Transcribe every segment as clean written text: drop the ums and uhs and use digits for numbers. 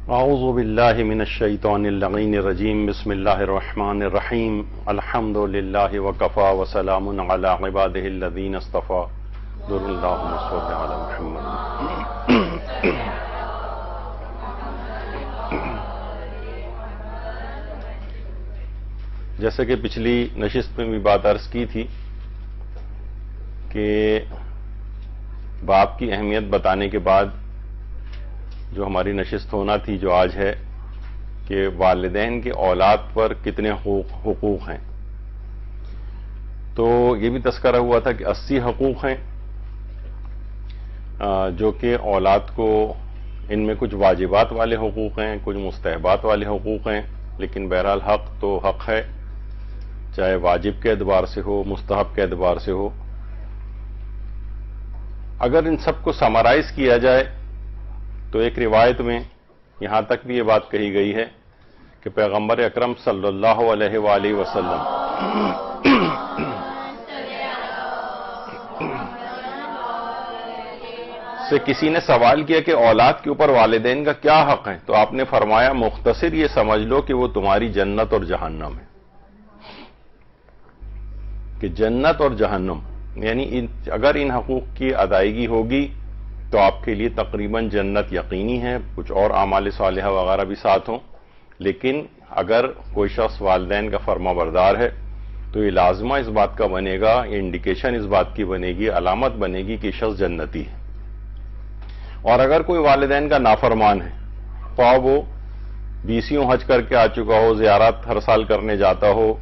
اعوذ باللہ من الشیطان اللعین الرجیم بسم اللہ الرحمن الرحیم الحمد للہ وکفا وسلام علی عبادہ الذین اصطفی در اللہم صلی علی محمد۔ جیسے کہ پچھلی نشست میں بھی بات عرض کی تھی کہ باپ کی اہمیت بتانے کے بعد جو ہماری نشست ہونا تھی، جو آج ہے، کہ والدین کے اولاد پر کتنے حقوق ہیں، تو یہ بھی تذکرہ ہوا تھا کہ 80 حقوق ہیں جو کہ اولاد کو، ان میں کچھ واجبات والے حقوق ہیں، کچھ مستحبات والے حقوق ہیں، لیکن بہرحال حق تو حق ہے، چاہے واجب کے اعتبار سے ہو، مستحب کے اعتبار سے ہو۔ اگر ان سب کو سمرائز کیا جائے تو ایک روایت میں یہاں تک بھی یہ بات کہی گئی ہے کہ پیغمبر اکرم صلی اللہ علیہ وآلہ وسلم سے کسی نے سوال کیا کہ اولاد کے اوپر والدین کا کیا حق ہے، تو آپ نے فرمایا مختصر یہ سمجھ لو کہ وہ تمہاری جنت اور جہنم ہے، کہ جنت اور جہنم، یعنی اگر ان حقوق کی ادائیگی ہوگی تو آپ کے لیے تقریباً جنت یقینی ہے، کچھ اور اعمال صالحہ وغیرہ بھی ساتھ ہوں، لیکن اگر کوئی شخص والدین کا فرما بردار ہے تو یہ لازمہ اس بات کا بنے گا، یہ انڈیکیشن اس بات کی بنے گی، علامت بنے گی کہ شخص جنتی ہے۔ اور اگر کوئی والدین کا نافرمان ہے، خواہ وہ 20 حج کر کے آ چکا ہو، زیارات ہر سال کرنے جاتا ہو،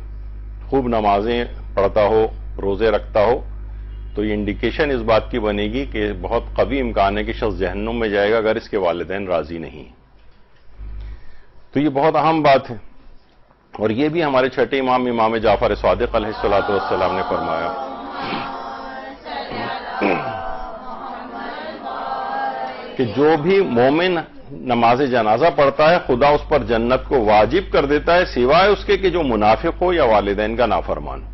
خوب نمازیں پڑھتا ہو، روزے رکھتا ہو، تو یہ انڈیکیشن اس بات کی بنے گی کہ بہت قوی امکان ہے کہ شخص جہنم میں جائے گا اگر اس کے والدین راضی نہیں۔ تو یہ بہت اہم بات ہے، اور یہ بھی ہمارے چھٹے امام امام جعفر صادق علیہ الصلوۃ والسلام نے فرمایا کہ جو بھی مومن نماز جنازہ پڑھتا ہے خدا اس پر جنت کو واجب کر دیتا ہے، سوائے اس کے کہ جو منافق ہو یا والدین کا نافرمان ہو۔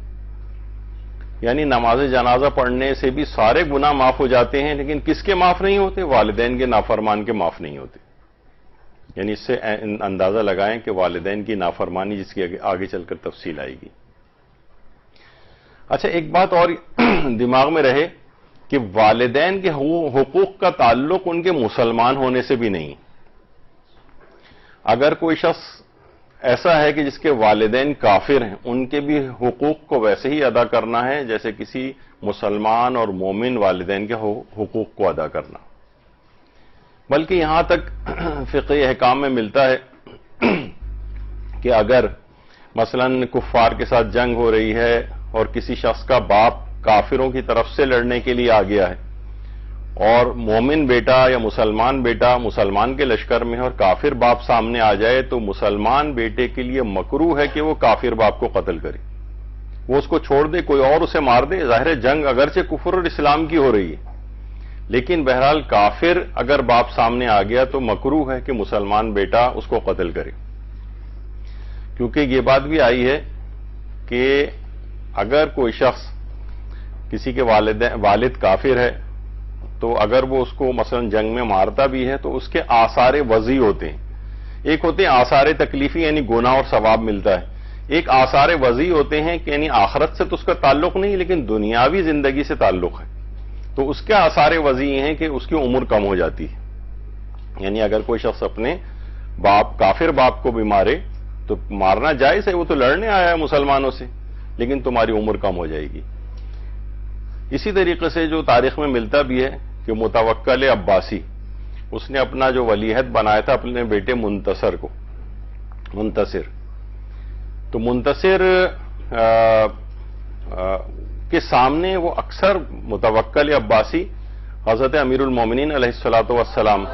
یعنی نماز جنازہ پڑھنے سے بھی سارے گناہ معاف ہو جاتے ہیں، لیکن کس کے معاف نہیں ہوتے؟ والدین کے نافرمان کے معاف نہیں ہوتے۔ یعنی اس سے اندازہ لگائیں کہ والدین کی نافرمانی جس کی آگے چل کر تفصیل آئے گی۔ اچھا، ایک بات اور دماغ میں رہے کہ والدین کے حقوق کا تعلق ان کے مسلمان ہونے سے بھی نہیں۔ اگر کوئی شخص ایسا ہے کہ جس کے والدین کافر ہیں، ان کے بھی حقوق کو ویسے ہی ادا کرنا ہے جیسے کسی مسلمان اور مومن والدین کے حقوق کو ادا کرنا۔ بلکہ یہاں تک فقہی احکام میں ملتا ہے کہ اگر مثلا کفار کے ساتھ جنگ ہو رہی ہے اور کسی شخص کا باپ کافروں کی طرف سے لڑنے کے لیے آ گیا ہے، اور مومن بیٹا یا مسلمان بیٹا مسلمان کے لشکر میں ہے اور کافر باپ سامنے آ جائے، تو مسلمان بیٹے کے لیے مکروہ ہے کہ وہ کافر باپ کو قتل کرے، وہ اس کو چھوڑ دے، کوئی اور اسے مار دے۔ ظاہر جنگ اگرچہ کفر اور اسلام کی ہو رہی ہے، لیکن بہرحال کافر اگر باپ سامنے آ گیا تو مکروہ ہے کہ مسلمان بیٹا اس کو قتل کرے، کیونکہ یہ بات بھی آئی ہے کہ اگر کوئی شخص کسی کے والد کافر ہے تو اگر وہ اس کو مثلا جنگ میں مارتا بھی ہے تو اس کے آثار وضعی ہوتے ہیں۔ ایک ہوتے ہیں آثار تکلیفی، یعنی گناہ اور ثواب ملتا ہے، ایک آثار وضعی ہوتے ہیں کہ یعنی آخرت سے تو اس کا تعلق نہیں لیکن دنیاوی زندگی سے تعلق ہے۔ تو اس کے آثار وضعی ہیں کہ اس کی عمر کم ہو جاتی ہے، یعنی اگر کوئی شخص اپنے کافر باپ کو بھی مارے تو مارنا جائز ہے، وہ تو لڑنے آیا ہے مسلمانوں سے، لیکن تمہاری عمر کم ہو جائے گی۔ اسی طریقے سے جو تاریخ میں ملتا بھی ہے کہ متوکل عباسی، اس نے اپنا جو ولیعہد بنایا تھا اپنے بیٹے منتصر کو، تو منتصر کے سامنے وہ اکثر متوکل عباسی حضرت امیر المومنین علیہ الصلوۃ والسلام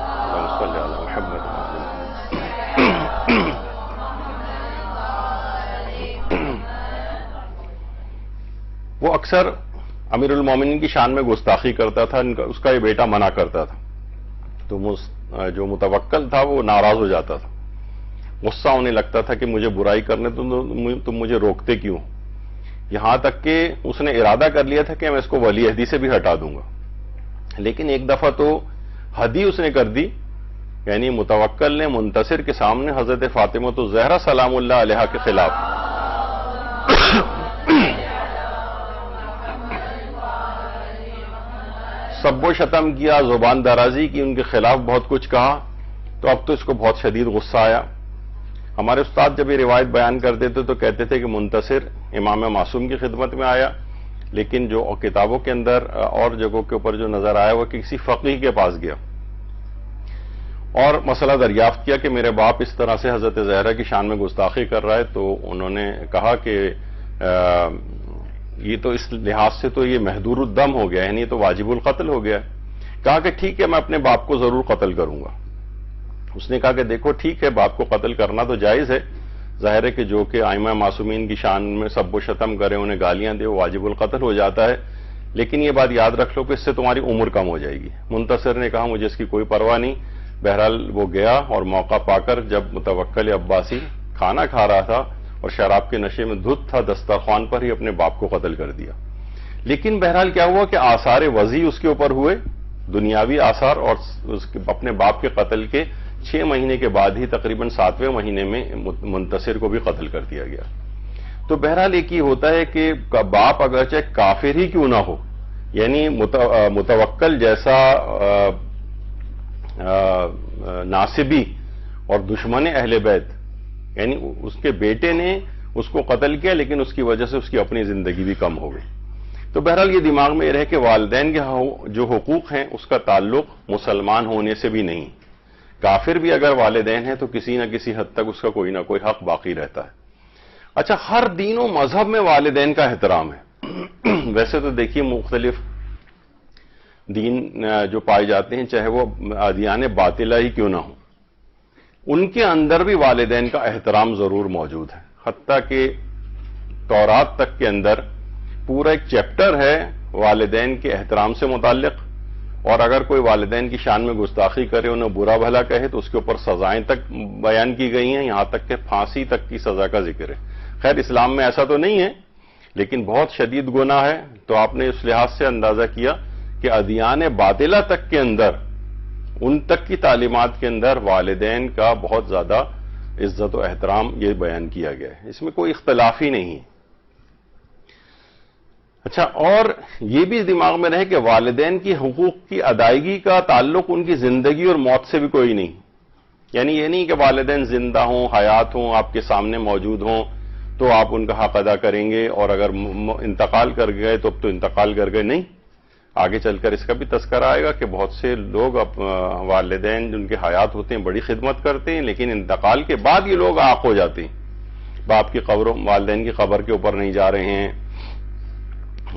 وہ اکثر امیر المومنین کی شان میں گستاخی کرتا تھا، اس کا یہ بیٹا منع کرتا تھا، تو جو متوکل تھا وہ ناراض ہو جاتا تھا، غصہ ہونے لگتا تھا کہ مجھے برائی کرنے تم مجھے روکتے کیوں؟ یہاں تک کہ اس نے ارادہ کر لیا تھا کہ میں اس کو ولی عہدی سے بھی ہٹا دوں گا، لیکن ایک دفعہ تو حدی اس نے کر دی یعنی متوکل نے منتصر کے سامنے حضرت فاطمہ الزہرا سلام اللہ علیہا کے خلاف سب و شتم کیا، زبان درازی کی، ان کے خلاف بہت کچھ کہا، تو اب تو اس کو بہت شدید غصہ آیا. ہمارے استاد جب یہ روایت بیان کرتے تھے تو کہتے تھے کہ منتصر امام معصوم کی خدمت میں آیا، لیکن جو کتابوں کے اندر اور جگہوں کے اوپر جو نظر آیا وہ کہ کسی فقیہ کے پاس گیا اور مسئلہ دریافت کیا کہ میرے باپ اس طرح سے حضرت زہرا کی شان میں گستاخی کر رہا ہے. تو انہوں نے کہا کہ یہ تو اس لحاظ سے تو یہ محدور الدم ہو گیا، یعنی تو واجب القتل ہو گیا. کہا کہ ٹھیک ہے، میں اپنے باپ کو ضرور قتل کروں گا. اس نے کہا کہ دیکھو ٹھیک ہے، باپ کو قتل کرنا تو جائز ہے، ظاہر ہے کہ جو کہ ائمہ معصومین کی شان میں سب و شتم کرے، انہیں گالیاں دے، وہ واجب القتل ہو جاتا ہے، لیکن یہ بات یاد رکھ لو کہ اس سے تمہاری عمر کم ہو جائے گی. منتصر نے کہا مجھے اس کی کوئی پرواہ نہیں. بہرحال وہ گیا اور موقع پا کر جب متوکل عباسی کھانا کھا رہا تھا اور شراب کے نشے میں دھت تھا، دسترخوان پر ہی اپنے باپ کو قتل کر دیا. لیکن بہرحال کیا ہوا کہ آثار وضعی اس کے اوپر ہوئے، دنیاوی آثار، اور اپنے باپ کے قتل کے 6 مہینے کے بعد ہی تقریباً 7ویں مہینے میں منتصر کو بھی قتل کر دیا گیا. تو بہرحال ایک ہی ہوتا ہے کہ باپ اگرچہ کافر ہی کیوں نہ ہو، یعنی متوکل جیسا ناصبی اور دشمن اہل بیت، یعنی اس کے بیٹے نے اس کو قتل کیا لیکن اس کی وجہ سے اس کی اپنی زندگی بھی کم ہو گئی. تو بہرحال یہ دماغ میں یہ رہے کہ والدین کے جو حقوق ہیں اس کا تعلق مسلمان ہونے سے بھی نہیں. کافر بھی اگر والدین ہیں تو کسی نہ کسی حد تک اس کا کوئی نہ کوئی حق باقی رہتا ہے. اچھا، ہر دین و مذہب میں والدین کا احترام ہے. ویسے تو دیکھیے مختلف دین جو پائے جاتے ہیں، چاہے وہ ادیان باطلہ ہی کیوں نہ ہوں، ان کے اندر بھی والدین کا احترام ضرور موجود ہے. حتیٰ کہ تورات تک کے اندر پورا ایک چیپٹر ہے والدین کے احترام سے متعلق، اور اگر کوئی والدین کی شان میں گستاخی کرے، انہیں برا بھلا کہے تو اس کے اوپر سزائیں تک بیان کی گئی ہیں، یہاں تک کہ پھانسی تک کی سزا کا ذکر ہے. خیر اسلام میں ایسا تو نہیں ہے، لیکن بہت شدید گناہ ہے. تو آپ نے اس لحاظ سے اندازہ کیا کہ ادیان باطلہ تک کے اندر، ان تک کی تعلیمات کے اندر والدین کا بہت زیادہ عزت و احترام یہ بیان کیا گیا ہے، اس میں کوئی اختلاف ہی نہیں ہے. اچھا، اور یہ بھی دماغ میں رہے کہ والدین کی حقوق کی ادائیگی کا تعلق ان کی زندگی اور موت سے بھی کوئی نہیں. یعنی یہ نہیں کہ والدین زندہ ہوں، حیات ہوں، آپ کے سامنے موجود ہوں تو آپ ان کا حق ادا کریں گے، اور اگر انتقال کر گئے تو اب تو انتقال کر گئے. نہیں، آگے چل کر اس کا بھی تذکرہ آئے گا کہ بہت سے لوگ والدین جن کے حیات ہوتے ہیں بڑی خدمت کرتے ہیں، لیکن انتقال کے بعد یہ لوگ عاق ہو جاتے ہیں. باپ کی قبروں، والدین کی قبر کے اوپر نہیں جا رہے ہیں،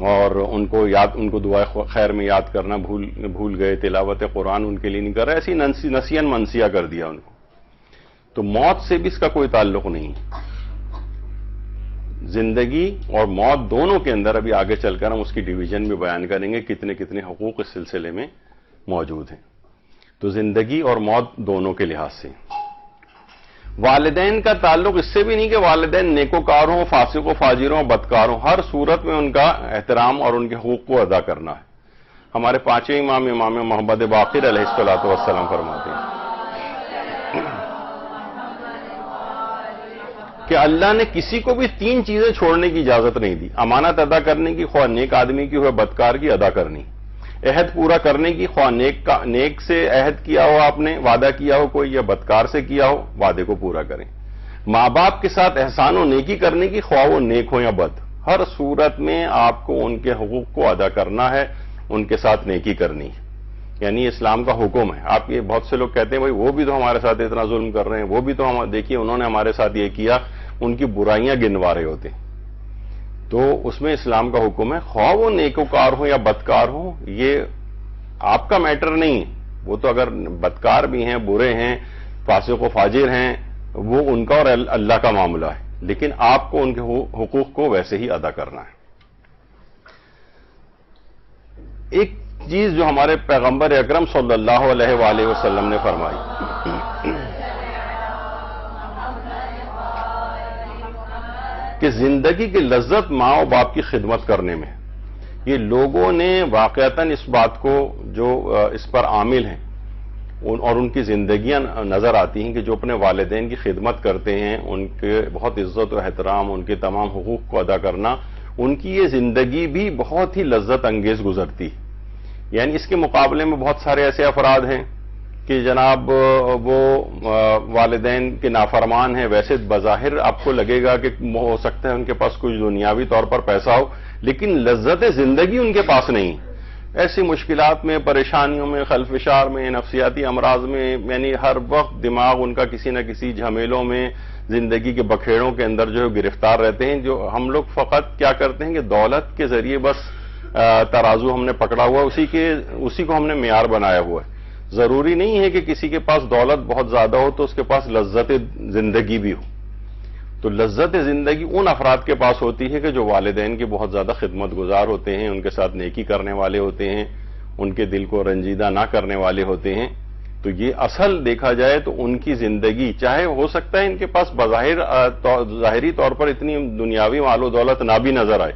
اور ان کو دعائے خیر میں یاد کرنا بھول گئے، تلاوت قرآن ان کے لیے نہیں کر رہے، ایسی نسین منسیہ کر دیا ان کو. تو موت سے بھی اس کا کوئی تعلق نہیں. زندگی اور موت دونوں کے اندر ابھی آگے چل کر ہم اس کی ڈویژن بھی بیان کریں گے، کتنے کتنے حقوق اس سلسلے میں موجود ہیں. تو زندگی اور موت دونوں کے لحاظ سے والدین کا تعلق اس سے بھی نہیں کہ والدین نیکوکار ہوں، فاسق و فاجر ہوں، بدکار ہوں. ہر صورت میں ان کا احترام اور ان کے حقوق کو ادا کرنا ہے. ہمارے 5ویں امام محمد باقر علیہ الصلوۃ والسلام فرماتے ہیں کہ اللہ نے کسی کو بھی 3 چیزیں چھوڑنے کی اجازت نہیں دی. امانت ادا کرنے کی، خواہ نیک آدمی کی ہو بدکار کی، ادا کرنی. عہد پورا کرنے کی، خواہ نیک سے عہد کیا ہو، آپ نے وعدہ کیا ہو کوئی، یا بدکار سے کیا ہو، وعدے کو پورا کریں. ماں باپ کے ساتھ احسان و نیکی کرنے کی، خواہ وہ نیک ہو یا بد، ہر صورت میں آپ کو ان کے حقوق کو ادا کرنا ہے، ان کے ساتھ نیکی کرنی ہے. یعنی اسلام کا حکم ہے. آپ یہ بہت سے لوگ کہتے ہیں بھائی وہ بھی تو ہمارے ساتھ اتنا ظلم کر رہے ہیں، وہ بھی تو ہم دیکھیے انہوں نے ہمارے ساتھ یہ کیا، ان کی برائیاں گنوا رہے ہوتے ہیں. تو اس میں اسلام کا حکم ہے، خواہ وہ نیکوکار ہو یا بدکار ہو، یہ آپ کا میٹر نہیں. وہ تو اگر بدکار بھی ہیں، برے ہیں، فاسق و فاجر ہیں، وہ ان کا اور اللہ کا معاملہ ہے، لیکن آپ کو ان کے حقوق کو ویسے ہی ادا کرنا ہے. ایک چیز جو ہمارے پیغمبر اکرم صلی اللہ علیہ وآلہ وسلم نے فرمائی کہ زندگی کی لذت ماں و باپ کی خدمت کرنے میں. یہ لوگوں نے واقعتاً اس بات کو جو اس پر عامل ہیں اور ان کی زندگیاں نظر آتی ہیں کہ جو اپنے والدین کی خدمت کرتے ہیں، ان کے بہت عزت و احترام، ان کے تمام حقوق کو ادا کرنا، ان کی یہ زندگی بھی بہت ہی لذت انگیز گزرتی. یعنی اس کے مقابلے میں بہت سارے ایسے افراد ہیں کہ جناب وہ والدین کے نافرمان ہیں. ویسے بظاہر آپ کو لگے گا کہ ہو سکتا ہے ان کے پاس کچھ دنیاوی طور پر پیسہ ہو، لیکن لذت زندگی ان کے پاس نہیں. ایسی مشکلات میں، پریشانیوں میں، خلفشار میں، نفسیاتی امراض میں، یعنی ہر وقت دماغ ان کا کسی نہ کسی جھمیلوں میں، زندگی کے بکھیڑوں کے اندر جو گرفتار رہتے ہیں. جو ہم لوگ فقط کیا کرتے ہیں کہ دولت کے ذریعے بس ترازو ہم نے پکڑا ہوا، اسی کو ہم نے معیار بنایا ہوا ہے. ضروری نہیں ہے کہ کسی کے پاس دولت بہت زیادہ ہو تو اس کے پاس لذت زندگی بھی ہو. تو لذت زندگی ان افراد کے پاس ہوتی ہے کہ جو والدین کے بہت زیادہ خدمت گزار ہوتے ہیں، ان کے ساتھ نیکی کرنے والے ہوتے ہیں، ان کے دل کو رنجیدہ نہ کرنے والے ہوتے ہیں. تو یہ اصل دیکھا جائے تو ان کی زندگی، چاہے ہو سکتا ہے ان کے پاس ظاہری طور پر اتنی دنیاوی مال و دولت نہ بھی نظر آئے،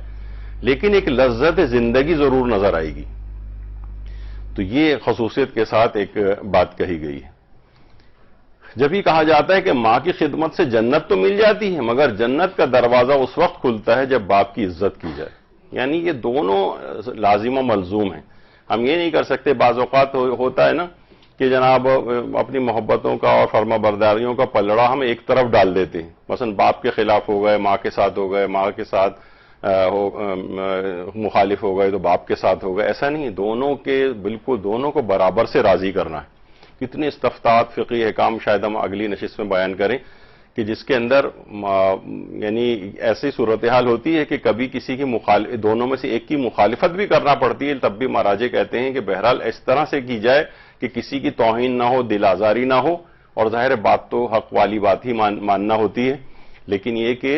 لیکن ایک لذت زندگی ضرور نظر آئے گی. تو یہ خصوصیت کے ساتھ ایک بات کہی گئی ہے. جب یہ کہا جاتا ہے کہ ماں کی خدمت سے جنت تو مل جاتی ہے، مگر جنت کا دروازہ اس وقت کھلتا ہے جب باپ کی عزت کی جائے. یعنی یہ دونوں لازم و ملزوم ہیں. ہم یہ نہیں کر سکتے، بعض اوقات ہوتا ہے نا کہ جناب اپنی محبتوں کا اور فرما برداریوں کا پلڑا ہم ایک طرف ڈال دیتے ہیں. مثلا باپ کے خلاف ہو گئے، ماں کے ساتھ ہو گئے، ماں کے ساتھ مخالف ہو گئے تو باپ کے ساتھ ہو گئے. ایسا نہیں، دونوں کے بالکل دونوں کو برابر سے راضی کرنا ہے. کتنے استفتاءات فقہی احکام شاید ہم اگلی نشست میں بیان کریں کہ جس کے اندر یعنی ایسی صورتحال ہوتی ہے کہ کبھی کسی کی دونوں میں سے ایک کی مخالفت بھی کرنا پڑتی ہے، تب بھی مراجع کہتے ہیں کہ بہرحال اس طرح سے کی جائے کہ کسی کی توہین نہ ہو، دل آزاری نہ ہو. اور ظاہر بات تو حق والی بات ہی ماننا ہوتی ہے، لیکن یہ کہ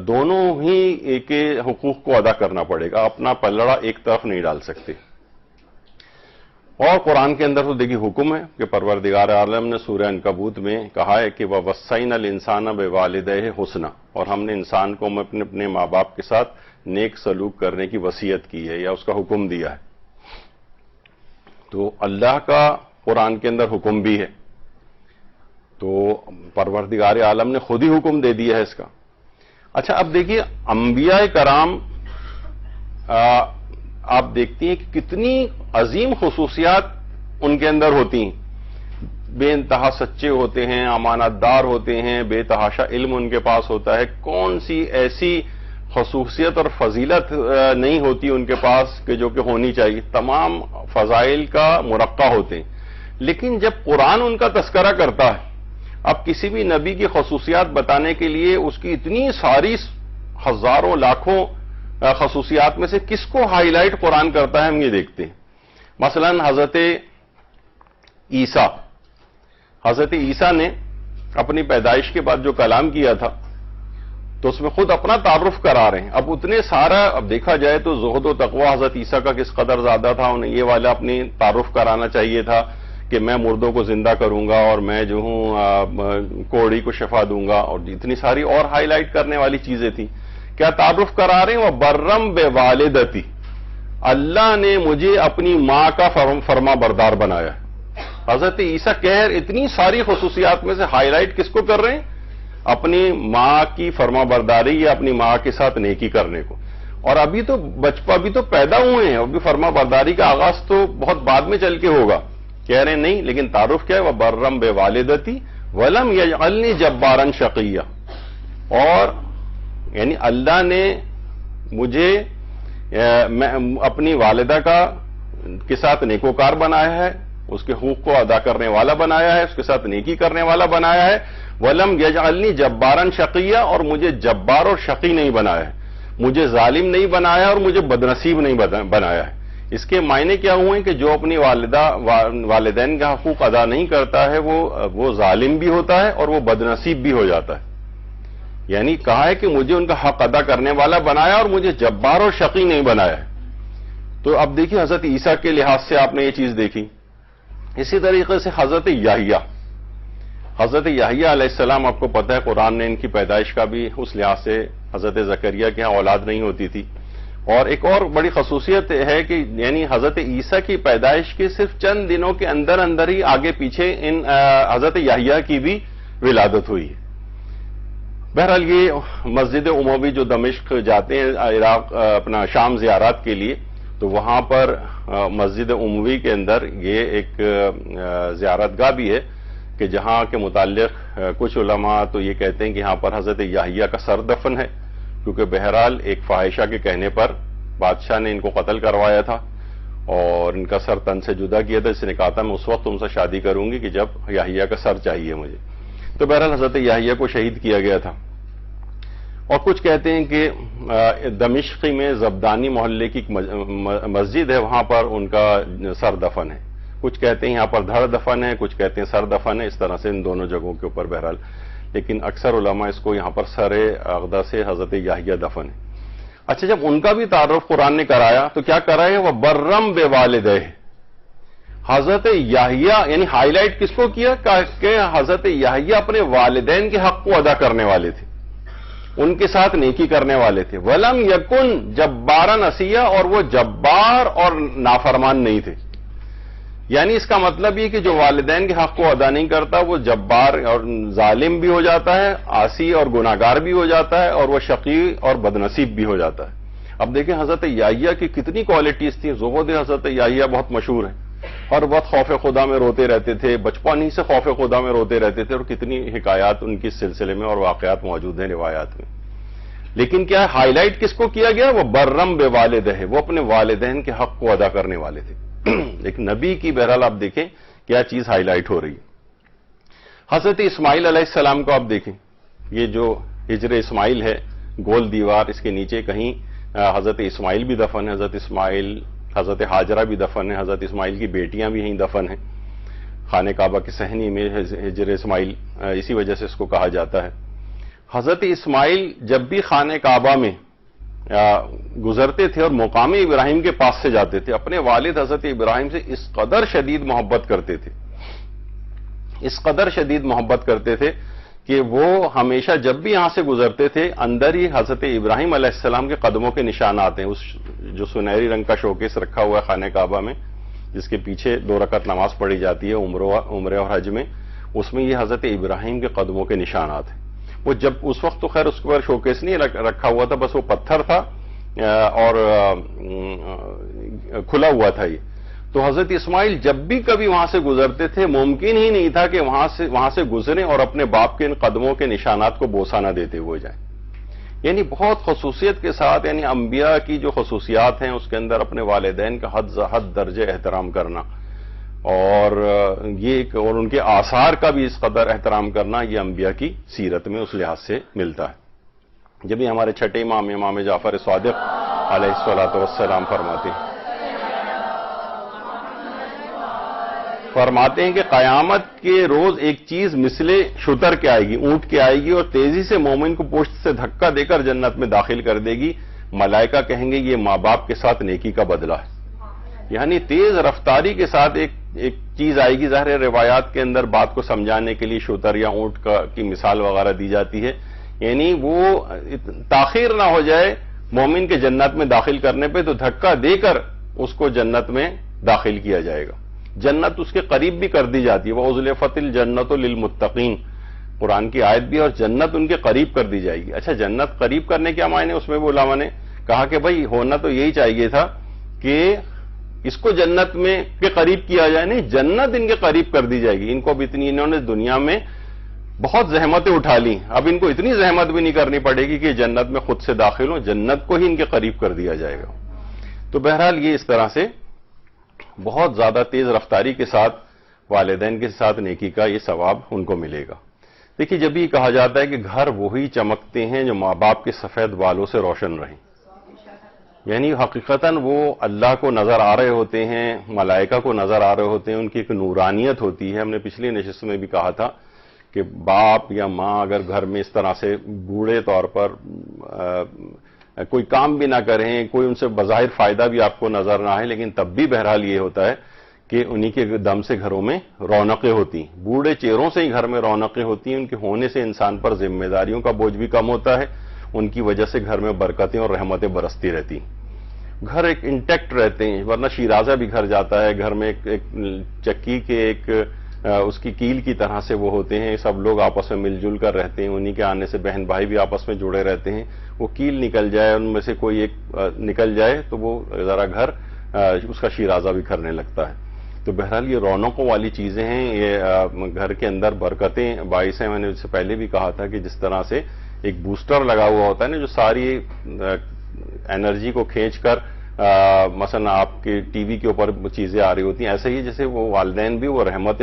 دونوں ہی ایک حقوق کو ادا کرنا پڑے گا، اپنا پلڑا ایک طرف نہیں ڈال سکتے. اور قرآن کے اندر تو دیکھیے حکم ہے کہ پروردگار عالم نے سورہ عنکبوت میں کہا ہے کہ وَوَصَّيْنَا الْإِنسَانَ بِوَالِدَيْهِ حُسْنًا، اور ہم نے انسان کو اپنے ماں باپ کے ساتھ نیک سلوک کرنے کی وصیت کی ہے یا اس کا حکم دیا ہے. تو اللہ کا قرآن کے اندر حکم بھی ہے، تو پروردگار عالم نے خود ہی حکم دے دیا ہے اس کا. اچھا اب دیکھیے انبیاء کرام آپ دیکھتی ہیں کہ کتنی عظیم خصوصیات ان کے اندر ہوتی ہیں. بے انتہا سچے ہوتے ہیں، امانت دار ہوتے ہیں، بے تحاشا علم ان کے پاس ہوتا ہے. کون سی ایسی خصوصیت اور فضیلت نہیں ہوتی ان کے پاس کہ جو کہ ہونی چاہیے. تمام فضائل کا مرقع ہوتے ہیں. لیکن جب قرآن ان کا تذکرہ کرتا ہے، اب کسی بھی نبی کی خصوصیات بتانے کے لیے اس کی اتنی ساری ہزاروں لاکھوں خصوصیات میں سے کس کو ہائی لائٹ قرآن کرتا ہے ہم یہ دیکھتے ہیں. مثلا حضرت عیسیٰ نے اپنی پیدائش کے بعد جو کلام کیا تھا تو اس میں خود اپنا تعارف کرا رہے ہیں. اب اتنے سارا اب دیکھا جائے تو زہد و تقوی حضرت عیسیٰ کا کس قدر زیادہ تھا. انہیں یہ والا اپنی تعارف کرانا چاہیے تھا کہ میں مردوں کو زندہ کروں گا اور میں جو ہوں کوڑی کو شفا دوں گا، اور اتنی ساری اور ہائی لائٹ کرنے والی چیزیں تھیں. کیا تعارف کرا رہے ہیں؟ وہ برم بے والدتی، اللہ نے مجھے اپنی ماں کا فرما بردار بنایا. حضرت عیسیٰ کہہ اتنی ساری خصوصیات میں سے ہائی لائٹ کس کو کر رہے ہیں؟ اپنی ماں کی فرما برداری یا اپنی ماں کے ساتھ نیکی کرنے کو. اور ابھی تو بچپا بھی تو پیدا ہوئے ہیں، ابھی فرما برداری کا آغاز تو بہت بعد میں چل کے ہوگا. کہہ رہے ہیں نہیں، لیکن تعارف کیا ہے؟ وہ برم بے والدتی ولم یجعلنی جبارا شقیہ. اور یعنی اللہ نے مجھے اپنی والدہ کے ساتھ نیکوکار بنایا ہے، اس کے حقوق کو ادا کرنے والا بنایا ہے، اس کے ساتھ نیکی کرنے والا بنایا ہے. وَلَمْ يَجْعَلْنِي جَبَّارًا شَقِيًّا، اور مجھے جبار اور شقی نہیں بنایا ہے، مجھے ظالم نہیں بنایا اور مجھے بدنصیب نہیں بنایا ہے. اس کے معنی کیا ہوئے کہ جو اپنی والدین کا حقوق ادا نہیں کرتا ہے وہ ظالم بھی ہوتا ہے اور وہ بدنصیب بھی ہو جاتا ہے. یعنی کہا ہے کہ مجھے ان کا حق ادا کرنے والا بنایا اور مجھے جبار اور شقی نہیں بنایا ہے. تو اب دیکھیے حضرت عیسیٰ کے لحاظ سے آپ نے یہ چیز دیکھی. اسی طریقے سے حضرت یحییٰ علیہ السلام، آپ کو پتہ ہے قرآن نے ان کی پیدائش کا بھی اس لحاظ سے، حضرت زکریا کے ہاں اولاد نہیں ہوتی تھی، اور ایک اور بڑی خصوصیت ہے کہ یعنی حضرت عیسیٰ کی پیدائش کے صرف چند دنوں کے اندر اندر ہی آگے پیچھے ان حضرت یحییٰ کی بھی ولادت ہوئی ہے۔ بہرحال یہ مسجد اموی جو دمشق جاتے ہیں عراق اپنا شام زیارات کے لیے، تو وہاں پر مسجد اموی کے اندر یہ ایک زیارت گاہ بھی ہے کہ جہاں کے متعلق کچھ علماء تو یہ کہتے ہیں کہ یہاں پر حضرت یحییٰ کا سر دفن ہے، کیونکہ بہرحال ایک فاحشہ کے کہنے پر بادشاہ نے ان کو قتل کروایا تھا اور ان کا سر تن سے جدا کیا تھا، اس نے کہا تھا میں اس وقت تم سے شادی کروں گی کہ جب یحییٰ کا سر چاہیے مجھے، تو بہرحال حضرت یحییٰ کو شہید کیا گیا تھا۔ اور کچھ کہتے ہیں کہ دمشقی میں زبدانی محلے کی مسجد ہے، وہاں پر ان کا سر دفن ہے، کچھ کہتے ہیں یہاں پر دھڑ دفن ہے، کچھ کہتے ہیں سر دفن ہے، اس طرح سے ان دونوں جگہوں کے اوپر بہرحال، لیکن اکثر علماء اس کو یہاں پر سر اغدا سے حضرت یحییٰ دفن ہے۔ اچھا، جب ان کا بھی تعارف قرآن نے کرایا تو کیا کرایا؟ وہ برم بے والدہ، حضرت یحییٰ یعنی ہائی لائٹ کس کو کیا کہ حضرت یحییٰ اپنے والدین کے حق کو ادا کرنے والے تھے، ان کے ساتھ نیکی کرنے والے تھے۔ ولم یکن جبارا نسیہ، اور وہ جبار اور نافرمان نہیں تھے، یعنی اس کا مطلب یہ کہ جو والدین کے حق کو ادا نہیں کرتا وہ جبار اور ظالم بھی ہو جاتا ہے، عاصی اور گناہگار بھی ہو جاتا ہے، اور وہ شقی اور بدنصیب بھی ہو جاتا ہے۔ اب دیکھیں حضرت یحییٰ کی کتنی کوالٹیز تھیں، زہد حضرت یحییٰ بہت مشہور ہے، ہر وقت خوف خدا میں روتے رہتے تھے، بچپن ہی سے خوف خدا میں روتے رہتے تھے، اور کتنی حکایات ان کی سلسلے میں اور واقعات موجود ہیں روایات میں۔ لیکن کیا ہائی لائٹ کس کو کیا گیا؟ وہ برم بے والدہ، وہ اپنے والدین کے حق کو ادا کرنے والے تھے۔ ایک نبی کی بہرحال آپ دیکھیں کیا چیز ہائی لائٹ ہو رہی ہے۔ حضرت اسماعیل علیہ السلام کو آپ دیکھیں، یہ جو ہجر اسماعیل ہے، گول دیوار، اس کے نیچے کہیں حضرت اسماعیل بھی دفن ہے، حضرت اسماعیل، حضرت حاجرہ بھی دفن ہے، حضرت اسماعیل کی بیٹیاں بھی یہیں دفن ہیں، خانہ کعبہ کے صحنی میں ہجر اسماعیل، اسی وجہ سے اس کو کہا جاتا ہے۔ حضرت اسماعیل جب بھی خانہ کعبہ میں گزرتے تھے اور مقام ابراہیم کے پاس سے جاتے تھے، اپنے والد حضرت ابراہیم سے اس قدر شدید محبت کرتے تھے، اس قدر شدید محبت کرتے تھے کہ وہ ہمیشہ جب بھی یہاں سے گزرتے تھے اندر ہی حضرت ابراہیم علیہ السلام کے قدموں کے نشانات ہیں۔ اس جو سنہری رنگ کا شوکیس رکھا ہوا ہے خانہ کعبہ میں، جس کے پیچھے 2 رکعت نماز پڑھی جاتی ہے عمرے اور حج میں، اس میں یہ حضرت ابراہیم کے قدموں کے نشانات ہیں۔ وہ جب اس وقت تو خیر اس پر شوکیس نہیں رکھا ہوا تھا، بس وہ پتھر تھا اور کھلا ہوا تھا یہ، تو حضرت اسماعیل جب بھی کبھی وہاں سے گزرتے تھے ممکن ہی نہیں تھا کہ وہاں سے گزریں اور اپنے باپ کے ان قدموں کے نشانات کو بوسہ نہ دیتے ہوئے جائیں۔ یعنی بہت خصوصیت کے ساتھ، یعنی انبیاء کی جو خصوصیات ہیں اس کے اندر اپنے والدین کا حد درجے احترام کرنا، اور یہ اور ان کے آثار کا بھی اس قدر احترام کرنا، یہ انبیاء کی سیرت میں اس لحاظ سے ملتا ہے۔ جب بھی ہمارے چھٹے امام جعفر صادق علیہ الصلوۃ والسلام فرماتے ہیں کہ قیامت کے روز ایک چیز مثل شتر کے آئے گی، اونٹ کے آئے گی، اور تیزی سے مومن کو پشت سے دھکا دے کر جنت میں داخل کر دے گی۔ ملائکہ کہیں گے یہ ماں باپ کے ساتھ نیکی کا بدلہ ہے، یعنی تیز رفتاری کے ساتھ ایک چیز آئے گی۔ ظاہر روایات کے اندر بات کو سمجھانے کے لیے شتر یا اونٹ کی مثال وغیرہ دی جاتی ہے، یعنی وہ تاخیر نہ ہو جائے مومن کے جنت میں داخل کرنے پہ، تو دھکا دے کر اس کو جنت میں داخل کیا جائے گا، جنت اس کے قریب بھی کر دی جاتی ہے۔ وَأُزْلِفَتِ الْجَنَّةُ لِلْمُتَّقِينَ، قرآن کی آیت بھی، اور جنت ان کے قریب کر دی جائے گی۔ اچھا، جنت قریب کرنے کیا معنی؟ اس میں بھی علماء نے کہا کہ بھائی ہونا تو یہی چاہیے تھا کہ اس کو جنت میں کے قریب کیا جائے، نہیں، جنت ان کے قریب کر دی جائے گی۔ ان کو اب اتنی انہوں نے دنیا میں بہت زحمتیں اٹھا لی، اب ان کو اتنی زحمت بھی نہیں کرنی پڑے گی کہ جنت میں خود سے داخل ہوں، جنت کو ہی ان کے قریب کر دیا جائے گا۔ تو بہرحال یہ اس طرح سے بہت زیادہ تیز رفتاری کے ساتھ والدین کے ساتھ نیکی کا یہ ثواب ان کو ملے گا۔ دیکھیے، جب یہ کہا جاتا ہے کہ گھر وہی چمکتے ہیں جو ماں باپ کے سفید بالوں سے روشن رہیں، یعنی حقیقتاً وہ اللہ کو نظر آ رہے ہوتے ہیں، ملائکہ کو نظر آ رہے ہوتے ہیں، ان کی ایک نورانیت ہوتی ہے۔ ہم نے پچھلی نشست میں بھی کہا تھا کہ باپ یا ماں اگر گھر میں اس طرح سے بوڑھے طور پر کوئی کام بھی نہ کریں، کوئی ان سے بظاہر فائدہ بھی آپ کو نظر نہ آئے، لیکن تب بھی بہرحال یہ ہوتا ہے کہ انہی کے دم سے گھروں میں رونقیں ہوتی ہیں، بوڑھے چہروں سے ہی گھر میں رونقیں ہوتی ہیں۔ ان کے ہونے سے انسان پر ذمہ داریوں کا بوجھ بھی کم ہوتا ہے، ان کی وجہ سے گھر میں برکتیں اور رحمتیں برستی رہتی ہیں۔ گھر ایک انٹیکٹ رہتے ہیں. ورنہ شیرازہ بھی گھر جاتا ہے, گھر میں ایک چکی کے ایک اس کی کیل کی طرح سے وہ ہوتے ہیں, سب لوگ آپس میں مل جل کر رہتے ہیں, انہی کے آنے سے بہن بھائی بھی آپس میں جڑے رہتے ہیں. وہ کیل نکل جائے, ان میں سے کوئی ایک نکل جائے تو وہ ذرا گھر اس کا شیرازہ بھی کرنے لگتا ہے. تو بہرحال یہ رونقوں والی چیزیں ہیں, یہ گھر کے اندر برکتیں باعث ہیں. میں نے اس سے پہلے بھی کہا تھا کہ جس طرح سے ایک بوسٹر لگا ہوا ہوتا ہے نا, جو ساری انرجی کو کھینچ کر مثلا آپ کے ٹی وی کے اوپر چیزیں آ رہی ہوتی ہیں, ایسے ہی جیسے وہ والدین بھی وہ رحمت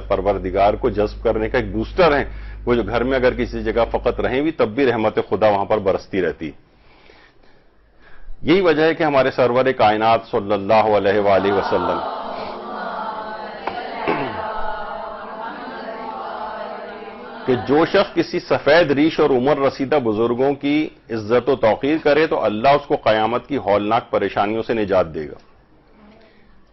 پروردگار کو جذب کرنے کا ایک بوسٹر ہیں, وہ جو گھر میں اگر کسی جگہ فقط رہیں بھی تب بھی رحمت خدا وہاں پر برستی رہتی. یہی وجہ ہے کہ ہمارے سرور کائنات صلی اللہ علیہ وآلہ وسلم کہ جو شخص کسی سفید ریش اور عمر رسیدہ بزرگوں کی عزت و توقیر کرے تو اللہ اس کو قیامت کی ہولناک پریشانیوں سے نجات دے گا.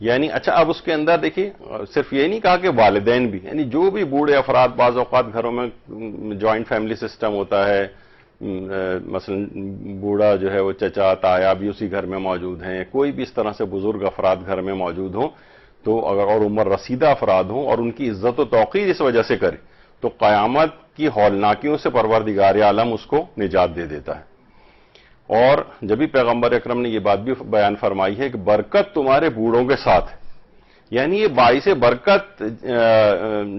یعنی اچھا, اب اس کے اندر دیکھیے صرف یہ نہیں کہا کہ والدین بھی, یعنی جو بھی بوڑھے افراد, بعض اوقات گھروں میں جوائنٹ فیملی سسٹم ہوتا ہے, مثلا بوڑھا جو ہے وہ چچا تایا بھی اسی گھر میں موجود ہیں, کوئی بھی اس طرح سے بزرگ افراد گھر میں موجود ہوں تو اگر اور عمر رسیدہ افراد ہوں اور ان کی عزت و توقیر اس وجہ سے کرے تو قیامت کی ہولناکیوں سے پروردگار عالم اس کو نجات دے دیتا ہے. اور جب بھی پیغمبر اکرم نے یہ بات بھی بیان فرمائی ہے کہ برکت تمہارے بوڑھوں کے ساتھ ہے, یعنی یہ باعث برکت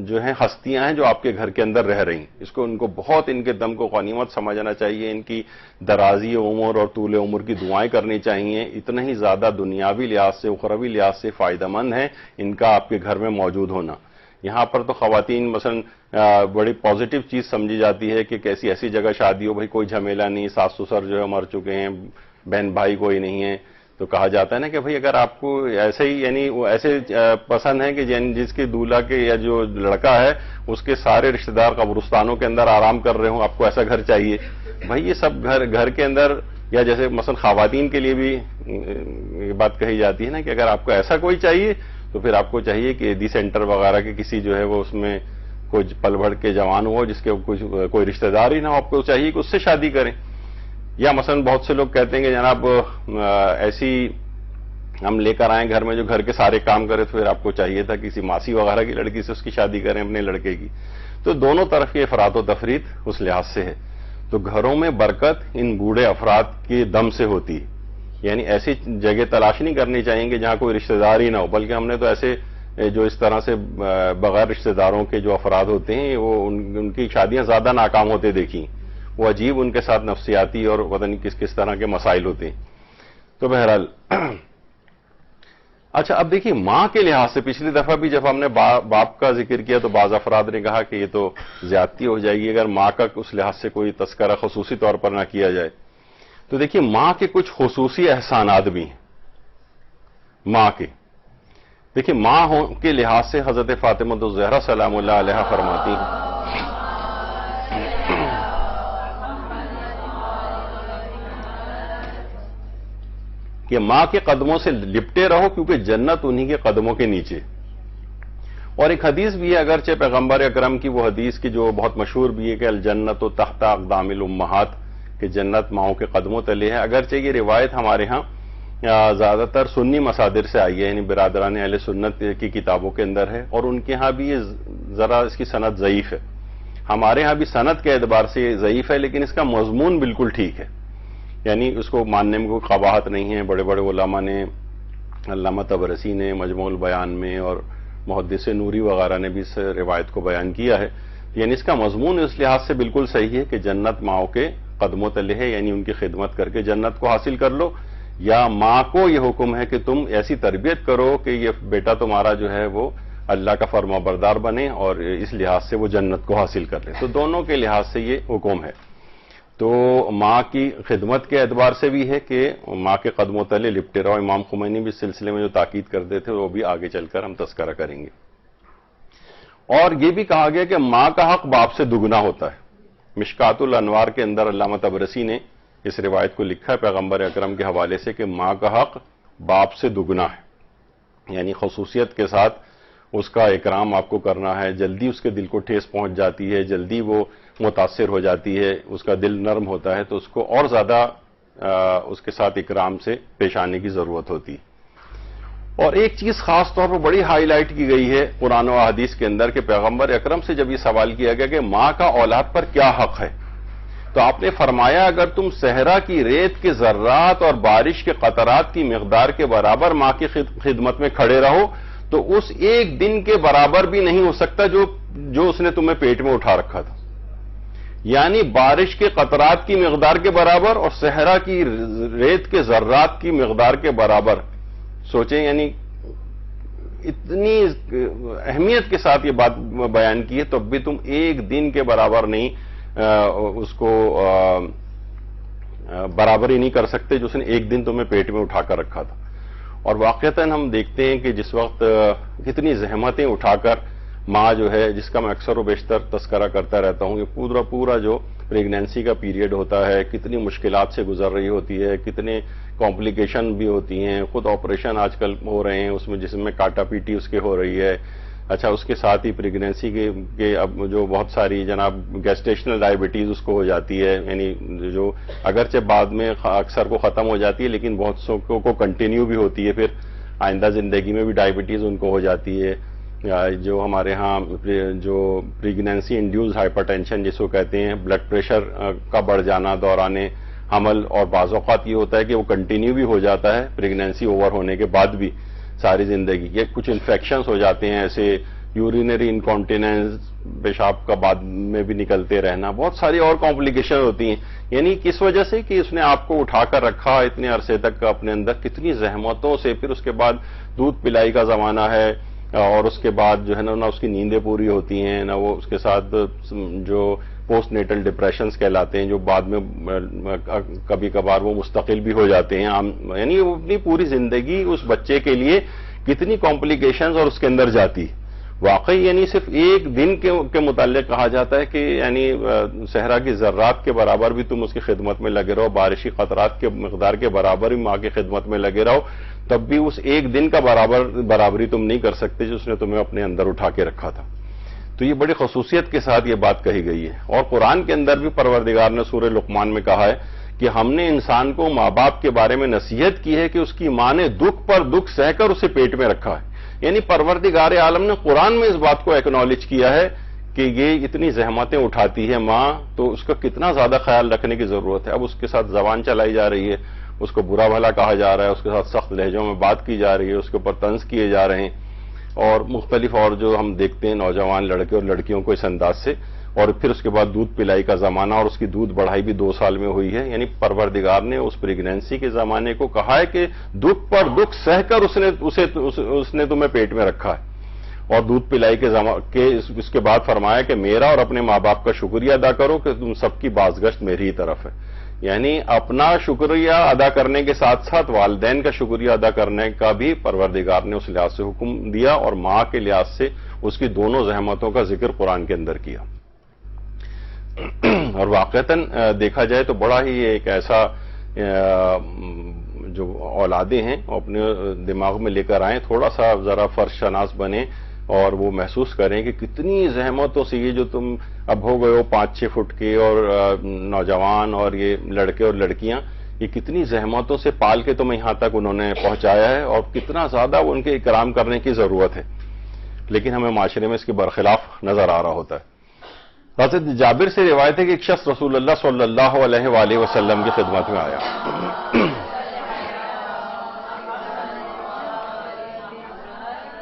جو ہیں ہستیاں ہیں جو آپ کے گھر کے اندر رہ رہی ہیں, اس کو ان کو بہت ان کے دم کو غنیمت سمجھنا چاہیے, ان کی درازی عمر اور طول عمر کی دعائیں کرنی چاہیے. اتنا ہی زیادہ دنیاوی لحاظ سے اخروی لحاظ سے فائدہ مند ہے ان کا آپ کے گھر میں موجود ہونا. یہاں پر تو خواتین مثلا بڑی پازیٹو چیز سمجھی جاتی ہے کہ کیسی ایسی جگہ شادی ہو, بھائی کوئی جھمیلا نہیں, ساس سسر جو ہے مر چکے ہیں, بہن بھائی کوئی نہیں ہے, تو کہا جاتا ہے نا کہ بھئی اگر آپ کو ایسے ہی یعنی وہ ایسے پسند ہے کہ جس کے دولہا کے یا جو لڑکا ہے اس کے سارے رشتہ دار قبرستانوں کے اندر آرام کر رہے ہوں, آپ کو ایسا گھر چاہیے. بھئی یہ سب گھر کے اندر, یا جیسے مثلا خواتین کے لیے بھی یہ بات کہی جاتی ہے نا کہ اگر آپ کو ایسا کوئی چاہیے تو پھر آپ کو چاہیے کہ دی سینٹر وغیرہ کے کسی جو ہے وہ اس میں کوئی پل بڑھ کے جوان ہو جس کے کوئی رشتہ دار ہی نہ ہو, آپ کو چاہیے کہ اس سے شادی کریں. یا مثلا بہت سے لوگ کہتے ہیں کہ جناب ایسی ہم لے کر آئیں گھر میں جو گھر کے سارے کام کرے, تو پھر آپ کو چاہیے تھا کسی ماسی وغیرہ کی لڑکی سے اس کی شادی کریں اپنے لڑکے کی. تو دونوں طرف کی افراط و تفریط اس لحاظ سے ہے. تو گھروں میں برکت ان بوڑھے افراد کے دم سے ہوتی ہے, یعنی ایسی جگہ تلاش نہیں کرنی چاہیے کہ جہاں کوئی رشتہ دار ہی نہ ہو, بلکہ ہم نے تو ایسے جو اس طرح سے بغیر رشتہ داروں کے جو افراد ہوتے ہیں وہ ان کی شادیاں زیادہ ناکام ہوتے دیکھی, وہ عجیب ان کے ساتھ نفسیاتی اور پتہ نہیں کس طرح کے مسائل ہوتے ہیں. تو بہرحال اچھا, اب دیکھیے ماں کے لحاظ سے پچھلی دفعہ بھی جب ہم نے باپ کا ذکر کیا تو بعض افراد نے کہا کہ یہ تو زیادتی ہو جائے گی اگر ماں کا اس لحاظ سے کوئی تذکرہ خصوصی طور پر نہ کیا جائے. تو دیکھیے ماں کے کچھ خصوصی احسانات بھی ہیں. ماں کے دیکھیے ماں کے لحاظ سے حضرت فاطمہ الزہرا سلام اللہ علیہا فرماتی ہیں کہ ماں کے قدموں سے لپٹے رہو کیونکہ جنت انہی کے قدموں کے نیچے. اور ایک حدیث بھی ہے, اگرچہ پیغمبر اکرم کی وہ حدیث کی جو بہت مشہور بھی ہے کہ الجنت تحت اقدام الامہات, کہ جنت ماؤں کے قدموں تلے ہے. اگرچہ یہ روایت ہمارے ہاں زیادہ تر سنی مصادر سے آئی ہے, یعنی برادران اہل سنت کی کتابوں کے اندر ہے, اور ان کے ہاں بھی یہ ذرا اس کی سند ضعیف ہے. ہمارے ہاں بھی سند کے اعتبار سے یہ ضعیف ہے, لیکن اس کا مضمون بالکل ٹھیک ہے, یعنی اس کو ماننے میں کوئی قباحت نہیں ہے. بڑے بڑے علماء نے, علامہ طبرسی نے مجموع البیان میں اور محدث نوری وغیرہ نے بھی اس روایت کو بیان کیا ہے. یعنی اس کا مضمون اس لحاظ سے بالکل صحیح ہے کہ جنت ماؤں کے قدموں تلے ہے, یعنی ان کی خدمت کر کے جنت کو حاصل کر لو, یا ماں کو یہ حکم ہے کہ تم ایسی تربیت کرو کہ یہ بیٹا تمہارا جو ہے وہ اللہ کا فرما بردار بنے اور اس لحاظ سے وہ جنت کو حاصل کر لے. تو دونوں کے لحاظ سے یہ حکم ہے. تو ماں کی خدمت کے اعتبار سے بھی ہے کہ ماں کے قدموں تلے لپٹے رہو. امام خمینی بھی اس سلسلے میں جو تاکید کرتے تھے وہ بھی آگے چل کر ہم تذکرہ کریں گے. اور یہ بھی کہا گیا کہ ماں کا حق باپ سے دگنا ہوتا ہے. مشکات الانوار کے اندر علامہ طبرسی نے اس روایت کو لکھا ہے پیغمبر اکرم کے حوالے سے کہ ماں کا حق باپ سے دگنا ہے, یعنی خصوصیت کے ساتھ اس کا اکرام آپ کو کرنا ہے. جلدی اس کے دل کو ٹھیس پہنچ جاتی ہے, جلدی وہ متاثر ہو جاتی ہے, اس کا دل نرم ہوتا ہے, تو اس کو اور زیادہ اس کے ساتھ اکرام سے پیش آنے کی ضرورت ہوتی ہے۔ اور ایک چیز خاص طور پر بڑی ہائی لائٹ کی گئی ہے قرآن و حدیث کے اندر کہ پیغمبر اکرم سے جب یہ سوال کیا گیا کہ ماں کا اولاد پر کیا حق ہے، تو آپ نے فرمایا اگر تم صحرا کی ریت کے ذرات اور بارش کے قطرات کی مقدار کے برابر ماں کی خدمت میں کھڑے رہو تو اس ایک دن کے برابر بھی نہیں ہو سکتا جو اس نے تمہیں پیٹ میں اٹھا رکھا تھا۔ یعنی بارش کے قطرات کی مقدار کے برابر اور صحرا کی ریت کے ذرات کی مقدار کے برابر۔ سوچیں، یعنی اتنی اہمیت کے ساتھ یہ بات بیان کی ہے، تب بھی تم ایک دن کے برابر نہیں اس کو برابر ہی نہیں کر سکتے جو اس نے ایک دن تمہیں پیٹ میں اٹھا کر رکھا تھا۔ اور واقعتاً ہم دیکھتے ہیں کہ جس وقت کتنی زحمتیں اٹھا کر ماں جو ہے، جس کا میں اکثر و بیشتر تذکرہ کرتا رہتا ہوں، یہ پورا جو پریگنینسی کا پیریڈ ہوتا ہے کتنی مشکلات سے گزر رہی ہوتی ہے، کتنے کمپلیکیشن بھی ہوتی ہیں، خود آپریشن آج کل ہو رہے ہیں اس میں، جس میں کاٹا پیٹی اس کے ہو رہی ہے۔ اچھا، اس کے ساتھ ہی پریگنینسی کے اب جو بہت ساری جناب گیسٹیشنل ڈائبٹیز اس کو ہو جاتی ہے، یعنی جو اگرچہ بعد میں اکثر کو ختم ہو جاتی ہے لیکن بہت سو کو کنٹینیو بھی ہوتی ہے، پھر آئندہ زندگی میں بھی ڈائبٹیز ان کو ہو جاتی ہے۔ جو ہمارے ہاں جو پریگنینسی انڈیوز ہائپر ٹینشن جس کو کہتے ہیں، بلڈ پریشر کا بڑھ جانا دوران حمل، اور بعض اوقات یہ ہوتا ہے کہ وہ کنٹینیو بھی ہو جاتا ہے پریگنینسی اوور ہونے کے بعد بھی ساری زندگی۔ یہ کچھ انفیکشنز ہو جاتے ہیں ایسے، یورینری انکانٹیننس، پیشاب کا بعد میں بھی نکلتے رہنا، بہت ساری اور کمپلیکیشن ہوتی ہیں۔ یعنی کس وجہ سے کہ اس نے آپ کو اٹھا کر رکھا اتنے عرصے تک اپنے اندر، کتنی زحمتوں سے، پھر اس کے بعد دودھ پلائی کا زمانہ ہے، اور اس کے بعد جو ہے نہ اس کی نیندیں پوری ہوتی ہیں، نہ وہ اس کے ساتھ جو پوسٹ نیٹل ڈپریشنز کہلاتے ہیں جو بعد میں کبھی کبھار وہ مستقل بھی ہو جاتے ہیں۔ یعنی وہ اپنی پوری زندگی اس بچے کے لیے کتنی کمپلیکیشنز اور اس کے اندر جاتی۔ واقعی یعنی صرف ایک دن کے متعلق کہا جاتا ہے کہ یعنی صحرا کی ذرات کے برابر بھی تم اس کی خدمت میں لگے رہو، بارشی قطرات کے مقدار کے برابر بھی ماں کی خدمت میں لگے رہو، تب بھی اس ایک دن کا برابری تم نہیں کر سکتے جو اس نے تمہیں اپنے اندر اٹھا کے رکھا تھا۔ تو یہ بڑی خصوصیت کے ساتھ یہ بات کہی گئی ہے۔ اور قرآن کے اندر بھی پروردگار نے سورہ لقمان میں کہا ہے کہ ہم نے انسان کو ماں باپ کے بارے میں نصیحت کی ہے کہ اس کی ماں نے دکھ پر دکھ سہ کر اسے پیٹ میں رکھا ہے۔ یعنی پروردگار عالم نے قرآن میں اس بات کو ایکنالج کیا ہے کہ یہ اتنی زحمتیں اٹھاتی ہے ماں، تو اس کا کتنا زیادہ خیال رکھنے کی ضرورت ہے۔ اب اس کے ساتھ زبان چلائی جا رہی ہے، اس کو برا بھلا کہا جا رہا ہے، اس کے ساتھ سخت لہجوں میں بات کی جا رہی ہے، اس کے اوپر طنز کیے جا رہے ہیں، اور مختلف اور جو ہم دیکھتے ہیں نوجوان لڑکے اور لڑکیوں کو اس انداز سے، اور پھر اس کے بعد دودھ پلائی کا زمانہ، اور اس کی دودھ بڑھائی بھی 2 سال میں ہوئی ہے۔ یعنی پروردگار نے اس پریگنینسی کے زمانے کو کہا ہے کہ دکھ پر دکھ سہ کر اس نے تمہیں پیٹ میں رکھا ہے، اور دودھ پلائی کے اس کے بعد فرمایا کہ میرا اور اپنے ماں باپ کا شکریہ ادا کرو کہ تم سب کی بازگشت میری ہی طرف ہے۔ یعنی اپنا شکریہ ادا کرنے کے ساتھ ساتھ والدین کا شکریہ ادا کرنے کا بھی پروردگار نے اس لحاظ سے حکم دیا، اور ماں کے لحاظ سے اس کی دونوں زحمتوں کا ذکر قرآن کے اندر کیا۔ اور واقعتاً دیکھا جائے تو بڑا ہی ایک ایسا جو اولادیں ہیں اپنے دماغ میں لے کر آئیں، تھوڑا سا ذرا فرش شناس بنیں اور وہ محسوس کریں کہ کتنی زحمتوں سے یہ جو تم اب ہو گئے ہو 5-6 فٹ کے اور نوجوان اور یہ لڑکے اور لڑکیاں، یہ کتنی زحمتوں سے پال کے تمہیں یہاں تک انہوں نے پہنچایا ہے، اور کتنا زیادہ ان کے اکرام کرنے کی ضرورت ہے، لیکن ہمیں معاشرے میں اس کے برخلاف نظر آ رہا ہوتا ہے۔ حضرت جابر سے روایت ہے کہ ایک شخص رسول اللہ صلی اللہ علیہ وآلہ وسلم کی خدمت میں آیا،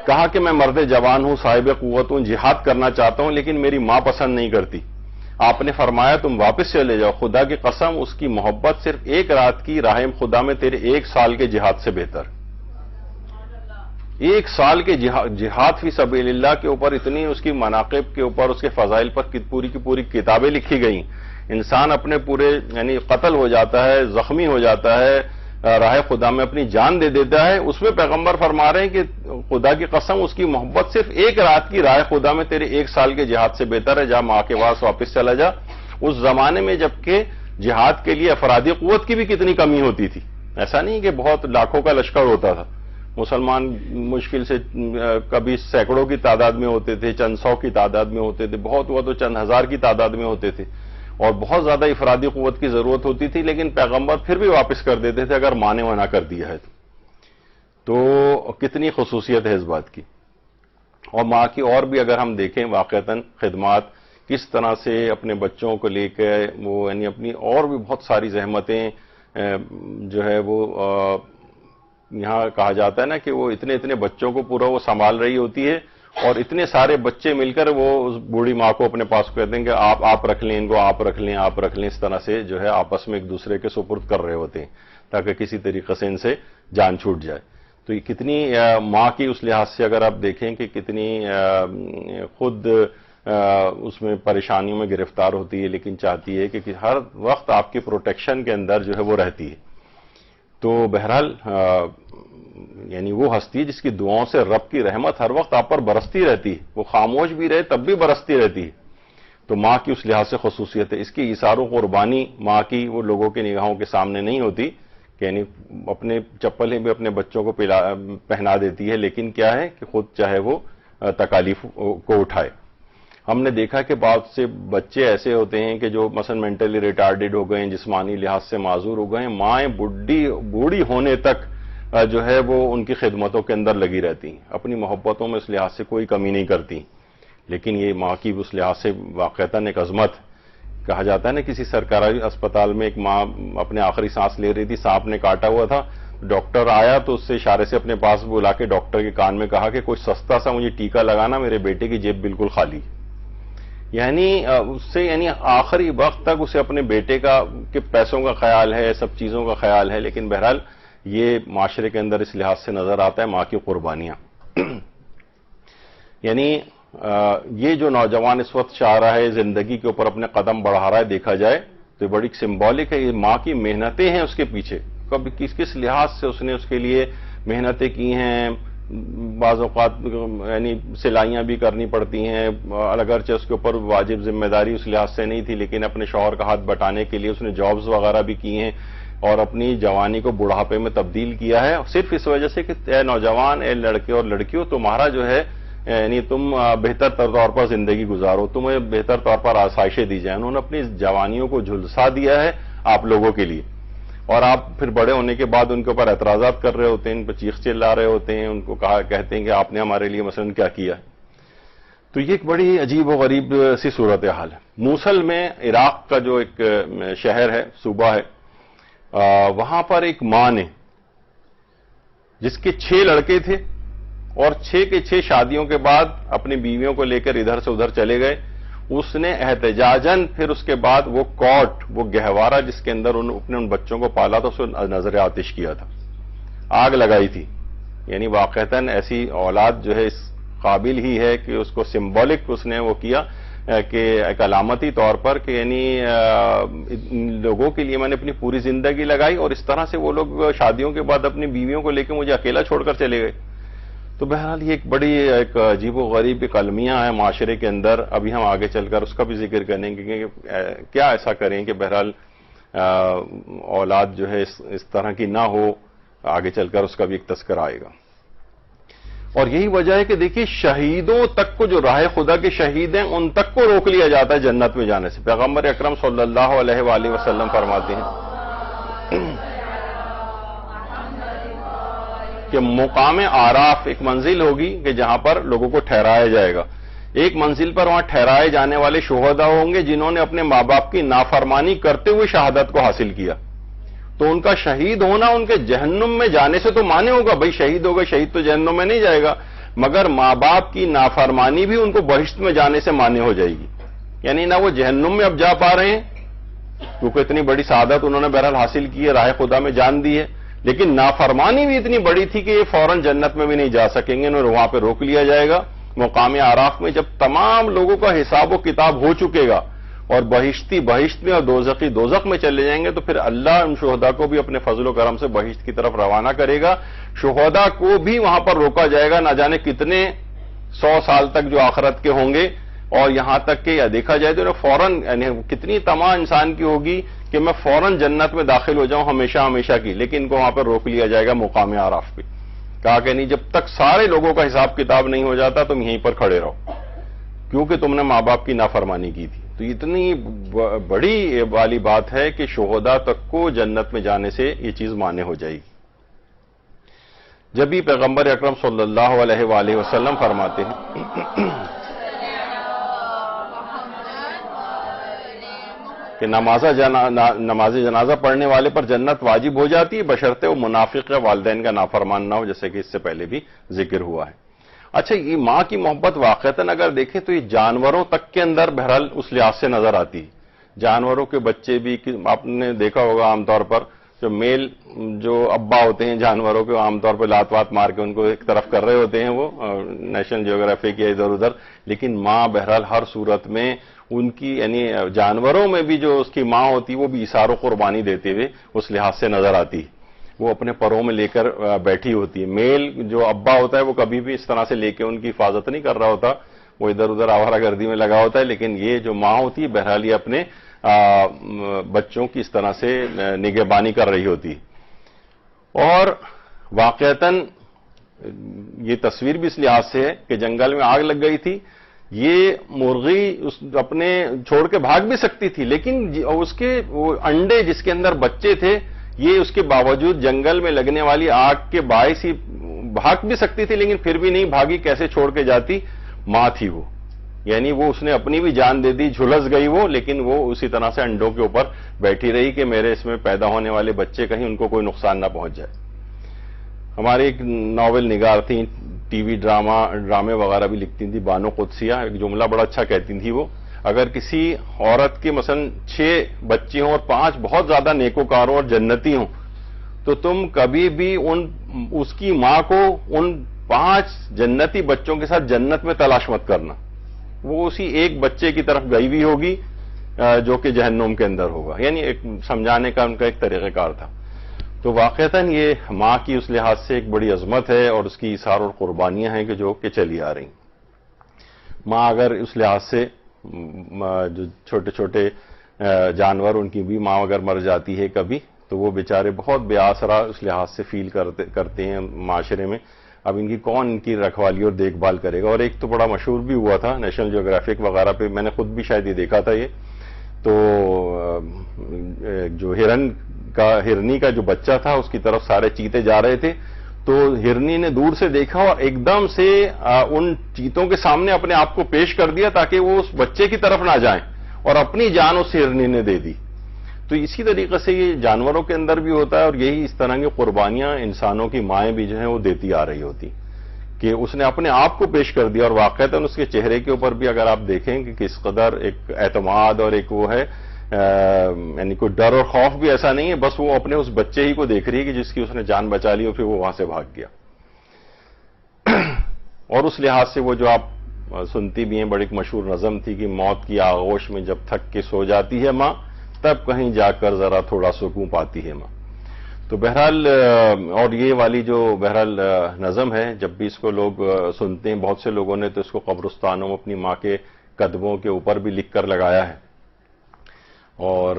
کہا کہ میں مرد جوان ہوں، صاحب قوت ہوں، جہاد کرنا چاہتا ہوں، لیکن میری ماں پسند نہیں کرتی۔ آپ نے فرمایا تم واپس چلے جاؤ، خدا کی قسم اس کی محبت صرف ایک رات کی راہ خدا میں تیرے 1 سال کے جہاد سے بہتر۔ 1 سال کے جہاد فی سبیل اللہ کے اوپر اتنی اس کی مناقب کے اوپر، اس کے فضائل پر پوری کی پوری کتابیں لکھی گئیں۔ انسان اپنے پورے یعنی قتل ہو جاتا ہے، زخمی ہو جاتا ہے، راہ خدا میں اپنی جان دے دیتا ہے، اس میں پیغمبر فرما رہے ہیں کہ خدا کی قسم اس کی محبت صرف 1 رات کی راہ خدا میں تیرے 1 سال کے جہاد سے بہتر ہے، جا ماں کے پاس واپس چلا جا۔ اس زمانے میں جبکہ جہاد کے لیے افرادی قوت کی بھی کتنی کمی ہوتی تھی، ایسا نہیں کہ بہت لاکھوں کا لشکر ہوتا تھا، مسلمان مشکل سے کبھی سینکڑوں کی تعداد میں ہوتے تھے، چند سو کی تعداد میں ہوتے تھے، بہت ہوا تو چند ہزار کی تعداد میں ہوتے تھے۔ اور بہت زیادہ افرادی قوت کی ضرورت ہوتی تھی، لیکن پیغمبر پھر بھی واپس کر دیتے تھے اگر ماں نے منع کر دیا ہے تو کتنی خصوصیت ہے اس بات کی. اور ماں کی اور بھی اگر ہم دیکھیں واقعتاً خدمات کس طرح سے اپنے بچوں کو لے کے وہ یعنی اپنی اور بھی بہت ساری زحمتیں جو ہے وہ یہاں کہا جاتا ہے نا کہ وہ اتنے بچوں کو پورا وہ سنبھال رہی ہوتی ہے، اور اتنے سارے بچے مل کر وہ اس بوڑھی ماں کو اپنے پاس کہتے ہیں کہ آپ رکھ لیں ان کو، آپ رکھ لیں، اس طرح سے جو ہے آپس میں ایک دوسرے کے سپرد کر رہے ہوتے ہیں تاکہ کسی طریقے سے ان سے جان چھوٹ جائے. تو یہ کتنی ماں کی اس لحاظ سے اگر آپ دیکھیں کہ کتنی خود اس میں پریشانیوں میں گرفتار ہوتی ہے، لیکن چاہتی ہے کہ ہر وقت آپ کی پروٹیکشن کے اندر جو ہے وہ رہتی ہے. تو بہرحال یعنی وہ ہستی جس کی دعاؤں سے رب کی رحمت ہر وقت آپ پر برستی رہتی ہے، وہ خاموش بھی رہے تب بھی برستی رہتی ہے. تو ماں کی اس لحاظ سے خصوصیت ہے. اس کی ایثار و قربانی ماں کی وہ لوگوں کی نگاہوں کے سامنے نہیں ہوتی کہ یعنی اپنے چپلیں بھی اپنے بچوں کو پہنا دیتی ہے، لیکن کیا ہے کہ خود چاہے وہ تکالیف کو اٹھائے. ہم نے دیکھا کہ بعض سے بچے ایسے ہوتے ہیں کہ جو مثلا مینٹلی ریٹارڈڈ ہو گئے ہیں، جسمانی لحاظ سے معذور ہو گئے ہیں، مائیں بوڑھی ہونے تک جو ہے وہ ان کی خدمتوں کے اندر لگی رہتی ہیں، اپنی محبتوں میں اس لحاظ سے کوئی کمی نہیں کرتی. لیکن یہ ماں کی اس لحاظ سے واقعتاً ایک عظمت. کہا جاتا ہے نا کسی سرکاری اسپتال میں ایک ماں اپنے آخری سانس لے رہی تھی، سانپ نے کاٹا ہوا تھا، ڈاکٹر آیا تو اس سے اشارے سے اپنے پاس بلا کے ڈاکٹر کے کان میں کہا کہ کوئی سستا سا مجھے ٹیکا لگانا، میرے بیٹے کی جیب بالکل خالی. یعنی اس سے یعنی آخری وقت تک اسے اپنے بیٹے کا کہ پیسوں کا خیال ہے، سب چیزوں کا خیال ہے. لیکن بہرحال یہ معاشرے کے اندر اس لحاظ سے نظر آتا ہے ماں کی قربانیاں. یعنی یہ جو نوجوان اس وقت چاہ رہا ہے زندگی کے اوپر اپنے قدم بڑھا رہا ہے، دیکھا جائے تو یہ بڑی سمبولک ہے. یہ ماں کی محنتیں ہیں اس کے پیچھے، کب کس لحاظ سے اس نے اس کے لیے محنتیں کی ہیں. بعض اوقات یعنی سلائیاں بھی کرنی پڑتی ہیں، اگرچہ اس کے اوپر واجب ذمہ داری اس لحاظ سے نہیں تھی، لیکن اپنے شوہر کا ہاتھ بٹانے کے لیے اس نے جابز وغیرہ بھی کی ہیں اور اپنی جوانی کو بڑھاپے میں تبدیل کیا ہے، صرف اس وجہ سے کہ اے نوجوان، اے لڑکے اور لڑکیوں، تمہارا جو ہے یعنی تم بہتر طور پر زندگی گزارو، تمہیں بہتر طور پر آسائشیں دی جائیں. انہوں نے اپنی جوانیوں کو جھلسا دیا ہے آپ لوگوں کے لیے، اور آپ پھر بڑے ہونے کے بعد ان کے اوپر اعتراضات کر رہے ہوتے ہیں، ان پہ چیخ چلا رہے ہوتے ہیں، ان کو کہتے ہیں کہ آپ نے ہمارے لیے مثلا کیا کیا. تو یہ ایک بڑی عجیب و غریب سی صورتحال ہے. موصل میں عراق کا جو ایک شہر ہے، صوبہ ہے، وہاں پر ایک ماں نے جس کے 6 لڑکے تھے اور 6 کے 6 شادیوں کے بعد اپنی بیویوں کو لے کر ادھر سے ادھر چلے گئے، اس نے احتجاجاً پھر اس کے بعد وہ کوٹ، وہ گہوارہ جس کے اندر اپنے ان بچوں کو پالا تھا، اس کو نظر آتش کیا تھا، آگ لگائی تھی. یعنی واقعتاً ایسی اولاد جو ہے اس قابل ہی ہے کہ اس کو سمبولک اس نے وہ کیا کہ ایک علامتی طور پر کہ یعنی ان لوگوں کے لیے میں نے اپنی پوری زندگی لگائی اور اس طرح سے وہ لوگ شادیوں کے بعد اپنی بیویوں کو لے کے مجھے اکیلا چھوڑ کر چلے گئے. تو بہرحال یہ ایک بڑی ایک عجیب و غریب ایک المیہ ہے معاشرے کے اندر. ابھی ہم آگے چل کر اس کا بھی ذکر کریں گے کہ کیا ایسا کریں کہ بہرحال اولاد جو ہے اس طرح کی نہ ہو. آگے چل کر اس کا بھی ایک تذکرہ آئے گا. اور یہی وجہ ہے کہ دیکھیے شہیدوں تک کو، جو راہ خدا کے شہید ہیں ان تک کو روک لیا جاتا ہے جنت میں جانے سے. پیغمبر اکرم صلی اللہ علیہ وآلہ وسلم فرماتے ہیں کہ مقام آراف ایک منزل ہوگی کہ جہاں پر لوگوں کو ٹھہرایا جائے گا. ایک منزل پر وہاں ٹھہرائے جانے والے شہداء ہوں گے جنہوں نے اپنے ماں باپ کی نافرمانی کرتے ہوئے شہادت کو حاصل کیا. تو ان کا شہید ہونا ان کے جہنم میں جانے سے تو مانے ہوگا، بھائی شہید ہوگا، شہید تو جہنم میں نہیں جائے گا، مگر ماں باپ کی نافرمانی بھی ان کو بہشت میں جانے سے مانے ہو جائے گی. یعنی نہ وہ جہنم میں اب جا پا رہے ہیں کیونکہ اتنی بڑی سعادت انہوں نے بہرحال حاصل کی ہے، راہ خدا میں جان دی ہے، لیکن نافرمانی بھی اتنی بڑی تھی کہ یہ فوراً جنت میں بھی نہیں جا سکیں گے، انہیں وہاں پہ روک لیا جائے گا. مقام آراف میں جب تمام لوگوں کا حساب و کتاب ہو چکے گا اور بہشتی بہشت میں اور دوزخی دوزخ میں چلے جائیں گے، تو پھر اللہ ان شہداء کو بھی اپنے فضل و کرم سے بہشت کی طرف روانہ کرے گا. شہداء کو بھی وہاں پر روکا جائے گا، نہ جانے کتنے 100 سال تک جو آخرت کے ہوں گے، اور یہاں تک کہ دیکھا جائے تو فوراً یعنی کتنی طمع انسان کی ہوگی کہ میں فوراً جنت میں داخل ہو جاؤں ہمیشہ ہمیشہ کی، لیکن ان کو وہاں پر روک لیا جائے گا مقام آراف پہ. کہا کہ نہیں، جب تک سارے لوگوں کا حساب کتاب نہیں ہو جاتا تم یہیں پر کھڑے رہو، کیونکہ تم نے ماں باپ کی نافرمانی کی تھی. تو اتنی بڑی والی بات ہے کہ شہداء تک کو جنت میں جانے سے یہ چیز مانے ہو جائے گی. جب بھی پیغمبر اکرم صلی اللہ علیہ وآلہ وسلم فرماتے ہیں کہ نماز جنازہ پڑھنے والے پر جنت واجب ہو جاتی ہے بشرطے وہ منافق یا والدین کا نافرمان نہ ہو، جیسے کہ اس سے پہلے بھی ذکر ہوا ہے. اچھا، یہ ماں کی محبت واقعتاً اگر دیکھیں تو یہ جانوروں تک کے اندر بہرحال اس لحاظ سے نظر آتی ہے. جانوروں کے بچے بھی، آپ نے دیکھا ہوگا عام طور پر جو میل جو ابا ہوتے ہیں جانوروں کے، عام طور پہ لات وات مار کے ان کو ایک طرف کر رہے ہوتے ہیں، وہ نیشنل جیوگرافک یا ادھر ادھر، لیکن ماں بہرحال ہر صورت میں ان کی، یعنی جانوروں میں بھی جو اس کی ماں ہوتی وہ بھی ایثار و قربانی دیتے ہوئے اس لحاظ سے نظر آتی. وہ اپنے پروں میں لے کر بیٹھی ہوتی ہے. میل جو ابا ہوتا ہے وہ کبھی بھی اس طرح سے لے کے ان کی حفاظت نہیں کر رہا ہوتا، وہ ادھر ادھر آوارہ گردی میں لگا ہوتا ہے، لیکن یہ جو ماں ہوتی ہے بہرحال یہ اپنے بچوں کی اس طرح سے نگہبانی کر رہی ہوتی. اور واقعتاً یہ تصویر بھی اس لحاظ سے ہے کہ جنگل میں آگ لگ گئی تھی، یہ مرغی اپنے چھوڑ کے بھاگ بھی سکتی تھی، لیکن اس کے وہ انڈے جس کے اندر بچے تھے، یہ اس کے باوجود جنگل میں لگنے والی آگ کے باعث ہی بھاگ بھی سکتی تھی، لیکن پھر بھی نہیں بھاگی. کیسے چھوڑ کے جاتی؟ ماں تھی وہ، یعنی وہ اس نے اپنی بھی جان دے دی، جھلس گئی وہ، لیکن وہ اسی طرح سے انڈوں کے اوپر بیٹھی رہی کہ میرے اس میں پیدا ہونے والے بچے کہیں ان کو کوئی نقصان نہ پہنچ جائے. ہماری ایک ناول نگار تھیں، ٹی وی ڈرامے وغیرہ بھی لکھتی تھی، بانو قدسیہ، ایک جملہ بڑا اچھا کہتی تھی وہ، اگر کسی عورت کے مثلا 6 بچے ہوں اور 5 بہت زیادہ نیکوکار ہوں اور جنتی ہوں، تو تم کبھی بھی اس کی ماں کو ان 5 جنتی بچوں کے ساتھ جنت میں تلاش مت کرنا. وہ اسی ایک بچے کی طرف گئی ہوئی ہوگی جو کہ جہنم کے اندر ہوگا. یعنی ایک سمجھانے کا ان کا ایک طریقہ کار تھا. تو واقعتاً یہ ماں کی اس لحاظ سے ایک بڑی عظمت ہے اور اس کی ایثار اور قربانیاں ہیں کہ جو کہ چلی آ رہی. ماں اگر اس لحاظ سے جو چھوٹے چھوٹے جانور ان کی بھی ماں اگر مر جاتی ہے کبھی، تو وہ بیچارے بہت بے آسرا اس لحاظ سے فیل کرتے ہیں معاشرے میں. اب ان کی کون ان کی رکھوالی اور دیکھ بھال کرے گا؟ اور ایک تو بڑا مشہور بھی ہوا تھا نیشنل جیوگرافک وغیرہ پہ، میں نے خود بھی شاید یہ دیکھا تھا. یہ تو جو ہرنی کا جو بچہ تھا اس کی طرف سارے چیتے جا رہے تھے، تو ہرنی نے دور سے دیکھا اور ایک دم سے ان چیتوں کے سامنے اپنے آپ کو پیش کر دیا تاکہ وہ اس بچے کی طرف نہ جائیں، اور اپنی جان اس ہرنی نے دے دی. تو اسی طریقے سے یہ جانوروں کے اندر بھی ہوتا ہے، اور یہی اس طرح کی قربانیاں انسانوں کی مائیں بھی جو ہیں وہ دیتی آ رہی ہوتی کہ اس نے اپنے آپ کو پیش کر دیا. اور واقعتاً اس کے چہرے کے اوپر بھی اگر آپ دیکھیں کہ کس قدر ایک اعتماد اور ایک وہ ہے، یعنی کوئی ڈر اور خوف بھی ایسا نہیں ہے، بس وہ اپنے اس بچے ہی کو دیکھ رہی ہے کہ جس کی اس نے جان بچا لی اور پھر وہ وہاں سے بھاگ گیا. اور اس لحاظ سے وہ جو آپ سنتی بھی ہیں، بڑی ایک مشہور نظم تھی کہ موت کی آغوش میں جب تھک کے سو جاتی ہے ماں، تب کہیں جا کر ذرا تھوڑا سکون پاتی ہے ماں. تو بہرحال اور یہ والی جو بہرحال نظم ہے، جب بھی اس کو لوگ سنتے ہیں، بہت سے لوگوں نے تو اس کو قبرستانوں میں اپنی ماں کے قدموں کے اوپر بھی لکھ کر لگایا ہے. اور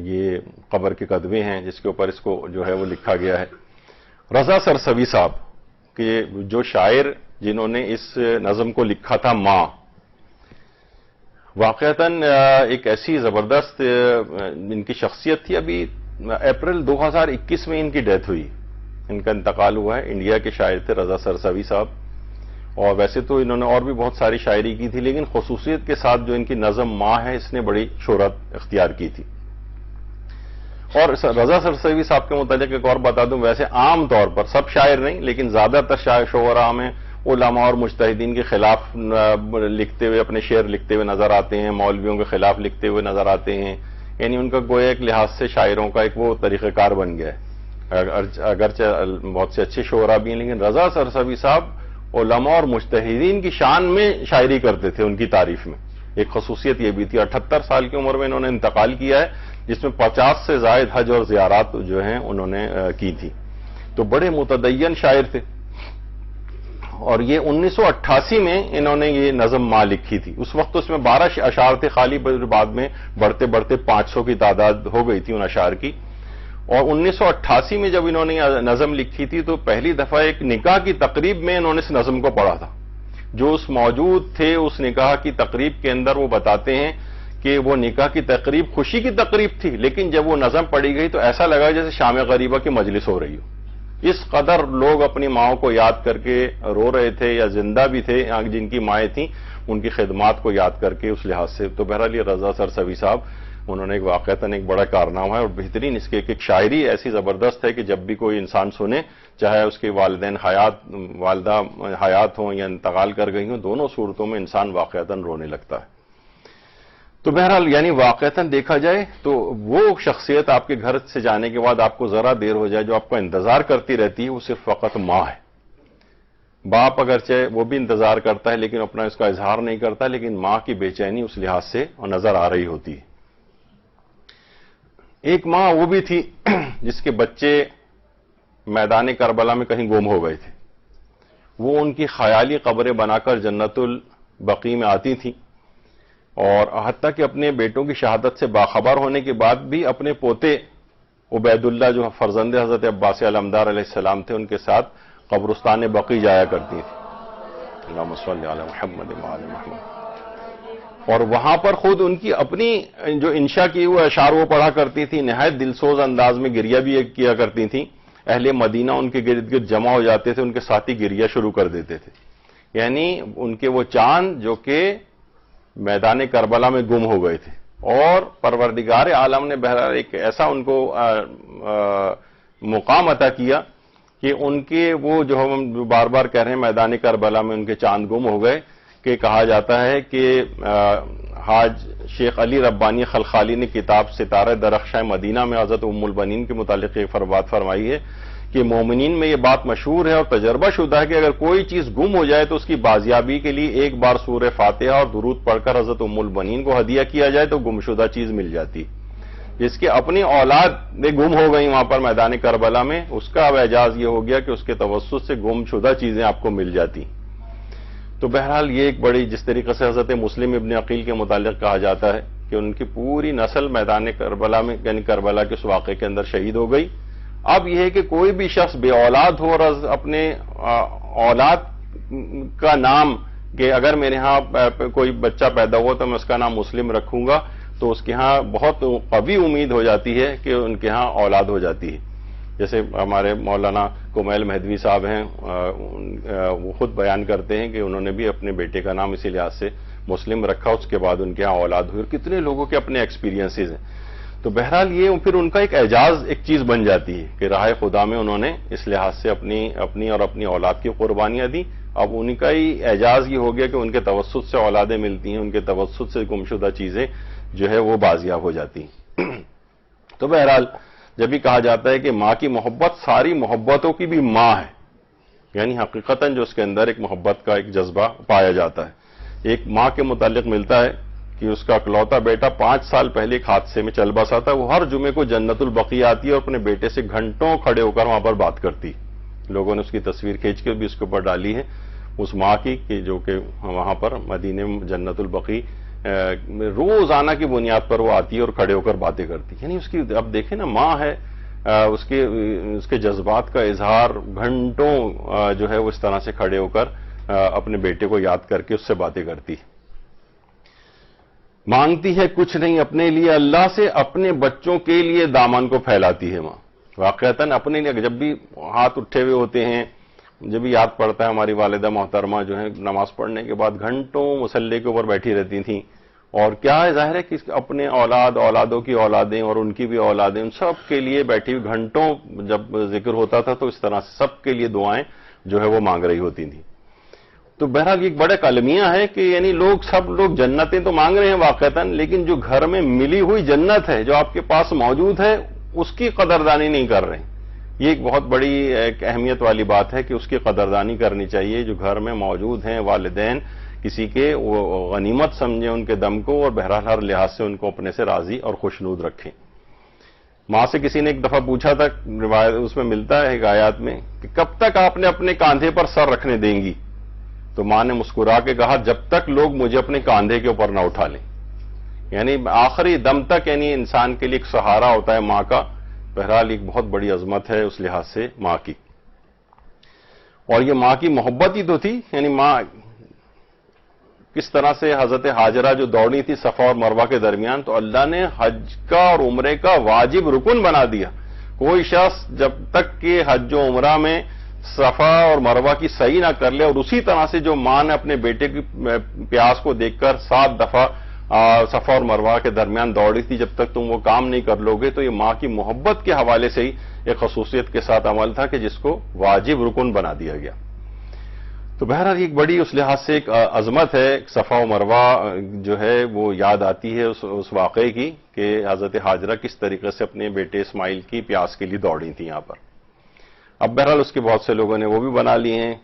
یہ قبر کے قدمے ہیں جس کے اوپر اس کو جو ہے وہ لکھا گیا ہے. رضا سرسوی صاحب کہ جو شاعر جنہوں نے اس نظم کو لکھا تھا ماں، واقعتاً ایک ایسی زبردست ان کی شخصیت تھی. ابھی اپریل 2021 میں ان کی ڈیتھ ہوئی، ان کا انتقال ہوا ہے. انڈیا کے شاعر تھے رضا سرسوی صاحب، اور ویسے تو انہوں نے اور بھی بہت ساری شاعری کی تھی، لیکن خصوصیت کے ساتھ جو ان کی نظم ماں ہے اس نے بڑی شہرت اختیار کی تھی. اور رضا سرسوی صاحب کے متعلق ایک اور بتا دوں، ویسے عام طور پر سب شاعر نہیں لیکن زیادہ تر شعراء میں علماء اور مجتہدین کے خلاف لکھتے ہوئے، اپنے شعر لکھتے ہوئے نظر آتے ہیں، مولویوں کے خلاف لکھتے ہوئے نظر آتے ہیں. یعنی ان کا گویا ایک لحاظ سے شاعروں کا ایک وہ طریقہ کار بن گیا ہے. اگرچہ بہت سے اچھے شعراء بھی ہیں، لیکن رضا سرسوی صاحب علماء اور مجتہدین کی شان میں شاعری کرتے تھے. ان کی تعریف میں ایک خصوصیت یہ بھی تھی. 78 سال کی عمر میں انہوں نے انتقال کیا ہے، جس میں 50 سے زائد حج اور زیارات جو ہیں انہوں نے کی تھی. تو بڑے متدین شاعر تھے. اور یہ 1988 میں انہوں نے یہ نظم ماں لکھی تھی. اس وقت اس میں 12 اشعار تھے خالی، بعد میں بڑھتے بڑھتے 500 کی تعداد ہو گئی تھی ان اشعار کی. اور 1988 میں جب انہوں نے نظم لکھی تھی تو پہلی دفعہ ایک نکاح کی تقریب میں انہوں نے اس نظم کو پڑھا تھا. جو اس موجود تھے اس نکاح کی تقریب کے اندر، وہ بتاتے ہیں کہ وہ نکاح کی تقریب خوشی کی تقریب تھی، لیکن جب وہ نظم پڑھی گئی تو ایسا لگا جیسے شام غریبہ کی مجلس ہو رہی ہو۔ اس قدر لوگ اپنی ماؤں کو یاد کر کے رو رہے تھے، یا زندہ بھی تھے جن کی مائیں تھیں ان کی خدمات کو یاد کر کے اس لحاظ سے۔ تو بہرحال یہ رضا سرسوی صاحب انہوں نے واقعتاً ایک بڑا کارنامہ ہے، اور بہترین اس کے ایک شاعری ایسی زبردست ہے کہ جب بھی کوئی انسان سنے، چاہے اس کے والدین والدہ حیات ہوں یا انتقال کر گئی ہوں، دونوں صورتوں میں انسان واقعتاً رونے لگتا ہے۔ تو بہرحال یعنی واقعتاً دیکھا جائے تو وہ شخصیت آپ کے گھر سے جانے کے بعد آپ کو ذرا دیر ہو جائے جو آپ کا انتظار کرتی رہتی ہے، وہ صرف فقط ماں ہے۔ باپ اگرچہ وہ بھی انتظار کرتا ہے لیکن اپنا اس کا اظہار نہیں کرتا، لیکن ماں کی بے چینی اس لحاظ سے نظر آ رہی ہوتی ہے۔ ایک ماں وہ بھی تھی جس کے بچے میدان کربلا میں کہیں گم ہو گئے تھے، وہ ان کی خیالی قبریں بنا کر جنت البقیع میں آتی تھیں، اور حتیٰ کہ اپنے بیٹوں کی شہادت سے باخبر ہونے کے بعد بھی اپنے پوتے عبید اللہ جو فرزند حضرت عباس علمدار علیہ السلام تھے ان کے ساتھ قبرستان بقیع جایا کرتی تھی۔ اللہم صلی علی محمد وعلی محمد۔ اور وہاں پر خود ان کی اپنی جو انشاء کی ہوئے اشعار وہ پڑھا کرتی تھی، نہایت دلسوز انداز میں گریہ بھی کیا کرتی تھیں۔ اہل مدینہ ان کے گرد گرد جمع ہو جاتے تھے، ان کے ساتھی گریہ شروع کر دیتے تھے، یعنی ان کے وہ چاند جو کہ میدان کربلا میں گم ہو گئے تھے۔ اور پروردگار عالم نے بہرحال ایک ایسا ان کو مقام عطا کیا کہ ان کے وہ جو ہم بار بار کہہ رہے ہیں میدان کربلا میں ان کے چاند گم ہو گئے، کہ کہا جاتا ہے کہ حاج شیخ علی ربانی خلخالی نے کتاب ستارہ درخشاں مدینہ میں حضرت ام البنین کے متعلق ایک بات فرمائی ہے کہ مومنین میں یہ بات مشہور ہے اور تجربہ شدہ ہے کہ اگر کوئی چیز گم ہو جائے تو اس کی بازیابی کے لیے ایک بار سورہ فاتحہ اور درود پڑھ کر حضرت ام البنین کو ہدیہ کیا جائے تو گمشدہ چیز مل جاتی۔ جس کی اپنی اولاد گم ہو گئی وہاں پر میدان کربلا میں، اس کا اب اعجاز یہ ہو گیا کہ اس کے توسط سے گمشدہ چیزیں آپ کو مل جاتی۔ تو بہرحال یہ ایک بڑی، جس طریقے سے حضرت مسلم ابن عقیل کے متعلق کہا جاتا ہے کہ ان کی پوری نسل میدان کربلا میں یعنی کربلا کے اس واقعے کے اندر شہید ہو گئی۔ اب یہ ہے کہ کوئی بھی شخص بے اولاد ہو اور اپنے اولاد کا نام کہ اگر میرے ہاں کوئی بچہ پیدا ہوا تو میں اس کا نام مسلم رکھوں گا، تو اس کے ہاں بہت قوی امید ہو جاتی ہے کہ ان کے ہاں اولاد ہو جاتی ہے۔ جیسے ہمارے مولانا کمیل مہدوی صاحب ہیں، وہ خود بیان کرتے ہیں کہ انہوں نے بھی اپنے بیٹے کا نام اسی لحاظ سے مسلم رکھا، اس کے بعد ان کے ہاں اولاد ہوئی، اور کتنے لوگوں کے اپنے ایکسپیرینسز ہیں۔ تو بہرحال یہ پھر ان کا ایک اعجاز ایک چیز بن جاتی ہے کہ راہ خدا میں انہوں نے اس لحاظ سے اپنی اور اپنی اولاد کی قربانیاں دی۔ اب ان کا ہی اعجاز یہ ہو گیا کہ ان کے توسط سے اولادیں ملتی ہیں، ان کے توسط سے گمشدہ چیزیں جو ہے وہ بازیاب ہو جاتی ہیں۔ تو بہرحال جب بھی کہا جاتا ہے کہ ماں کی محبت ساری محبتوں کی بھی ماں ہے، یعنی حقیقتاً جو اس کے اندر ایک محبت کا ایک جذبہ پایا جاتا ہے۔ ایک ماں کے متعلق ملتا ہے کہ اس کا اکلوتا بیٹا 5 سال پہلے ایک حادثے میں چل بسا تھا، وہ ہر جمعے کو جنت البقیع آتی ہے اور اپنے بیٹے سے گھنٹوں کھڑے ہو کر وہاں پر بات کرتی۔ لوگوں نے اس کی تصویر کھینچ کے بھی اس کے اوپر ڈالی ہے، اس ماں کی کہ جو کہ وہاں پر مدینے میں جنت البقیع روزانہ کی بنیاد پر وہ آتی ہے اور کھڑے ہو کر باتیں کرتی۔ یعنی اس کی اب دیکھیں نا، ماں ہے، اس کے جذبات کا اظہار گھنٹوں جو ہے وہ اس طرح سے کھڑے ہو کر اپنے بیٹے کو یاد کر کے اس سے باتیں کرتی۔ مانگتی ہے کچھ نہیں اپنے لیے اللہ سے، اپنے بچوں کے لیے دامن کو پھیلاتی ہے ماں۔ واقعتاً اپنے لیے جب بھی ہاتھ اٹھے ہوئے ہوتے ہیں، جب بھی یاد پڑتا ہے ہماری والدہ محترمہ جو ہے نماز پڑھنے کے بعد گھنٹوں مصلی کے اوپر بیٹھی رہتی تھیں، اور کیا ہے ظاہر ہے کہ اپنے اولادوں کی اولادیں اور ان کی بھی اولادیں، ان سب کے لیے بیٹھی ہوئی گھنٹوں جب ذکر ہوتا تھا تو اس طرح سے سب کے لیے دعائیں جو ہے وہ مانگ رہی ہوتی تھیں۔ تو بہرحال یہ بڑا کلمیہ ہے کہ یعنی سب لوگ جنتیں تو مانگ رہے ہیں واقعتاً، لیکن جو گھر میں ملی ہوئی جنت ہے جو آپ کے پاس موجود ہے اس کی قدردانی نہیں کر رہے ہیں۔ یہ ایک بہت بڑی ایک اہمیت والی بات ہے کہ اس کی قدردانی کرنی چاہیے۔ جو گھر میں موجود ہیں والدین کسی کے، وہ غنیمت سمجھیں ان کے دم کو، اور بہرحال ہر لحاظ سے ان کو اپنے سے راضی اور خوشنود رکھیں۔ ماں سے کسی نے ایک دفعہ پوچھا تھا، روایت اس میں ملتا ہے ایک آیات میں، کہ کب تک آپ نے اپنے کاندھے پر سر رکھنے دیں گی؟ تو ماں نے مسکرا کے کہا، جب تک لوگ مجھے اپنے کاندھے کے اوپر نہ اٹھا لیں۔ یعنی آخری دم تک یعنی انسان کے لیے ایک سہارا ہوتا ہے ماں کا۔ بہرحال ایک بہت بڑی عظمت ہے اس لحاظ سے ماں کی، اور یہ ماں کی محبت ہی تو تھی۔ یعنی ماں کس طرح سے حضرت حاجرہ جو دوڑی تھی صفا اور مروہ کے درمیان، تو اللہ نے حج کا اور عمرے کا واجب رکن بنا دیا. کوئی شخص جب تک کہ حج و عمرہ میں صفا اور مروہ کی صحیح نہ کر لے، اور اسی طرح سے جو ماں نے اپنے بیٹے کی پیاس کو دیکھ کر 7 دفعہ صفا اور مروہ کے درمیان دوڑی تھی، جب تک تم وہ کام نہیں کر لو گے، تو یہ ماں کی محبت کے حوالے سے ہی ایک خصوصیت کے ساتھ عمل تھا کہ جس کو واجب رکن بنا دیا گیا. تو بہرحال ایک بڑی اس لحاظ سے ایک عظمت ہے. صفا و مروہ جو ہے وہ یاد آتی ہے اس واقعے کی کہ حضرت حاجرہ کس طریقے سے اپنے بیٹے اسماعیل کی پیاس کے لیے دوڑی تھی یہاں پر. اب بہرحال اس کے بہت سے لوگوں نے وہ بھی بنا لیے ہیں،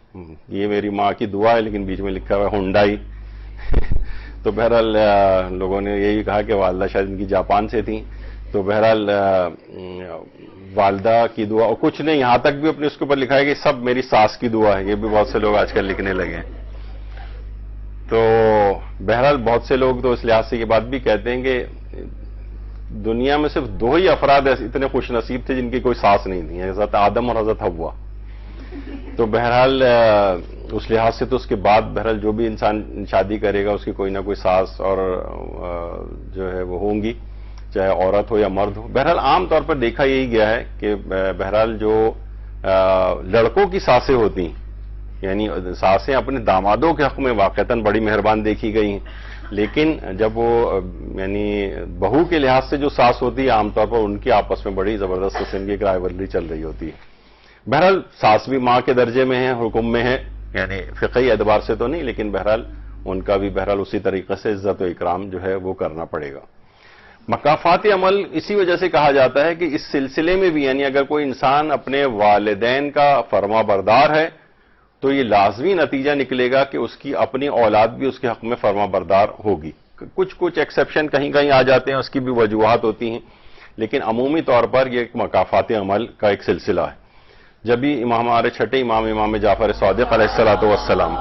یہ میری ماں کی دعا ہے، لیکن بیچ میں لکھا ہوا ہے ہنڈائی. تو بہرحال لوگوں نے یہی کہا کہ والدہ شاید ان کی جاپان سے تھیں. تو بہرحال والدہ کی دعا، اور کچھ نہیں، یہاں تک بھی اپنے اس کے اوپر لکھا ہے کہ سب میری ساس کی دعا ہے. یہ بھی بہت سے لوگ آج کل لکھنے لگے ہیں. تو بہرحال بہت سے لوگ تو اس لحاظ سے یہ بات بھی کہتے ہیں کہ دنیا میں صرف 2 ہی افراد اتنے خوش نصیب تھے جن کی کوئی ساس نہیں تھی، حضرت آدم اور حضرت حوا. تو بہرحال اس لحاظ سے تو اس کے بعد بہرحال جو بھی انسان شادی کرے گا اس کی کوئی نہ کوئی ساس اور جو ہے وہ ہوں گی، چاہے عورت ہو یا مرد ہو. بہرحال عام طور پر دیکھا یہی گیا ہے کہ بہرحال جو لڑکوں کی ساسیں ہوتی ہیں، یعنی ساسیں اپنے دامادوں کے حق میں واقعتاً بڑی مہربان دیکھی گئی ہیں، لیکن جب وہ یعنی بہو کے لحاظ سے جو ساس ہوتی ہے عام طور پر ان کی آپس میں بڑی زبردست قسم کی رائیولری چل رہی ہوتی ہے. بہرحال ساس بھی ماں کے درجے میں ہے، حکم میں ہے، یعنی فقہی اعتبار سے تو نہیں، لیکن بہرحال ان کا بھی بہرحال اسی طریقے سے عزت و اکرام جو ہے وہ کرنا پڑے گا. مکافات عمل اسی وجہ سے کہا جاتا ہے کہ اس سلسلے میں بھی، یعنی اگر کوئی انسان اپنے والدین کا فرما بردار ہے تو یہ لازمی نتیجہ نکلے گا کہ اس کی اپنی اولاد بھی اس کے حق میں فرما بردار ہوگی. کچھ ایکسیپشن کہیں کہیں آ جاتے ہیں، اس کی بھی وجوہات ہوتی ہیں، لیکن عمومی طور پر یہ ایک مکافات عمل کا ایک سلسلہ ہے. جب بھی ہمارے چھٹے امام جعفر صادق علیہ الصلوۃ والسلام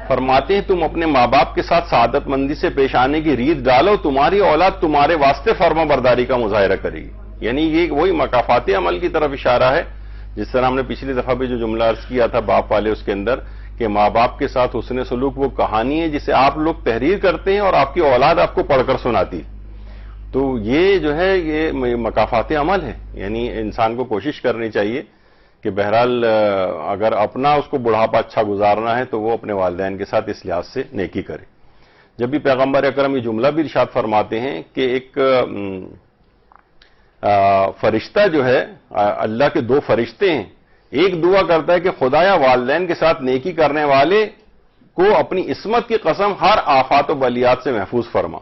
فرماتے ہیں تم اپنے ماں باپ کے ساتھ سعادت مندی سے پیش آنے کی ریت ڈالو، تمہاری اولاد تمہارے واسطے فرما برداری کا مظاہرہ کرے گی. یعنی یہ وہی مکافات عمل کی طرف اشارہ ہے، جس طرح ہم نے پچھلی دفعہ بھی جو جملہ عرض کیا تھا باپ والے اس کے اندر، کہ ماں باپ کے ساتھ حسن سلوک وہ کہانی ہے جسے آپ لوگ تحریر کرتے ہیں اور آپ کی اولاد آپ کو پڑھ کر سناتی. تو یہ جو ہے یہ مکافات عمل ہے. یعنی انسان کو کوشش کرنی چاہیے کہ بہرحال اگر اپنا اس کو بڑھاپا اچھا گزارنا ہے تو وہ اپنے والدین کے ساتھ اس لحاظ سے نیکی کرے. جب بھی پیغمبر اکرم یہ جملہ بھی ارشاد فرماتے ہیں کہ ایک فرشتہ جو ہے، اللہ کے 2 فرشتے ہیں، ایک دعا کرتا ہے کہ خدایا والدین کے ساتھ نیکی کرنے والے کو اپنی عصمت کی قسم ہر آفات و بلیات سے محفوظ فرما،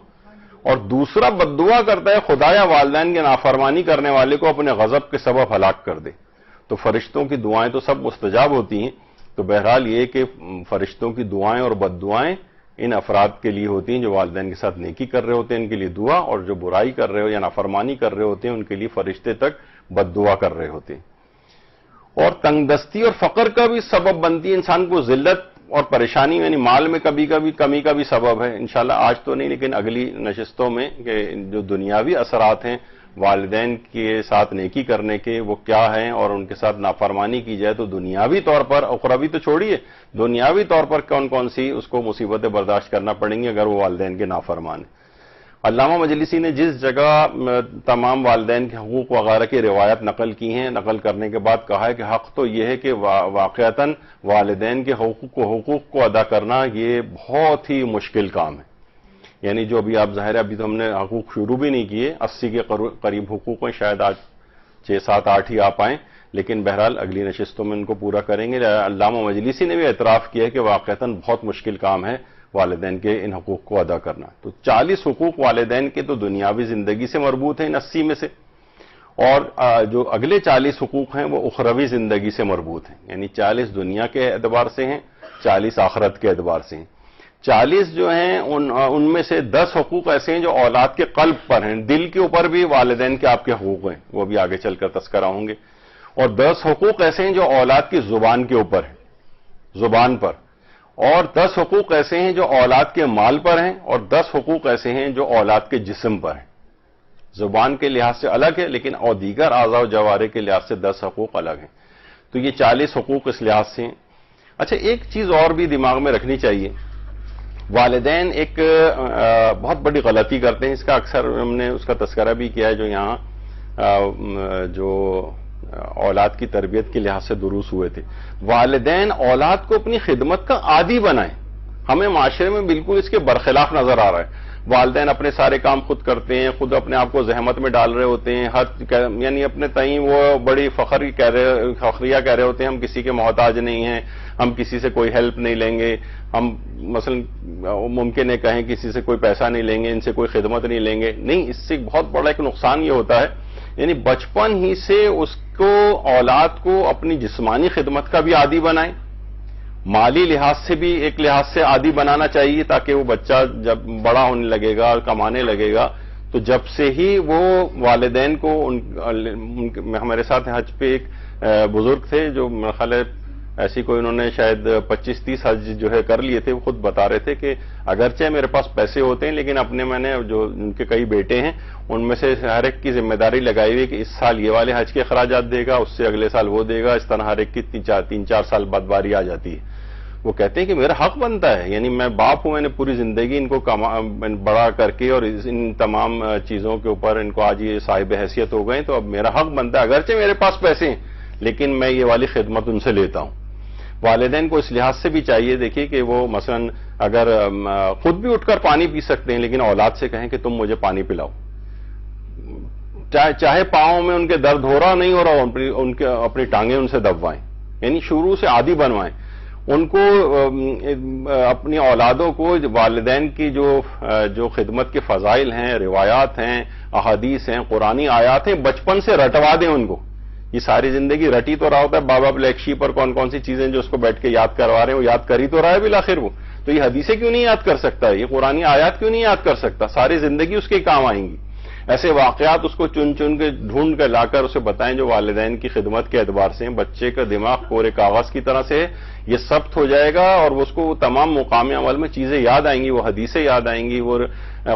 اور دوسرا بد دعا کرتا ہے خدایا والدین کے نافرمانی کرنے والے کو اپنے غضب کے سبب ہلاک کر دے. تو فرشتوں کی دعائیں تو سب مستجاب ہوتی ہیں. تو بہرحال یہ کہ فرشتوں کی دعائیں اور بد دعائیں ان افراد کے لیے ہوتی ہیں جو والدین کے ساتھ نیکی کر رہے ہوتے ہیں، ان کے لیے دعا، اور جو برائی کر رہے ہو یا نافرمانی کر رہے ہوتے ہیں ان کے لیے فرشتے تک بد دعا کر رہے ہوتے ہیں. اور تنگ دستی اور فقر کا بھی سبب بنتی ہے انسان کو ذلت اور پریشانی، یعنی مال میں کبھی کبھی کمی کا بھی سبب ہے. انشاءاللہ آج تو نہیں لیکن اگلی نشستوں میں کہ جو دنیاوی اثرات ہیں والدین کے ساتھ نیکی کرنے کے وہ کیا ہیں، اور ان کے ساتھ نافرمانی کی جائے تو دنیاوی طور پر، اخروی تو چھوڑیے، دنیاوی طور پر کون کون سی اس کو مصیبتیں برداشت کرنا پڑیں گی اگر وہ والدین کے نافرمان ہیں. علامہ مجلسی نے جس جگہ تمام والدین کے حقوق وغیرہ کی روایت نقل کی ہیں، نقل کرنے کے بعد کہا ہے کہ حق تو یہ ہے کہ واقعتاً والدین کے حقوق کو ادا کرنا یہ بہت ہی مشکل کام ہے. یعنی جو ابھی آپ ظاہر ہے ابھی تو ہم نے حقوق شروع بھی نہیں کیے، 80 کے قریب حقوق ہیں، شاید آج 6 7 8 ہی آ پائیں، لیکن بہرحال اگلی نشستوں میں ان کو پورا کریں گے. علامہ مجلسی نے بھی اعتراف کیا کہ واقعتاً بہت مشکل کام ہے والدین کے ان حقوق کو ادا کرنا. تو 40 حقوق والدین کے تو دنیاوی زندگی سے مربوط ہیں ان 80 میں سے، اور جو اگلے 40 حقوق ہیں وہ اخروی زندگی سے مربوط ہیں. یعنی 40 دنیا کے اعتبار سے ہیں، 40 آخرت کے اعتبار سے ہیں. 40 جو ہیں ان میں سے 10 حقوق ایسے ہیں جو اولاد کے قلب پر ہیں، دل کے اوپر بھی والدین کے آپ کے حقوق ہیں، وہ بھی آگے چل کر تذکرہ ہوں گے. اور 10 حقوق ایسے ہیں جو اولاد کی زبان کے اوپر ہیں، زبان پر. اور 10 حقوق ایسے ہیں جو اولاد کے مال پر ہیں، اور 10 حقوق ایسے ہیں جو اولاد کے جسم پر ہیں. زبان کے لحاظ سے الگ ہے لیکن اور دیگر اعضاء و جوارح کے لحاظ سے 10 حقوق الگ ہیں. تو یہ 40 حقوق اس لحاظ سے ہیں. اچھا ایک چیز اور بھی دماغ میں رکھنی چاہیے. والدین ایک بہت بڑی غلطی کرتے ہیں, اس کا اکثر ہم نے اس کا تذکرہ بھی کیا ہے جو یہاں جو اولاد کی تربیت کے لحاظ سے دروس ہوئے تھے. والدین اولاد کو اپنی خدمت کا عادی بنائیں. ہمیں معاشرے میں بالکل اس کے برخلاف نظر آ رہا ہے. والدین اپنے سارے کام خود کرتے ہیں, خود اپنے آپ کو زحمت میں ڈال رہے ہوتے ہیں, یعنی اپنے تئیں وہ بڑی فخریہ کہہ رہے ہوتے ہیں ہم کسی کے محتاج نہیں ہیں, ہم کسی سے کوئی ہیلپ نہیں لیں گے, ہم مثلا ممکن ہے کہیں کسی سے کوئی پیسہ نہیں لیں گے, ان سے کوئی خدمت نہیں لیں گے. نہیں, اس سے بہت بڑا ایک نقصان یہ ہوتا ہے, یعنی بچپن ہی سے اس کو اولاد کو اپنی جسمانی خدمت کا بھی عادی بنائیں, مالی لحاظ سے بھی ایک لحاظ سے عادی بنانا چاہیے تاکہ وہ بچہ جب بڑا ہونے لگے گا اور کمانے لگے گا تو جب سے ہی وہ والدین کو ہمارے ساتھ حج پہ ایک بزرگ تھے جو میرا خیال ہے ایسی کوئی انہوں نے شاید 25-30 حج جو ہے کر لیے تھے, وہ خود بتا رہے تھے کہ اگرچہ میرے پاس پیسے ہوتے ہیں لیکن اپنے میں نے جو ان کے کئی بیٹے ہیں ان میں سے ہر ایک کی ذمہ داری لگائی ہوئی کہ اس سال یہ والے حج کے اخراجات دے گا, اس سے اگلے سال وہ دے گا, اس طرح ہر ایک کی 3-4 سال بعد باری آ جاتی ہے. وہ کہتے ہیں کہ میرا حق بنتا ہے, یعنی میں باپ ہوں, میں نے پوری زندگی ان کو بڑا کر کے اور ان تمام چیزوں کے اوپر ان کو آج یہ صاحب حیثیت ہو گئے, تو اب میرا حق بنتا ہے اگرچہ میرے پاس پیسے ہیں لیکن میں یہ والی خدمت ان سے لیتا ہوں. والدین کو اس لحاظ سے بھی چاہیے دیکھیے کہ وہ مثلا اگر خود بھی اٹھ کر پانی پی سکتے ہیں لیکن اولاد سے کہیں کہ تم مجھے پانی پلاؤ, چاہے پاؤں میں ان کے درد ہو رہا نہیں ہو رہا, ان کے اپنی ٹانگیں ان سے دبوائیں, یعنی شروع سے عادی بنوائیں. ان کو اپنی اولادوں کو والدین کی جو خدمت کے فضائل ہیں, روایات ہیں, احادیث ہیں, قرآنی آیات ہیں, بچپن سے رٹوا دیں ان کو. یہ ساری زندگی رٹی تو رہا ہوتا ہے بابا بلیک شیپ اور کون کون سی چیزیں جو اس کو بیٹھ کے یاد کروا رہے ہیں, وہ یاد کر ہی تو رہا ہے بالآخر وہ. تو یہ حدیثیں کیوں نہیں یاد کر سکتا, یہ قرآنی آیات کیوں نہیں یاد کر سکتا, ساری زندگی اس کے کام آئیں گی. ایسے واقعات اس کو چن چن کے ڈھونڈ کر لا کر اسے بتائیں جو والدین کی خدمت کے اعتبار سے ہیں. بچے کا دماغ کورے کاغذ کی طرح سے یہ ثبت ہو جائے گا اور اس کو تمام مقام عمل میں چیزیں یاد آئیں گی, وہ حدیثیں یاد آئیں گی, وہ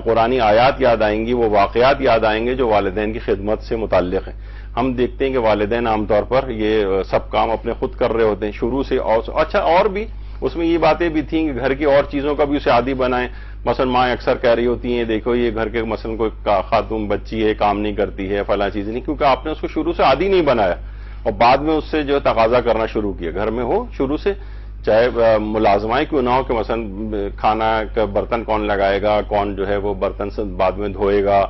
قرآنی آیات یاد آئیں گی, وہ واقعات یاد آئیں گے جو والدین کی خدمت سے متعلق ہیں. ہم دیکھتے ہیں کہ والدین عام طور پر یہ سب کام اپنے خود کر رہے ہوتے ہیں شروع سے. اچھا اور بھی اس میں یہ باتیں بھی تھیں کہ گھر کی اور چیزوں کا بھی اسے عادی بنائیں. مثلا ماں اکثر کہہ رہی ہوتی ہیں دیکھو یہ گھر کے مثلا کوئی خاتون بچی ہے کام نہیں کرتی ہے فلاں چیز نہیں, کیونکہ آپ نے اس کو شروع سے عادی نہیں بنایا اور بعد میں اس سے جو تقاضا کرنا شروع کیا. گھر میں ہو شروع سے, چاہے ملازمائیں کیوں نہ ہو کہ مثلا کھانا کا برتن کون لگائے گا, کون جو ہے وہ برتن سے بعد میں دھوئے گا,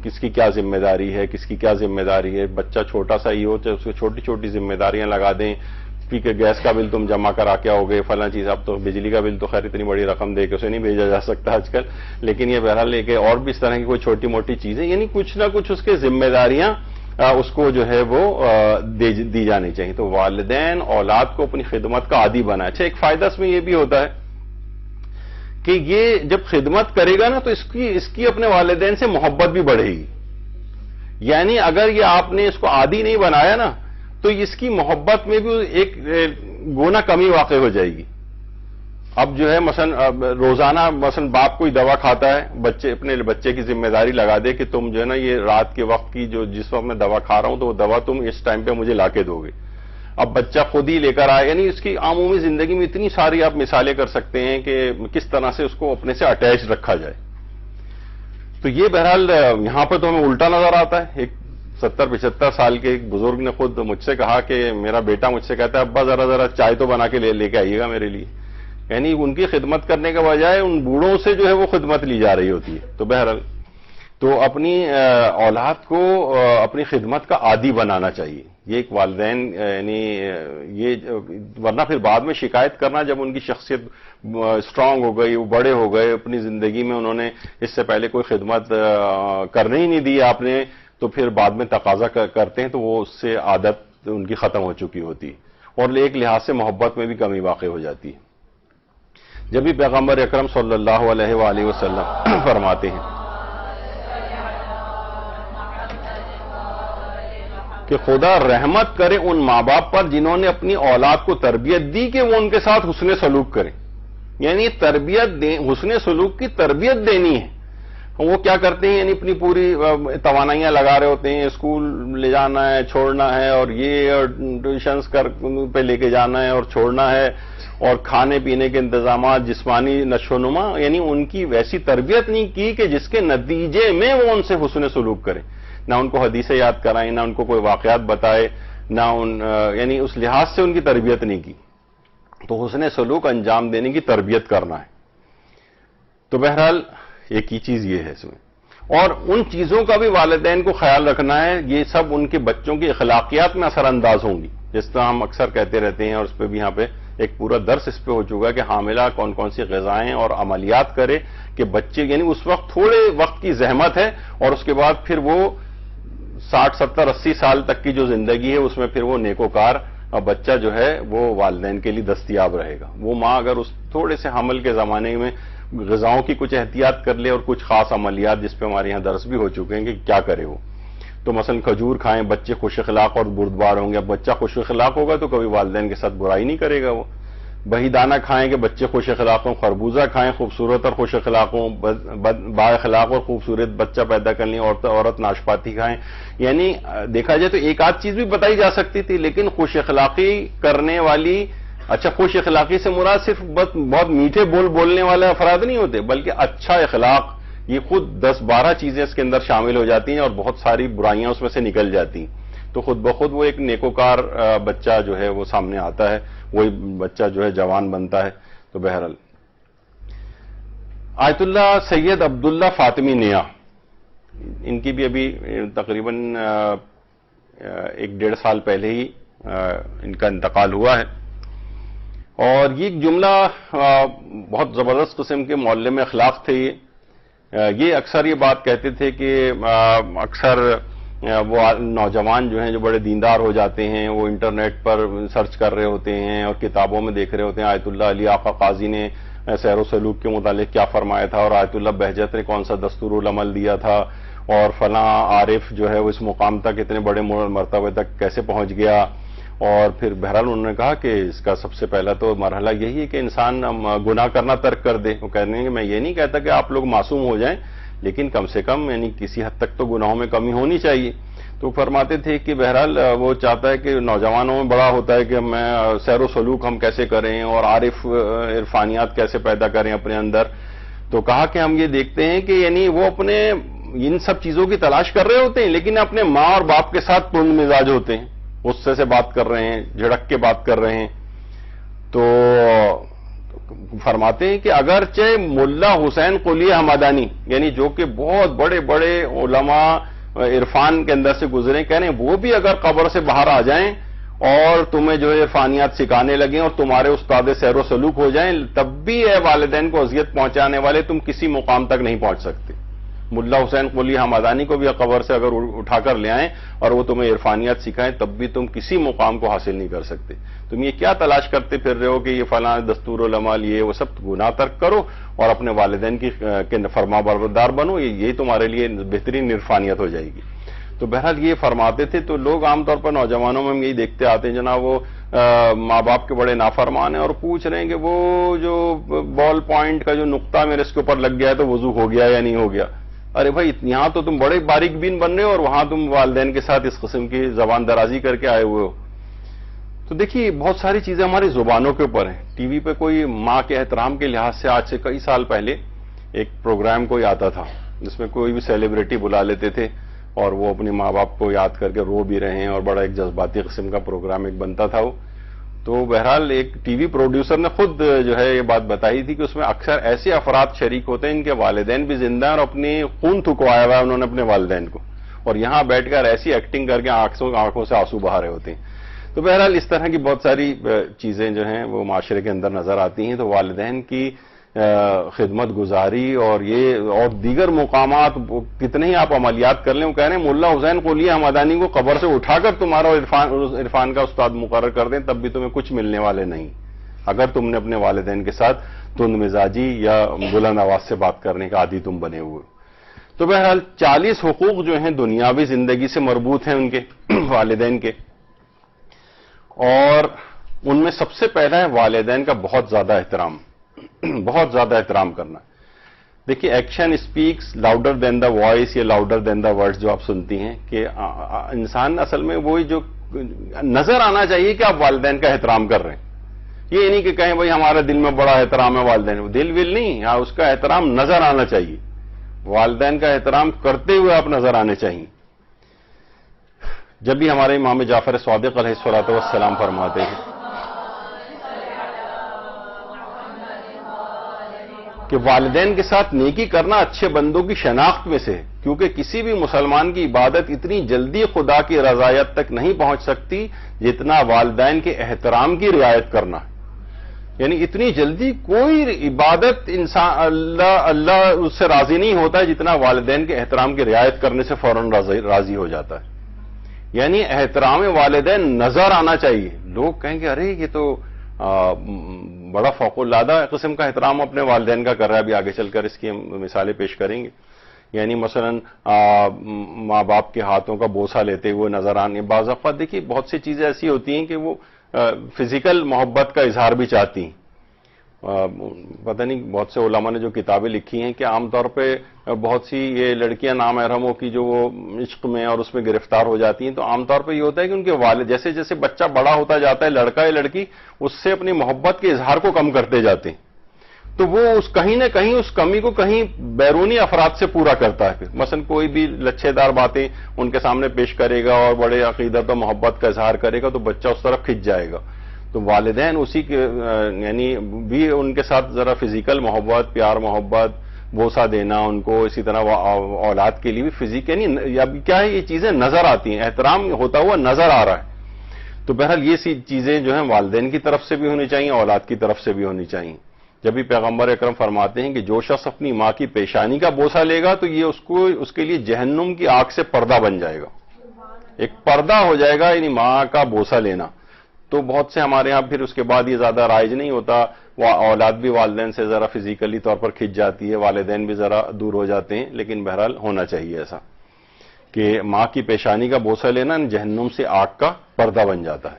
کس کی کیا ذمہ داری ہے, کس کی کیا ذمہ داری ہے. بچہ چھوٹا سا ہی ہو تو اس کو چھوٹی چھوٹی ذمہ داریاں لگا دیں کہ گیس کا بل تم جمع کرا کے آؤ گے, فلاں چیز. اب تو بجلی کا بل تو خیر اتنی بڑی رقم دے کے اسے نہیں بھیجا جا سکتا آج کل, لیکن یہ بہرحال لے کے اور بھی اس طرح کی کوئی چھوٹی موٹی چیزیں, یعنی کچھ نہ کچھ اس کے ذمہ داریاں اس کو جو ہے وہ دی جانی چاہیے. تو والدین اولاد کو اپنی خدمت کا عادی بنائے. اچھا ایک فائدہ اس میں یہ بھی ہوتا ہے کہ یہ جب خدمت کرے گا نا تو اس کی اپنے والدین سے محبت بھی بڑھے گی. یعنی اگر یہ آپ نے اس کو عادی نہیں بنایا نا تو اس کی محبت میں بھی ایک گنا کمی واقع ہو جائے گی. اب جو ہے مثلا روزانہ مثلا باپ کوئی دوا کھاتا ہے, اپنے بچے کی ذمہ داری لگا دے کہ تم جو ہے نا یہ رات کے وقت کی جس وقت میں دوا کھا رہا ہوں تو وہ دوا تم اس ٹائم پہ مجھے لا کے دو گے. اب بچہ خود ہی لے کر آئے, یعنی اس کی عمومی زندگی میں اتنی ساری آپ مثالیں کر سکتے ہیں کہ کس طرح سے اس کو اپنے سے اٹیچ رکھا جائے. تو یہ بہرحال یہاں پہ تو ہمیں الٹا نظر آتا ہے. ایک 70-75 سال کے ایک بزرگ نے خود مجھ سے کہا کہ میرا بیٹا مجھ سے کہتا ہے ابا ذرا چائے تو بنا کے لے کے آئیے گا میرے لیے. یعنی ان کی خدمت کرنے کے بجائے ان بوڑھوں سے جو ہے وہ خدمت لی جا رہی ہوتی ہے. تو بہرحال تو اپنی اولاد کو اپنی خدمت کا عادی بنانا چاہیے. یہ ایک والدین یعنی یہ ورنہ پھر بعد میں شکایت کرنا جب ان کی شخصیت اسٹرانگ ہو گئی, وہ بڑے ہو گئے, اپنی زندگی میں انہوں نے اس سے پہلے کوئی خدمت کرنے ہی نہیں دی آپ نے, تو پھر بعد میں تقاضا کرتے ہیں تو وہ اس سے عادت ان کی ختم ہو چکی ہوتی اور ایک لحاظ سے محبت میں بھی کمی واقع ہو جاتی ہے. جب بھی پیغمبر اکرم صلی اللہ علیہ وآلہ وسلم فرماتے ہیں کہ خدا رحمت کرے ان ماں باپ پر جنہوں نے اپنی اولاد کو تربیت دی کہ وہ ان کے ساتھ حسن سلوک کریں. یعنی حسن سلوک کی تربیت دینی ہے. وہ کیا کرتے ہیں, یعنی اپنی پوری توانائیاں لگا رہے ہوتے ہیں, اسکول لے جانا ہے, چھوڑنا ہے, اور یہ اور ٹیوشنز پہ لے کے جانا ہے اور چھوڑنا ہے, اور کھانے پینے کے انتظامات, جسمانی نشو و نما, یعنی ان کی ویسی تربیت نہیں کی کہ جس کے نتیجے میں وہ ان سے حسن سلوک کرے. نہ ان کو حدیثیں یاد کرائیں, نہ ان کو کوئی واقعات بتائے, نہ یعنی اس لحاظ سے ان کی تربیت نہیں کی. تو حسن سلوک انجام دینے کی تربیت کرنا ہے. تو بہرحال ایک ہی چیز یہ ہے اس میں, اور ان چیزوں کا بھی والدین کو خیال رکھنا ہے. یہ سب ان کے بچوں کی اخلاقیات میں اثر انداز ہوں گی, جس طرح ہم اکثر کہتے رہتے ہیں, اور اس پہ بھی یہاں پہ ایک پورا درس اس پہ ہو چکا کہ حاملہ کون کون سی غذائیں اور عملیات کرے کہ بچے, یعنی اس وقت تھوڑے وقت کی زحمت ہے, اور اس کے بعد پھر وہ 60 70 80 سال تک کی جو زندگی ہے اس میں پھر وہ نیکوکار بچہ جو ہے وہ والدین کے لیے دستیاب رہے گا. وہ ماں اگر اس تھوڑے سے حمل کے زمانے میں غذاؤں کی کچھ احتیاط کر لے, اور کچھ خاص عملیات جس پہ ہمارے یہاں درس بھی ہو چکے ہیں کہ کیا کرے وہ, تو مثلا کھجور کھائیں, بچے خوش اخلاق اور بردبار ہوں گے. اب بچہ خوش اخلاق ہوگا تو کبھی والدین کے ساتھ برائی نہیں کرے گا. وہ بہی دانہ کھائیں کہ بچے خوش اخلاق ہوں, خربوزہ کھائیں خوبصورت اور خوش اخلاق ہوں, با اخلاق اور خوبصورت بچہ پیدا کرنی, عورت ناشپاتی کھائیں. یعنی دیکھا جائے تو ایک آدھ چیز بھی بتائی جا سکتی تھی, لیکن خوش اخلاقی کرنے والی, اچھا خوش اخلاقی سے مراد صرف بہت میٹھے بولنے والے افراد نہیں ہوتے, بلکہ اچھا اخلاق, یہ خود 10-12 چیزیں اس کے اندر شامل ہو جاتی ہیں, اور بہت ساری برائیاں اس میں سے نکل جاتی ہیں. تو خود بخود وہ ایک نیکوکار بچہ جو ہے وہ سامنے آتا ہے, وہی بچہ جو ہے جوان بنتا ہے. تو بہرحال آیت اللہ سید عبداللہ فاطمی نیا, ان کی بھی ابھی تقریباً 1-1.5 سال پہلے ہی ان کا انتقال ہوا ہے. اور یہ ایک جملہ بہت زبردست قسم کے معلم اخلاق تھے. یہ اکثر یہ بات کہتے تھے کہ اکثر وہ نوجوان جو ہیں جو بڑے دیندار ہو جاتے ہیں, وہ انٹرنیٹ پر سرچ کر رہے ہوتے ہیں اور کتابوں میں دیکھ رہے ہوتے ہیں آیت اللہ علی آقا قاضی نے سیر و سلوک کے متعلق کیا فرمایا تھا, اور آیت اللہ بہجت نے کون سا دستور العمل دیا تھا, اور فلاں عارف جو ہے وہ اس مقام تک اتنے بڑے مرتبے تک کیسے پہنچ گیا. اور پھر بہرحال انہوں نے کہا کہ اس کا سب سے پہلا تو مرحلہ یہی ہے کہ انسان گناہ کرنا ترک کر دے. وہ کہنے ہیں کہ میں یہ نہیں کہتا کہ آپ لوگ معصوم ہو جائیں, لیکن کم سے کم یعنی کسی حد تک تو گناہوں میں کمی ہونی چاہیے. تو فرماتے تھے کہ بہرحال وہ چاہتا ہے کہ نوجوانوں میں بڑا ہوتا ہے کہ میں سیر و سلوک ہم کیسے کریں اور عرفانیات کیسے پیدا کریں اپنے اندر. تو کہا کہ ہم یہ دیکھتے ہیں کہ یعنی وہ اپنے ان سب چیزوں کی تلاش کر رہے ہوتے ہیں, لیکن اپنے ماں اور باپ کے ساتھ تند مزاج ہوتے ہیں, غصے سے بات کر رہے ہیں, جھڑک کے بات کر رہے ہیں. تو فرماتے ہیں کہ اگرچہ ملا حسین قلی حمدانی, یعنی جو کہ بہت بڑے بڑے علماء عرفان کے اندر سے گزرے, کہہ رہے ہیں وہ بھی اگر قبر سے باہر آ جائیں اور تمہیں جو ہے عرفانیات سکھانے لگیں اور تمہارے استاد سیر و سلوک ہو جائیں, تب بھی اے والدین کو اذیت پہنچانے والے تم کسی مقام تک نہیں پہنچ سکتے. ملا حسین قلی حمدانی کو بھی قبر سے اگر اٹھا کر لے آئیں اور وہ تمہیں عرفانیات سکھائیں, تب بھی تم کسی مقام کو حاصل نہیں کر سکتے. تم یہ کیا تلاش کرتے پھر رہے ہو کہ یہ فلاں دستور العمل یہ وہ سب گناہ ترک کرو اور اپنے والدین کی فرما بردار بنو, یہ تمہارے لیے بہترین عرفانیت ہو جائے گی. تو بہرحال یہ فرماتے تھے. تو لوگ عام طور پر نوجوانوں میں ہم یہی دیکھتے آتے ہیں جناب, وہ ماں باپ کے بڑے نافرمان ہیں اور پوچھ رہے ہیں کہ وہ جو بال پوائنٹ کا جو نقطہ میرے اس کے اوپر لگ گیا ہے تو وضو ہو گیا یا نہیں ہو گیا. ارے بھائی یہاں تو تم بڑے باریک بین بن رہے ہو اور وہاں تم والدین کے ساتھ اس قسم کی زبان درازی کر کے آئے ہوئے ہو. تو دیکھیے بہت ساری چیزیں ہماری زبانوں کے اوپر ہیں. ٹی وی پہ کوئی ماں کے احترام کے لحاظ سے آج سے کئی سال پہلے ایک پروگرام کوئی آتا تھا جس میں کوئی بھی سیلیبریٹی بلا لیتے تھے اور وہ اپنے ماں باپ کو یاد کر کے رو بھی رہے ہیں, اور بڑا ایک جذباتی قسم کا پروگرام ایک بنتا تھا وہ. تو بہرحال ایک ٹی وی پروڈیوسر نے خود جو ہے یہ بات بتائی تھی کہ اس میں اکثر ایسے افراد شریک ہوتے ہیں ان کے والدین بھی زندہ ہیں اور اپنی خون تھکوایا ہوا ہے انہوں نے اپنے والدین کو, اور یہاں بیٹھ کر ایسی ایکٹنگ کر کے آنکھوں سے آنسو بہا رہے ہوتے ہیں. تو بہرحال اس طرح کی بہت ساری چیزیں جو ہیں وہ معاشرے کے اندر نظر آتی ہیں. تو والدین کی خدمت گزاری اور یہ اور دیگر مقامات کتنے ہی آپ عملیات کر لیں. وہ کہہ رہے ہیں ملا حسین قلی حمدانی کو قبر سے اٹھا کر تمہارا عرفان کا استاد مقرر کر دیں, تب بھی تمہیں کچھ ملنے والے نہیں اگر تم نے اپنے والدین کے ساتھ تند مزاجی یا بلند آواز سے بات کرنے کا عادی تم بنے ہوئے. تو بہرحال 40 حقوق جو ہیں دنیاوی زندگی سے مربوط ہیں ان کے والدین کے, اور ان میں سب سے پہلا ہے والدین کا بہت زیادہ احترام, بہت زیادہ احترام کرنا. دیکھیے action speaks louder than the voice یا لاؤڈر دین دا ورڈز جو آپ سنتی ہیں کہ انسان اصل میں وہی جو نظر آنا چاہیے کہ آپ والدین کا احترام کر رہے ہیں. یہ نہیں کہ کہیں بھائی ہمارا دل میں بڑا احترام ہے والدین, دل ول نہیں, اس کا احترام نظر آنا چاہیے. والدین کا احترام کرتے ہوئے آپ نظر آنے چاہیے. جب بھی ہمارے امام جعفر صادق علیہ الصلوۃ والسلام فرماتے ہیں کہ والدین کے ساتھ نیکی کرنا اچھے بندوں کی شناخت میں سے ہے, کیونکہ کسی بھی مسلمان کی عبادت اتنی جلدی خدا کی رضایت تک نہیں پہنچ سکتی جتنا والدین کے احترام کی رعایت کرنا ہے. یعنی اتنی جلدی کوئی عبادت انسان اللہ اس سے راضی نہیں ہوتا ہے جتنا والدین کے احترام کی رعایت کرنے سے فوراً راضی ہو جاتا ہے. یعنی احترام والدین نظر آنا چاہیے. لوگ کہیں گے ارے یہ تو بڑا فوق العادہ قسم کا احترام اپنے والدین کا کر رہا ہے, ابھی آگے چل کر اس کی مثالیں پیش کریں گے. یعنی مثلا ماں باپ کے ہاتھوں کا بوسہ لیتے ہوئے نظر آنے. بعض اوقات دیکھیے بہت سی چیزیں ایسی ہوتی ہیں کہ وہ فزیکل محبت کا اظہار بھی چاہتی ہیں. پتہ نہیں بہت سے علماء نے جو کتابیں لکھی ہیں کہ عام طور پہ بہت سی یہ لڑکیاں نامحرموں کی جو وہ عشق میں اور اس میں گرفتار ہو جاتی ہیں, تو عام طور پہ یہ ہوتا ہے کہ ان کے والد جیسے جیسے بچہ بڑا ہوتا جاتا ہے, لڑکا یا لڑکی, اس سے اپنی محبت کے اظہار کو کم کرتے جاتے ہیں. تو وہ کہیں نہ کہیں اس کمی کو کہیں بیرونی افراد سے پورا کرتا ہے. پھر مثلا کوئی بھی لچھے دار باتیں ان کے سامنے پیش کرے گا اور بڑے عقیدت و محبت کا اظہار کرے گا تو بچہ اس طرف کھنچ جائے گا. تو والدین اسی کے یعنی بھی ان کے ساتھ ذرا فزیکل محبت, پیار محبت, بوسہ دینا ان کو, اسی طرح اولاد کے لیے بھی فزیکلی کیا ہے یہ چیزیں نظر آتی ہیں, احترام ہوتا ہوا نظر آ رہا ہے. تو بہرحال یہ سی چیزیں جو ہیں والدین کی طرف سے بھی ہونی چاہیے, اولاد کی طرف سے بھی ہونی چاہیے. جب بھی پیغمبر اکرم فرماتے ہیں کہ جو شخص اپنی ماں کی پیشانی کا بوسہ لے گا تو یہ اس کے لیے جہنم کی آگ سے پردہ بن جائے گا, ایک پردہ ہو جائے گا, یعنی ماں کا بوسہ لینا. تو بہت سے ہمارے ہاں پھر اس کے بعد یہ زیادہ رائج نہیں ہوتا, اولاد بھی والدین سے ذرا فزیکلی طور پر کھنچ جاتی ہے, والدین بھی ذرا دور ہو جاتے ہیں. لیکن بہرحال ہونا چاہیے ایسا کہ ماں کی پیشانی کا بوسہ لینا جہنم سے آگ کا پردہ بن جاتا ہے.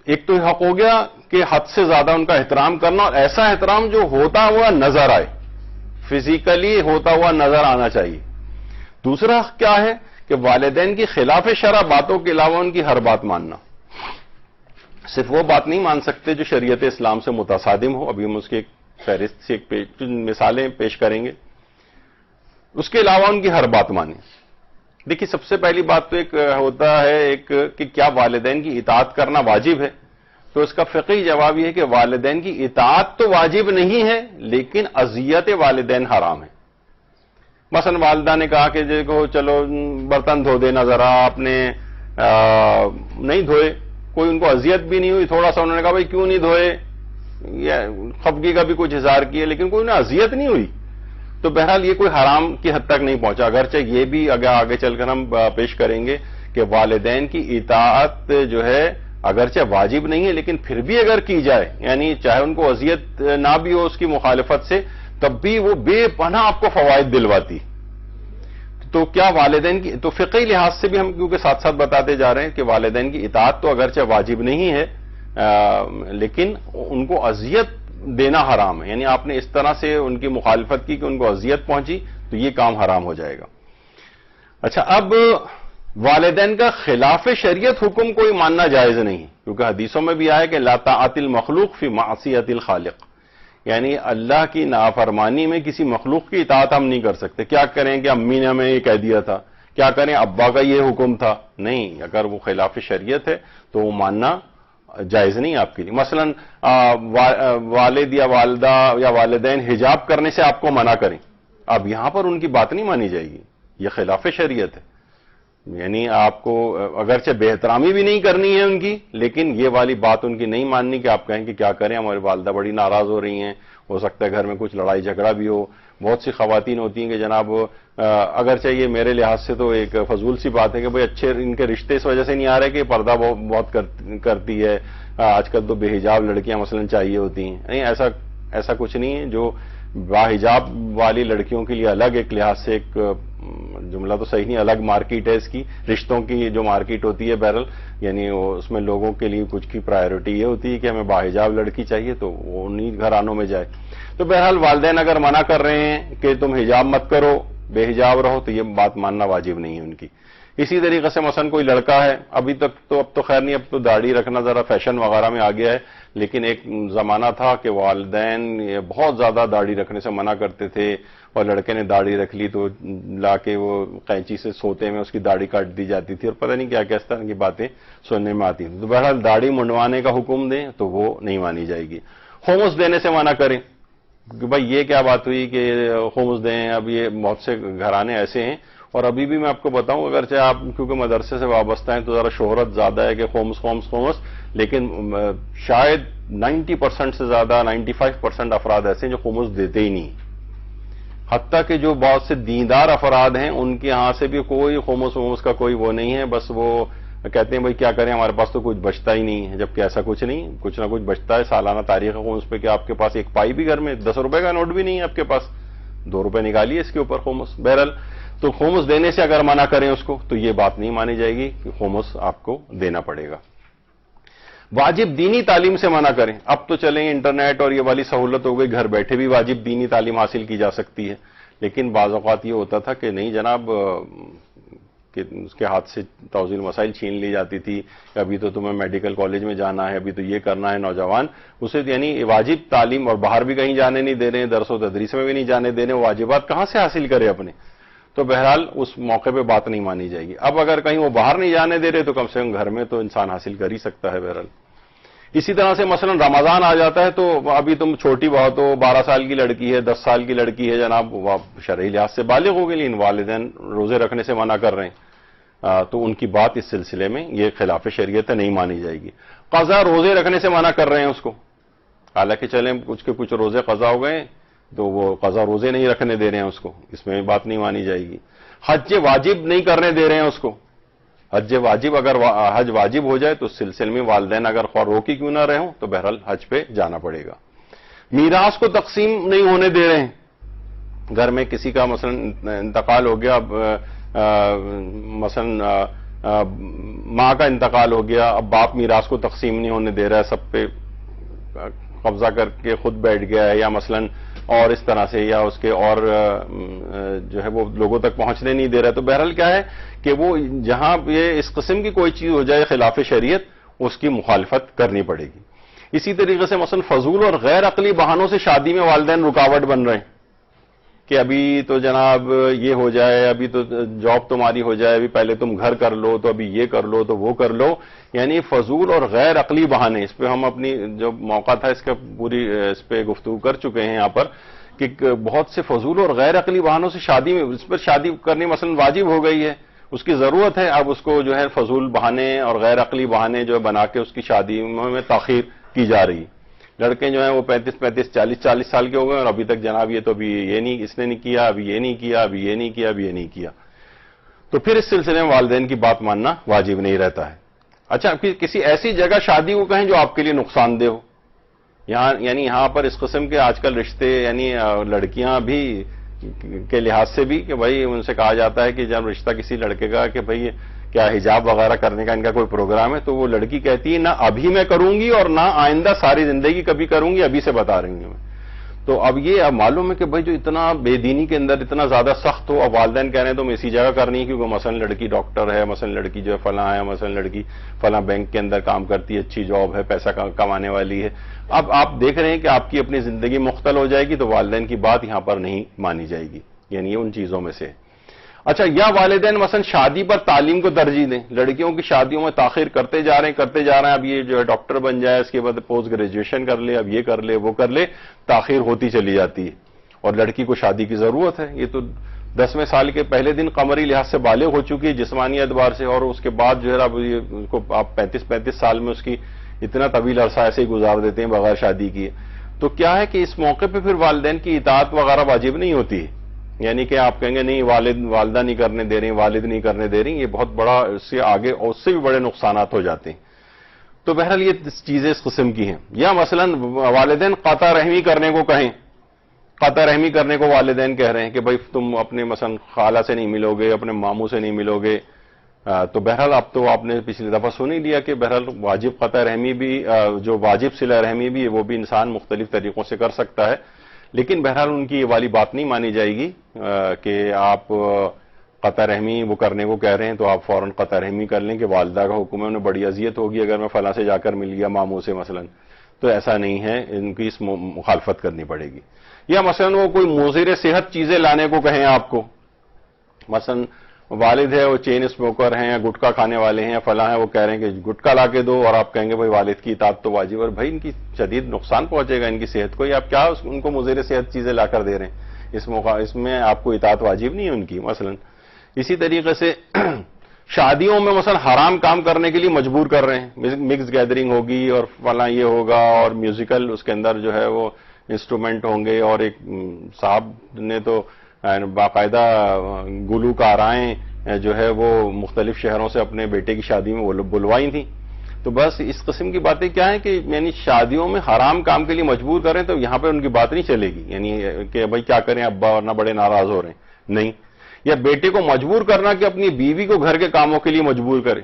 ایک تو حق ہو گیا کہ حد سے زیادہ ان کا احترام کرنا, اور ایسا احترام جو ہوتا ہوا نظر آئے, فزیکلی ہوتا ہوا نظر آنا چاہیے. دوسرا حق کیا ہے کہ والدین کی خلاف شرع باتوں کے علاوہ ان کی ہر بات ماننا. صرف وہ بات نہیں مان سکتے جو شریعت اسلام سے متصادم ہو, ابھی ہم اس کی ایک فہرست سے مثالیں پیش کریں گے. اس کے علاوہ ان کی ہر بات مانیں. دیکھیے سب سے پہلی بات تو ایک ہوتا ہے کہ کیا والدین کی اطاعت کرنا واجب ہے. تو اس کا فقہی جواب یہ ہے کہ والدین کی اطاعت تو واجب نہیں ہے, لیکن اذیت والدین حرام ہے. مثلا والدہ نے کہا کہ دیکھو چلو برتن دھو دینا ذرا, آپ نے نہیں دھوئے, کوئی ان کو اذیت بھی نہیں ہوئی, تھوڑا سا انہوں نے کہا بھائی کیوں نہیں دھوئے, یا خفگی کا بھی کچھ اظہار کیا, لیکن کوئی انہیں اذیت نہیں ہوئی, تو بہرحال یہ کوئی حرام کی حد تک نہیں پہنچا. اگرچہ یہ بھی آگے چل کر ہم پیش کریں گے کہ والدین کی اطاعت جو ہے اگرچہ واجب نہیں ہے, لیکن پھر بھی اگر کی جائے, یعنی چاہے ان کو اذیت نہ بھی ہو اس کی مخالفت سے, تب بھی وہ بے پناہ آپ کو فوائد دلواتی. تو کیا والدین کی, تو فقہی لحاظ سے بھی ہم کیونکہ ساتھ ساتھ بتاتے جا رہے ہیں کہ والدین کی اطاعت تو اگرچہ واجب نہیں ہے, لیکن ان کو اذیت دینا حرام ہے. یعنی آپ نے اس طرح سے ان کی مخالفت کی کہ ان کو اذیت پہنچی, تو یہ کام حرام ہو جائے گا. اچھا, اب والدین کا خلاف شریعت حکم کوئی ماننا جائز نہیں, کیونکہ حدیثوں میں بھی آیا کہ لا طاعت المخلوق فی معصیت الخالق, یعنی اللہ کی نافرمانی میں کسی مخلوق کی اطاعت ہم نہیں کر سکتے. کیا کریں کہ امی نے ہمیں یہ کہہ دیا تھا, کیا کریں ابا کا یہ حکم تھا, نہیں. اگر وہ خلاف شریعت ہے تو وہ ماننا جائز نہیں آپ کے لیے. مثلا والد یا والدہ یا والدین حجاب کرنے سے آپ کو منع کریں, اب یہاں پر ان کی بات نہیں مانی جائے گی, یہ خلاف شریعت ہے. یعنی آپ کو اگرچہ بے احترامی بھی نہیں کرنی ہے ان کی, لیکن یہ والی بات ان کی نہیں ماننی کہ آپ کہیں کہ کیا کریں ہماری والدہ بڑی ناراض ہو رہی ہیں, ہو سکتا ہے گھر میں کچھ لڑائی جھگڑا بھی ہو. بہت سی خواتین ہوتی ہیں کہ جناب اگرچہ یہ میرے لحاظ سے تو ایک فضول سی بات ہے کہ بھئی اچھے ان کے رشتے اس وجہ سے نہیں آ رہے کہ پردہ بہت کرتی ہے, آج کل تو بے حجاب لڑکیاں مثلا چاہیے ہوتی ہیں. نہیں, ایسا کچھ نہیں ہے. باحجاب والی لڑکیوں کے لیے الگ ایک لحاظ سے ایک جملہ تو صحیح نہیں، الگ مارکیٹ ہے اس کی، رشتوں کی جو مارکیٹ ہوتی ہے بہرحال، یعنی اس میں لوگوں کے لیے کچھ کی پرائیورٹی یہ ہوتی ہے کہ ہمیں باحجاب لڑکی چاہیے تو وہ انہیں گھرانوں میں جائے. تو بہرحال والدین اگر منع کر رہے ہیں کہ تم حجاب مت کرو، بے حجاب رہو، تو یہ بات ماننا واجب نہیں ہے ان کی. اسی طریقے سے مثلا کوئی لڑکا ہے، ابھی تک تو اب تو خیر نہیں، اب تو داڑھی رکھنا ذرا فیشن وغیرہ میں آ گیا ہے، لیکن ایک زمانہ تھا کہ والدین بہت زیادہ داڑھی رکھنے سے منع کرتے تھے، اور لڑکے نے داڑھی رکھ لی تو لا کے وہ قینچی سے سوتے میں اس کی داڑھی کاٹ دی جاتی تھی، اور پتہ نہیں کیا کیا اس طرح کی باتیں سننے میں آتی تھیں. تو بہرحال داڑھی منڈوانے کا حکم دیں تو وہ نہیں مانی جائے گی. خمس دینے سے منع کریں کہ بھائی یہ کیا بات ہوئی کہ خمس دیں. اب یہ بہت سے گھرانے ایسے ہیں، اور ابھی بھی میں آپ کو بتاؤں، اگرچہ آپ کیونکہ مدرسے سے وابستہ ہیں تو ذرا شہرت زیادہ ہے کہ خمس خمس خمس، لیکن شاید 90% سے زیادہ 95% افراد ایسے ہیں جو خمس دیتے ہی نہیں. حتیٰ کہ جو بہت سے دیندار افراد ہیں ان کے ہاں سے بھی کوئی خمس ومس کا کوئی وہ نہیں ہے، بس وہ کہتے ہیں بھائی کیا کریں، ہمارے پاس تو کچھ بچتا ہی نہیں ہے. جبکہ ایسا کچھ نہیں، کچھ نہ کچھ بچتا ہے. سالانہ تاریخ خمس پہ کہ آپ کے پاس ایک پائی بھی گھر میں 10 روپے کا نوٹ بھی نہیں ہے آپ کے پاس، 2 روپے نکالیے اس کے اوپر خمس. بہرحال تو خمس دینے سے اگر منع کریں اس کو تو یہ بات نہیں مانی جائے گی کہ خمس آپ کو دینا پڑے گا. واجب دینی تعلیم سے منع کریں. اب تو چلیں انٹرنیٹ اور یہ والی سہولت ہو گئی، گھر بیٹھے بھی واجب دینی تعلیم حاصل کی جا سکتی ہے. لیکن بعض اوقات یہ ہوتا تھا کہ نہیں جناب، کہ اس کے ہاتھ سے توزیع مسائل چھین لی جاتی تھی کہ ابھی تو تمہیں میڈیکل کالج میں جانا ہے، ابھی تو یہ کرنا ہے. نوجوان اسے یعنی واجب تعلیم، اور باہر بھی کہیں جانے نہیں دے رہے ہیں، درس و تدریس میں بھی نہیں جانے دے رہے ہیں، واجبات کہاں سے حاصل کرے اپنے. تو بہرحال اس موقع پہ بات نہیں مانی جائے گی. اب اگر کہیں وہ باہر نہیں جانے دے رہے تو کم سے کم گھر میں تو انسان حاصل کر ہی سکتا ہے بہرحال. اسی طرح سے مثلا رمضان آ جاتا ہے تو ابھی تم چھوٹی بہت ہو، 12 سال کی لڑکی ہے، 10 سال کی لڑکی ہے جناب، وہ شرعی لحاظ سے بالغ ہو گئی، لیکن والدین روزے رکھنے سے منع کر رہے ہیں، تو ان کی بات اس سلسلے میں یہ خلاف شریعت نہیں مانی جائے گی. قضا روزے رکھنے سے منع کر رہے ہیں اس کو، حالانکہ چلیں کچھ کے کچھ روزے قضا ہو گئے تو وہ قضا روزے نہیں رکھنے دے رہے ہیں اس کو، اس میں بات نہیں مانی جائے گی. حج واجب نہیں کرنے دے رہے ہیں اس کو. حج واجب، اگر حج واجب ہو جائے تو اس سلسلے میں والدین اگر خواہ روکی کیوں نہ رہے ہوں تو بہرحال حج پہ جانا پڑے گا. میراث کو تقسیم نہیں ہونے دے رہے ہیں. گھر میں کسی کا مثلا انتقال ہو گیا، مثلا ماں کا انتقال ہو گیا، اب باپ میراث کو تقسیم نہیں ہونے دے رہا ہے، سب پہ قبضہ کر کے خود بیٹھ گیا ہے، یا مثلا اور اس طرح سے، یا اس کے اور جو ہے وہ لوگوں تک پہنچنے نہیں دے رہا ہے. تو بہرحال کیا ہے کہ وہ جہاں یہ اس قسم کی کوئی چیز ہو جائے خلاف شریعت، اس کی مخالفت کرنی پڑے گی. اسی طریقے سے مثلا فضول اور غیر عقلی بہانوں سے شادی میں والدین رکاوٹ بن رہے ہیں کہ ابھی تو جناب یہ ہو جائے، ابھی تو جاب تمہاری ہو جائے، ابھی پہلے تم گھر کر لو، تو ابھی یہ کر لو تو وہ کر لو. یعنی فضول اور غیر عقلی بہانے، اس پہ ہم اپنی جو موقع تھا اس کا پوری اس پہ گفتگو کر چکے ہیں یہاں پر، کہ بہت سے فضول اور غیر عقلی بہانوں سے شادی میں، اس پر شادی کرنی مثلا واجب ہو گئی ہے، اس کی ضرورت ہے، اب اس کو جو ہے فضول بہانے اور غیر عقلی بہانے جو بنا کے اس کی شادی میں تاخیر کی جا رہی. لڑکے جو ہیں وہ 35 40 سال کے ہو گئے اور ابھی تک جناب یہ تو ابھی یہ نہیں، اس نے نہیں کیا، ابھی یہ نہیں کیا، ابھی یہ نہیں کیا، ابھی یہ نہیں کیا. تو پھر اس سلسلے میں والدین کی بات ماننا واجب نہیں رہتا ہے. اچھا، کسی ایسی جگہ شادی کو کہیں جو آپ کے لیے نقصان دہ ہو. یعنی یہاں پر اس قسم کے آج کل رشتے، یعنی لڑکیاں بھی کے لحاظ سے بھی، کہ بھائی ان سے کہا جاتا ہے کہ جب رشتہ کسی لڑکے کا کہ بھئی کیا حجاب وغیرہ کرنے کا ان کا کوئی پروگرام ہے، تو وہ لڑکی کہتی ہے نہ ابھی میں کروں گی اور نہ آئندہ ساری زندگی کبھی کروں گی، ابھی سے بتا رہی ہوں میں. تو اب یہ اب معلوم ہے کہ بھئی جو اتنا بے دینی کے اندر اتنا زیادہ سخت ہو، اب والدین کہہ رہے ہیں تم اسی جگہ کرنی ہے کیونکہ مثلا لڑکی ڈاکٹر ہے، مثلا لڑکی جو ہے فلاں ہے، مثلا لڑکی فلاں بینک کے اندر کام کرتی ہے، اچھی جاب ہے، پیسہ کمانے والی ہے. اب آپ دیکھ رہے ہیں کہ آپ کی اپنی زندگی مختل ہو جائے گی، تو والدین کی بات یہاں پر نہیں مانی جائے گی. یعنی یہ ان چیزوں میں سے. اچھا، یا والدین مثلا شادی پر تعلیم کو ترجیح دیں، لڑکیوں کی شادیوں میں تاخیر کرتے جا رہے ہیں. اب یہ جو ہے ڈاکٹر بن جائے، اس کے بعد پوسٹ گریجویشن کر لے، اب یہ کر لے وہ کر لے، تاخیر ہوتی چلی جاتی ہے. اور لڑکی کو شادی کی ضرورت ہے، یہ تو 10ویں سال کے پہلے دن قمری لحاظ سے بالغ ہو چکی ہے جسمانی اعتبار سے، اور اس کے بعد جو ہے اب اس کو آپ 35 سال میں اس کی اتنا طویل عرصہ ایسے ہی گزار دیتے ہیں بغیر شادی کیے. تو کیا ہے کہ اس موقع پہ پھر والدین کی اطاعت وغیرہ واجب نہیں ہوتی ہے. یعنی کہ آپ کہیں گے نہیں والدہ نہیں کرنے دے رہی، والد نہیں کرنے دے رہی، یہ بہت بڑا اس سے آگے اور اس سے بھی بڑے نقصانات ہو جاتے ہیں. تو بہرحال یہ چیزیں اس قسم کی ہیں. یا مثلا والدین قطع رحمی کرنے کو کہیں قطع رحمی کرنے کو والدین کہہ رہے ہیں کہ بھائی تم اپنے مثلا خالہ سے نہیں ملو گے، اپنے ماموں سے نہیں ملو گے. تو بہرحال اب تو آپ نے پچھلی دفعہ سن ہی لیا کہ بہرحال واجب قطع رحمی بھی، جو واجب صلہ رحمی بھی وہ بھی انسان مختلف طریقوں سے کر سکتا ہے. لیکن بہرحال ان کی یہ والی بات نہیں مانی جائے گی کہ آپ قطع رحمی وہ کرنے کو کہہ رہے ہیں تو آپ فوراً قطع رحمی کر لیں کہ والدہ کا حکم ہے، انہیں بڑی اذیت ہوگی اگر میں فلاں سے جا کر مل گیا ماموں سے مثلا. تو ایسا نہیں ہے، ان کی اس مخالفت کرنی پڑے گی. یا مثلا وہ کوئی مضر صحت چیزیں لانے کو کہیں آپ کو، مثلا والد ہے وہ چین اسموکر ہیں یا گٹکا کھانے والے ہیں یا فلاں ہیں، وہ کہہ رہے ہیں کہ گٹکا لا کے دو، اور آپ کہیں گے بھائی والد کی اطاعت تو واجب، اور بھائی ان کی شدید نقصان پہنچے گا ان کی صحت کو، یا آپ کیا ان کو مضر صحت چیزیں لا کر دے رہے ہیں، اس میں آپ کو اطاعت واجب نہیں ہے ان کی مثلا. اسی طریقے سے شادیوں میں مثلا حرام کام کرنے کے لیے مجبور کر رہے ہیں، مکس گیدرنگ ہوگی اور فلاں یہ ہوگا اور میوزیکل اس کے اندر جو ہے وہ انسٹرومنٹ ہوں گے، اور ایک صاحب نے تو باقاعدہ گلوکارائیں جو ہے وہ مختلف شہروں سے اپنے بیٹے کی شادی میں بلوائی تھیں. تو بس اس قسم کی باتیں کیا ہیں کہ یعنی شادیوں میں حرام کام کے لیے مجبور کریں تو یہاں پہ ان کی بات نہیں چلے گی، یعنی کہ بھائی کیا کریں ابا ورنہ بڑے ناراض ہو رہے ہیں، نہیں. یا بیٹے کو مجبور کرنا کہ اپنی بیوی کو گھر کے کاموں کے لیے مجبور کرے،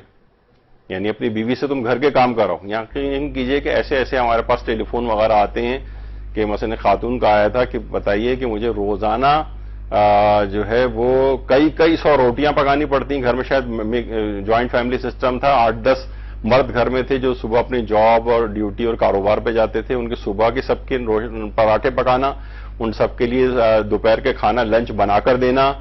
یعنی اپنی بیوی سے تم گھر کے کام کراؤ. یقین کیجئے کہ ایسے ایسے ہمارے پاس ٹیلی فون وغیرہ آتے ہیں کہ مثلا خاتون کا آیا تھا کہ بتائیے کہ مجھے روزانہ جو ہے وہ کئی سو روٹیاں پکانی پڑتی ہیں گھر میں. شاید جوائنٹ فیملی سسٹم تھا، 8-10 مرد گھر میں تھے جو صبح اپنی جاب اور ڈیوٹی اور کاروبار پہ جاتے تھے. ان کے صبح کے سب کے پراٹھے پکانا، ان سب کے لیے دوپہر کے کھانا لنچ بنا کر دینا،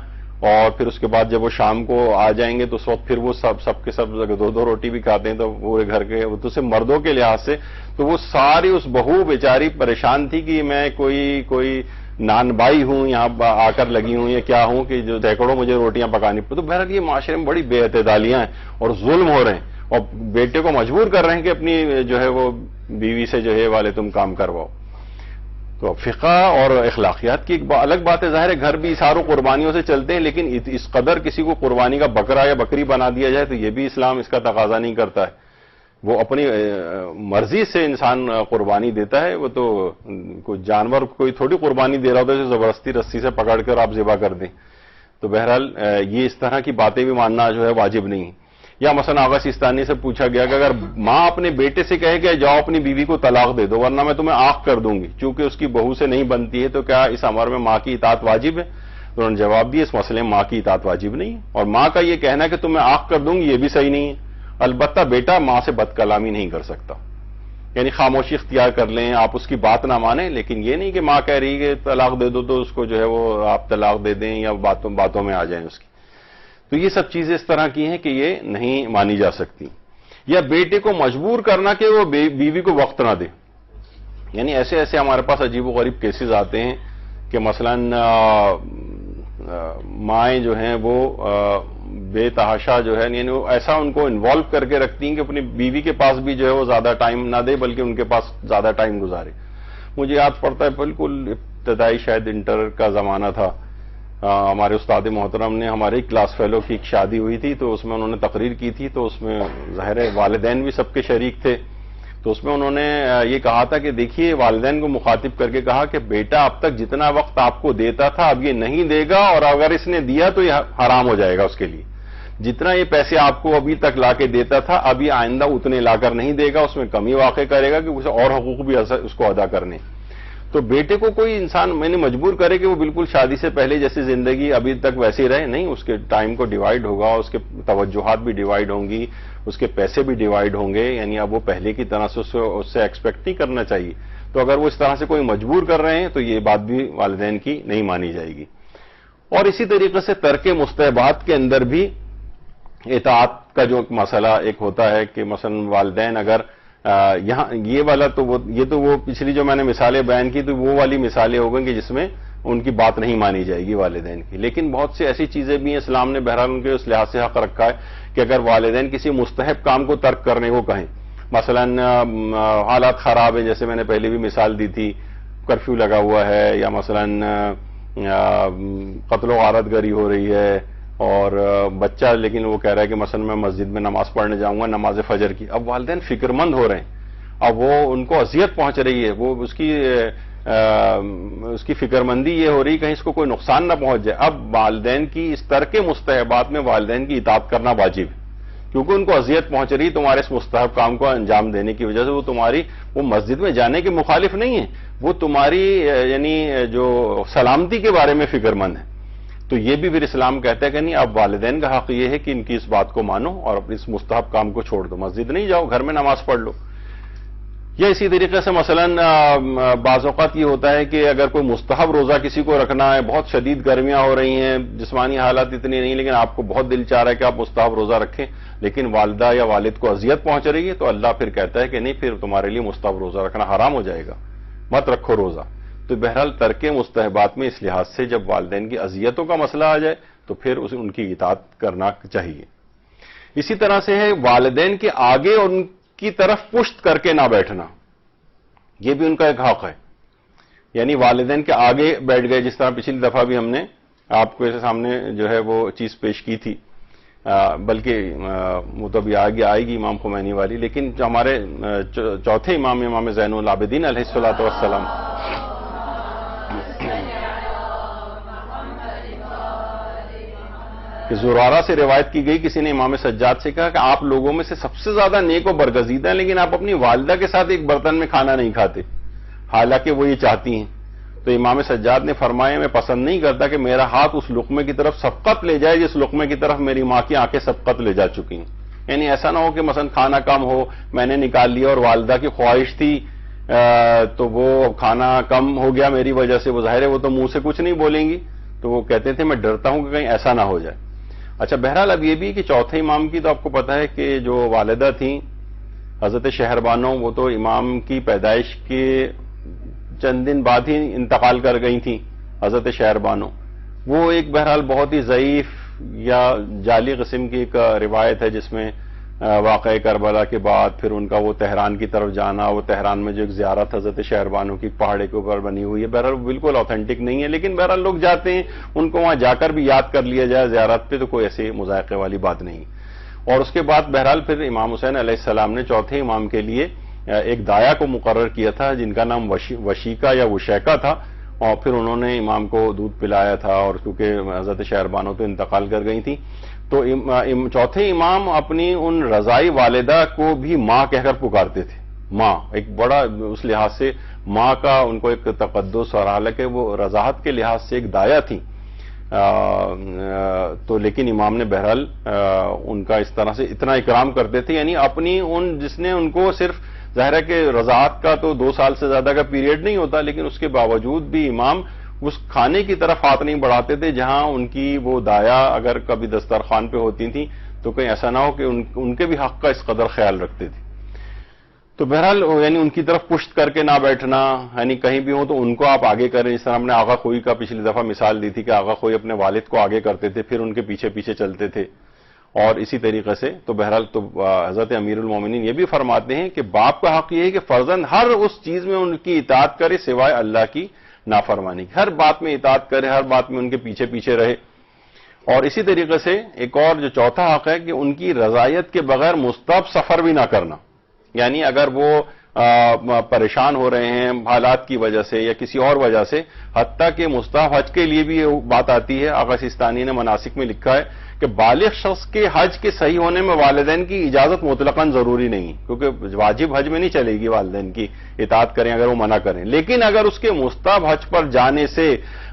اور پھر اس کے بعد جب وہ شام کو آ جائیں گے تو اس وقت پھر وہ سب کے سب 2 روٹی بھی کھاتے ہیں. تو پورے گھر کے تو صرف مردوں کے لحاظ سے تو وہ ساری اس بہو بیچاری پریشان تھی کہ میں کوئی نان بائی ہوں یہاں آ کر لگی ہوں یا کیا ہوں کہ جو سینکڑوں مجھے روٹیاں پکانی. تو بہرحال یہ معاشرے میں بڑی بے اعتدالیاں ہیں اور ظلم ہو رہے ہیں، اور بیٹے کو مجبور کر رہے ہیں کہ اپنی جو ہے وہ بیوی سے جو ہے والے تم کام کرواؤ. تو فقہ اور اخلاقیات کی ایک الگ بات ہے. ظاہر ہے گھر بھی اشار و قربانیوں سے چلتے ہیں، لیکن اس قدر کسی کو قربانی کا بکرا یا بکری بنا دیا جائے تو یہ بھی اسلام اس کا تقاضا نہیں کرتا ہے. وہ اپنی مرضی سے انسان قربانی دیتا ہے، وہ تو کوئی جانور کوئی تھوڑی قربانی دے رہا ہوتا ہے زبردستی رسی سے پکڑ کر آپ ذبح کر دیں. تو بہرحال یہ اس طرح کی باتیں بھی ماننا جو ہے واجب نہیں ہے. یا مثلا آغا سیستانی سے پوچھا گیا کہ اگر ماں اپنے بیٹے سے کہے کہ جاؤ اپنی بیوی کو طلاق دے دو ورنہ میں تمہیں آنکھ کر دوں گی، چونکہ اس کی بہو سے نہیں بنتی ہے، تو کیا اس امر میں ماں کی اطاعت واجب ہے؟ تو انہوں نے جواب دیا اس مسئلے میں ماں کی اطاعت واجب نہیں ہے، اور ماں کا یہ کہنا ہے کہ تمہیں آنکھ کر دوں گی یہ بھی صحیح نہیں ہے. البتہ بیٹا ماں سے بد کلامی نہیں کر سکتا، یعنی خاموشی اختیار کر لیں، آپ اس کی بات نہ مانیں، لیکن یہ نہیں کہ ماں کہہ رہی کہ طلاق دے دو تو اس کو جو ہے وہ آپ طلاق دے دیں یا باتوں میں آ جائیں اس کی. تو یہ سب چیزیں اس طرح کی ہیں کہ یہ نہیں مانی جا سکتی. یا بیٹے کو مجبور کرنا کہ وہ بیوی کو وقت نہ دے، یعنی ایسے ہمارے پاس عجیب و غریب کیسز آتے ہیں کہ مثلا مائیں جو ہیں وہ بے تحاشا جو ہے یعنی وہ ایسا ان کو انوالو کر کے رکھتی ہیں کہ اپنی بیوی کے پاس بھی جو ہے وہ زیادہ ٹائم نہ دے بلکہ ان کے پاس زیادہ ٹائم گزارے. مجھے یاد پڑتا ہے بالکل ابتدائی شاید انٹر کا زمانہ تھا، ہمارے استاد محترم نے ہمارے کلاس فیلو کی ایک شادی ہوئی تھی، تو اس میں انہوں نے تقریر کی تھی، تو اس میں ظاہر والدین بھی سب کے شریک تھے. تو اس میں انہوں نے یہ کہا تھا کہ دیکھیے والدین کو مخاطب کر کے کہا کہ بیٹا اب تک جتنا وقت آپ کو دیتا تھا اب یہ نہیں دے گا، اور اگر اس نے دیا تو یہ حرام ہو جائے گا اس کے لیے. جتنا یہ پیسے آپ کو ابھی تک لا کے دیتا تھا اب یہ آئندہ اتنے لا کر نہیں دے گا، اس میں کمی واقع کرے گا کہ اسے اور حقوق بھی اس کو ادا کرنے. تو بیٹے کو کوئی انسان میں نے مجبور کرے کہ وہ بالکل شادی سے پہلے جیسی زندگی ابھی تک ویسی رہے، نہیں، اس کے ٹائم کو ڈیوائیڈ ہوگا، اس کے توجہات بھی ڈیوائیڈ ہوں گی، اس کے پیسے بھی ڈیوائیڈ ہوں گے، یعنی اب وہ پہلے کی طرح سے اس سے ایکسپیکٹ نہیں کرنا چاہیے. تو اگر وہ اس طرح سے کوئی مجبور کر رہے ہیں تو یہ بات بھی والدین کی نہیں مانی جائے گی. اور اسی طریقے سے ترک مستحبات کے اندر بھی اطاعت کا جو مسئلہ ایک ہوتا ہے کہ مثلا والدین اگر یہاں یہ والا تو وہ پچھلی جو میں نے مثالیں بیان کی تو وہ والی مثالیں ہو گئیں کہ جس میں ان کی بات نہیں مانی جائے گی والدین کی. لیکن بہت سی ایسی چیزیں بھی ہیں اسلام نے بہرحال ان کے اس لحاظ سے حق رکھا ہے کہ اگر والدین کسی مستحب کام کو ترک کرنے کو کہیں، مثلا حالات خراب ہیں جیسے میں نے پہلے بھی مثال دی تھی، کرفیو لگا ہوا ہے، یا مثلا قتل و غارت گری ہو رہی ہے اور بچہ لیکن وہ کہہ رہا ہے کہ مثلا میں مسجد میں نماز پڑھنے جاؤں گا نماز فجر کی. اب والدین فکر مند ہو رہے ہیں، اب وہ ان کو اذیت پہنچ رہی ہے، وہ اس کی اس کی فکر مندی یہ ہو رہی کہیں اس کو کوئی نقصان نہ پہنچ جائے. اب والدین کی اس ترک مستحبات میں والدین کی اطاعت کرنا واجب ہے، کیونکہ ان کو اذیت پہنچ رہی تمہارے اس مستحب کام کو انجام دینے کی وجہ سے. وہ مسجد میں جانے کے مخالف نہیں ہے، وہ تمہاری یعنی جو سلامتی کے بارے میں فکر مند ہے. تو یہ بھی پھر اسلام کہتا ہے کہ نہیں، اب والدین کا حق یہ ہے کہ ان کی اس بات کو مانو اور اس مستحب کام کو چھوڑ دو، مسجد نہیں جاؤ، گھر میں نماز پڑھ لو. یا اسی طریقے سے مثلا بعض اوقات یہ ہوتا ہے کہ اگر کوئی مستحب روزہ کسی کو رکھنا ہے، بہت شدید گرمیاں ہو رہی ہیں، جسمانی حالات اتنی نہیں، لیکن آپ کو بہت دل چاہ رہا ہے کہ آپ مستحب روزہ رکھیں، لیکن والدہ یا والد کو اذیت پہنچ رہی ہے، تو اللہ پھر کہتا ہے کہ نہیں، پھر تمہارے لیے مستحب روزہ رکھنا حرام ہو جائے گا، مت رکھو روزہ. تو بہرحال ترک مستحبات میں اس لحاظ سے جب والدین کی اذیتوں کا مسئلہ آ جائے تو پھر ان کی اطاعت کرنا چاہیے. اسی طرح سے ہے والدین کے آگے ان کی طرف پشت کر کے نہ بیٹھنا، یہ بھی ان کا ایک حق ہے. یعنی والدین کے آگے بیٹھ گئے، جس طرح پچھلی دفعہ بھی ہم نے آپ کو سامنے جو ہے وہ چیز پیش کی تھی، بلکہ وہ تو ابھی آئے گی امام خمینی والی. لیکن جو ہمارے چوتھے امام زین العابدین علیہ الصلوۃ والسلام، کہ زرارہ سے روایت کی گئی، کسی نے امام سجاد سے کہا کہ آپ لوگوں میں سے سب سے زیادہ نیک و برگزیدہ ہیں، لیکن آپ اپنی والدہ کے ساتھ ایک برتن میں کھانا نہیں کھاتے، حالانکہ وہ یہ چاہتی ہیں. تو امام سجاد نے فرمایا میں پسند نہیں کرتا کہ میرا ہاتھ اس لقمے کی طرف سبقت لے جائے جس لقمے کی طرف میری ماں کی آنکھیں سبقت لے جا چکی ہیں. یعنی ایسا نہ ہو کہ مثلا کھانا کم ہو، میں نے نکال لیا اور والدہ کی خواہش تھی تو وہ کھانا کم ہو گیا میری وجہ سے، وہ ظاہر ہے وہ تو منہ سے کچھ نہیں بولیں گی، تو وہ کہتے تھے میں ڈرتا ہوں کہ کہیں ایسا نہ ہو جائے. اچھا بہرحال اب یہ بھی کہ چوتھے امام کی تو آپ کو پتا ہے کہ جو والدہ تھیں حضرت شہربانو، وہ تو امام کی پیدائش کے چند دن بعد ہی انتقال کر گئی تھیں. حضرت شہربانو وہ ایک بہرحال بہت ہی ضعیف یا جعلی قسم کی ایک روایت ہے، جس میں واقعہ کربلا کے بعد پھر ان کا وہ تہران کی طرف جانا، وہ تہران میں جو ایک زیارت حضرت شہربانو کی پہاڑے کے اوپر بنی ہوئی ہے، بہرحال بالکل آتھینٹک نہیں ہے، لیکن بہرحال لوگ جاتے ہیں، ان کو وہاں جا کر بھی یاد کر لیا جائے زیارت پہ، تو کوئی ایسی مذائقے والی بات نہیں. اور اس کے بعد بہرحال پھر امام حسین علیہ السلام نے چوتھے امام کے لیے ایک دایا کو مقرر کیا تھا جن کا نام وشیکا یا وشیکا تھا، اور پھر انہوں نے امام کو دودھ پلایا تھا. اور کیونکہ حضرت شہربانو تو انتقال کر گئی تھیں، تو چوتھے امام اپنی ان رضائی والدہ کو بھی ماں کہہ کر پکارتے تھے. ماں ایک بڑا اس لحاظ سے ماں کا ان کو ایک تقدس، اور حالانکہ وہ رضاحت کے لحاظ سے ایک دایا تھی، تو لیکن امام نے بہرحال ان کا اس طرح سے اتنا اکرام کرتے تھے. یعنی اپنی جس نے ان کو صرف ظاہر ہے کہ رضاعت کا تو 2 سال سے زیادہ کا پیریڈ نہیں ہوتا، لیکن اس کے باوجود بھی امام اس کھانے کی طرف ہاتھ نہیں بڑھاتے تھے جہاں ان کی وہ دایا اگر کبھی دسترخوان پہ ہوتی تھیں تو کہیں ایسا نہ ہو کہ ان کے بھی حق کا اس قدر خیال رکھتے تھے. تو بہرحال یعنی ان کی طرف پشت کر کے نہ بیٹھنا، یعنی کہیں بھی ہو تو ان کو آپ آگے کریں. جس طرح ہم نے آغا خوئی کا پچھلی دفعہ مثال دی تھی کہ آغا خوئی اپنے والد کو آگے کرتے تھے، پھر ان کے پیچھے پیچھے چلتے تھے. اور اسی طریقے سے تو بہرحال تو حضرت امیر المومنین یہ بھی فرماتے ہیں کہ باپ کا حق یہ ہے کہ فرزند ہر اس چیز میں ان کی اطاعت کرے سوائے اللہ کی نافرمانی کی، ہر بات میں اطاعت کرے، ہر بات میں ان کے پیچھے پیچھے رہے. اور اسی طریقے سے ایک اور جو چوتھا حق ہے کہ ان کی رضایت کے بغیر مستحب سفر بھی نہ کرنا. یعنی اگر وہ پریشان ہو رہے ہیں حالات کی وجہ سے یا کسی اور وجہ سے، حتیٰ کہ مستحب حج کے لیے بھی یہ بات آتی ہے. آغا سیستانی نے مناسک میں لکھا ہے کہ بالغ شخص کے حج کے صحیح ہونے میں والدین کی اجازت مطلقاً ضروری نہیں، کیونکہ واجب حج میں نہیں چلے گی والدین کی اطاعت کریں اگر وہ منع کریں. لیکن اگر اس کے مستحب حج پر جانے سے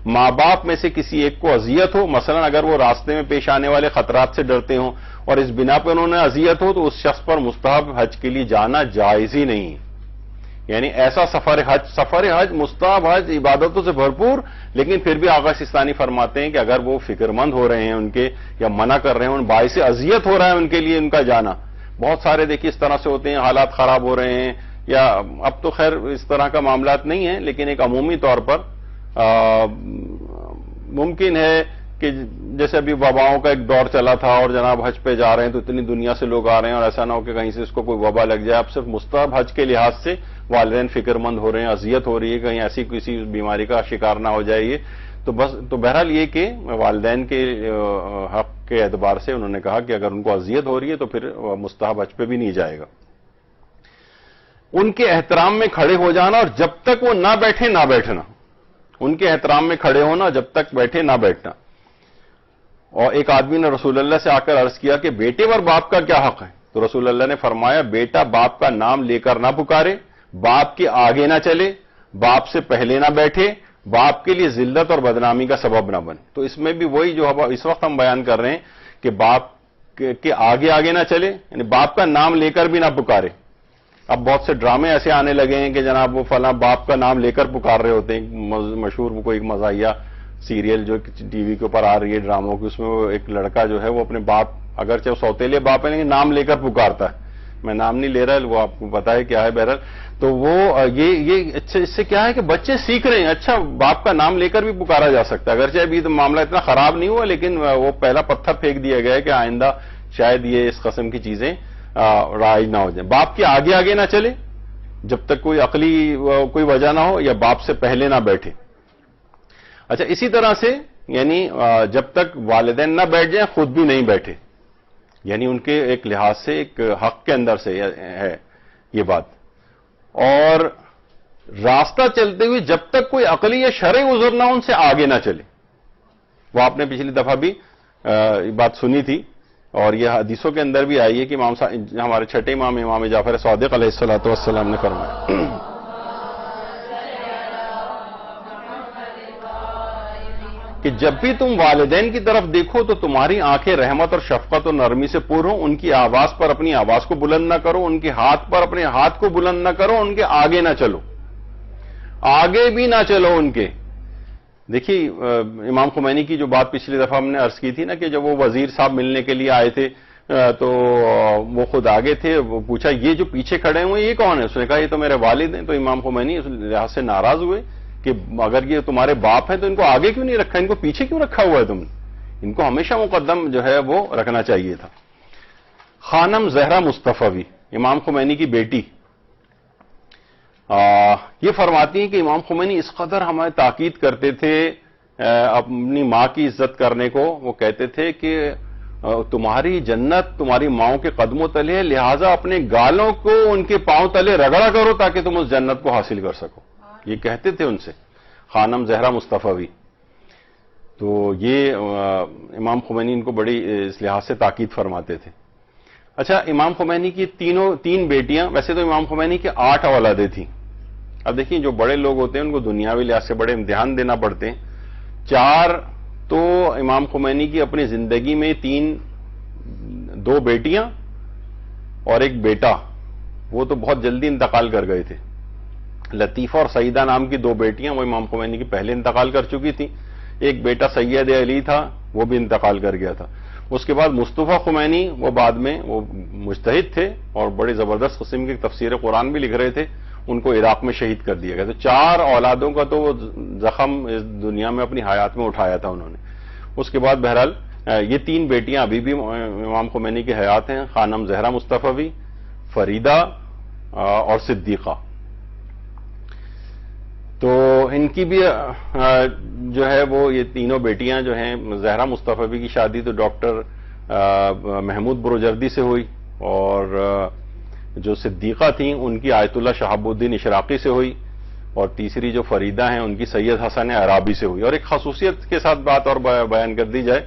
ماں باپ میں سے کسی ایک کو اذیت ہو، مثلا اگر وہ راستے میں پیش آنے والے خطرات سے ڈرتے ہوں اور اس بنا پہ انہوں نے اذیت ہو، تو اس شخص پر مستحب حج کے لیے جانا جائز ہی نہیں. یعنی ایسا سفر حج مستحب حج عبادتوں سے بھرپور، لیکن پھر بھی آغا سیستانی فرماتے ہیں کہ اگر وہ فکر مند ہو رہے ہیں ان کے یا منع کر رہے ہیں، ان باعث اذیت ہو رہا ہے ان کے لیے ان کا جانا. بہت سارے دیکھیے اس طرح سے ہوتے ہیں، حالات خراب ہو رہے ہیں، یا اب تو خیر اس طرح کا معاملات نہیں ہیں، لیکن ایک عمومی طور پر ممکن ہے کہ جیسے ابھی وباؤں کا ایک دور چلا تھا اور جناب حج پہ جا رہے ہیں تو اتنی دنیا سے لوگ آ رہے ہیں، اور ایسا نہ ہو کہ کہیں سے اس کو کوئی وبا لگ جائے. اب صرف مستحب حج کے لحاظ سے والدین فکر مند ہو رہے ہیں، اذیت ہو رہی ہے، کہیں ایسی کسی بیماری کا شکار نہ ہو جائے. یہ تو بہرحال یہ کہ والدین کے حق کے اعتبار سے انہوں نے کہا کہ اگر ان کو اذیت ہو رہی ہے تو پھر مستحب حج پہ بھی نہیں جائے گا. ان کے احترام میں کھڑے ہو جانا، اور جب تک وہ نہ بیٹھے نہ بیٹھنا، ان کے احترام میں کھڑے ہونا، جب تک بیٹھے نہ بیٹھنا. اور ایک آدمی نے رسول اللہ سے آ کر عرض کیا کہ بیٹے پر باپ کا کیا حق ہے؟ تو رسول اللہ نے فرمایا بیٹا باپ کا نام لے کر نہ پکارے، باپ کے آگے نہ چلے، باپ سے پہلے نہ بیٹھے، باپ کے لیے ذلت اور بدنامی کا سبب نہ بنے. تو اس میں بھی وہی جو اس وقت ہم بیان کر رہے ہیں کہ باپ کے آگے آگے نہ چلے، یعنی باپ کا نام لے کر بھی نہ پکارے. اب بہت سے ڈرامے ایسے آنے لگے ہیں کہ جناب وہ فلاں باپ کا نام لے کر پکار رہے ہوتے ہیں. مشہور وہ کوئی مزاحیہ سیریل جو ٹی وی کے اوپر آ رہی ہے ڈراموں کی، اس میں وہ ایک لڑکا جو ہے وہ اپنے باپ، اگرچہ وہ سوتیلے باپ ہے لیکن نام لے کر پکارتا ہے. میں نام نہیں لے رہا، وہ آپ کو پتا ہے کیا ہے. بہرحال تو وہ یہ اچھا، اس سے کیا ہے کہ بچے سیکھ رہے ہیں، اچھا باپ کا نام لے کر بھی پکارا جا سکتا ہے. اگرچہ ابھی تو معاملہ اتنا خراب نہیں ہوا لیکن وہ پہلا پتھر پھینک دیا گیا ہے کہ آئندہ شاید یہ اس قسم کی چیزیں رائج نہ ہو جائیں. باپ کے آگے آگے نہ چلے جب تک کوئی عقلی کوئی وجہ نہ ہو، یا باپ سے پہلے نہ بیٹھے. اچھا اسی طرح سے یعنی جب تک والدین نہ بیٹھ جائیں خود بھی نہیں بیٹھے، یعنی ان کے ایک لحاظ سے ایک حق کے اندر سے ہے یہ بات. اور راستہ چلتے ہوئے جب تک کوئی عقلی یا شرعی عذر نہ ان سے آگے نہ چلے. وہ آپ نے پچھلی دفعہ بھی بات سنی تھی، اور یہ حدیثوں کے اندر بھی آئی ہے کہ ہمارے چھٹے امام جعفر صادق علیہ الصلوۃ والسلام نے فرمایا کہ جب بھی تم والدین کی طرف دیکھو تو تمہاری آنکھیں رحمت اور شفقت اور نرمی سے پور ہوں. ان کی آواز پر اپنی آواز کو بلند نہ کرو، ان کے ہاتھ پر اپنے ہاتھ کو بلند نہ کرو، ان کے آگے نہ چلو، آگے بھی نہ چلو ان کے. دیکھیے امام خمینی کی جو بات پچھلی دفعہ ہم نے عرض کی تھی نا کہ جب وہ وزیر صاحب ملنے کے لیے آئے تھے تو وہ خود آگے تھے، وہ پوچھا یہ جو پیچھے کھڑے ہوئے یہ کون ہے؟ اس نے کہا یہ تو میرے والد ہیں. تو امام خمینی اس لحاظ سے ناراض ہوئے کہ اگر یہ تمہارے باپ ہیں تو ان کو آگے کیوں نہیں رکھا، ان کو پیچھے کیوں رکھا ہوا ہے تم نے؟ ان کو ہمیشہ مقدم جو ہے وہ رکھنا چاہیے تھا. خانم زہرا مصطفی امام خمینی کی بیٹی یہ فرماتی ہیں کہ امام خمینی اس قدر ہمیں تاکید کرتے تھے اپنی ماں کی عزت کرنے کو. وہ کہتے تھے کہ تمہاری جنت تمہاری ماؤں کے قدموں تلے ہے، لہٰذا اپنے گالوں کو ان کے پاؤں تلے رگڑا کرو تاکہ تم اس جنت کو حاصل کر سکو. یہ کہتے تھے ان سے خانم زہرا مصطفی. تو یہ امام خمینی ان کو بڑی اس لحاظ سے تاکید فرماتے تھے. اچھا امام خمینی کی تین بیٹیاں، ویسے تو امام خمینی کی 8 اولادیں تھیں. اب دیکھیں جو بڑے لوگ ہوتے ہیں ان کو دنیاوی لحاظ سے بڑے امتحان دینا پڑتے ہیں. 4 تو امام خمینی کی اپنی زندگی میں 2 بیٹیاں اور 1 بیٹا، وہ تو بہت جلدی انتقال کر گئے تھے. لطیفہ اور سعیدہ نام کی 2 بیٹیاں وہ امام خمینی کی پہلے انتقال کر چکی تھیں. 1 بیٹا سید علی تھا، وہ بھی انتقال کر گیا تھا. اس کے بعد مصطفیٰ خمینی وہ بعد میں وہ مجتہد تھے اور بڑے زبردست قسم کی تفسیر قرآن بھی لکھ رہے تھے. ان کو عراق میں شہید کر دیا گیا. تو 4 اولادوں کا تو وہ زخم اس دنیا میں اپنی حیات میں اٹھایا تھا انہوں نے. اس کے بعد بہرحال یہ 3 بیٹیاں ابھی بھی امام خمینی کی حیات ہیں، خانم زہرا مصطفی، فریدہ اور صدیقہ. تو ان کی بھی جو ہے وہ یہ تینوں بیٹیاں جو ہیں، زہرا مصطفی کی شادی تو ڈاکٹر محمود بروجردی سے ہوئی، اور جو صدیقہ تھیں ان کی آیت اللہ شہاب الدین اشراقی سے ہوئی، اور تیسری جو فریدہ ہیں ان کی سید حسن عرابی سے ہوئی. اور ایک خصوصیت کے ساتھ بات اور بیان کر دی جائے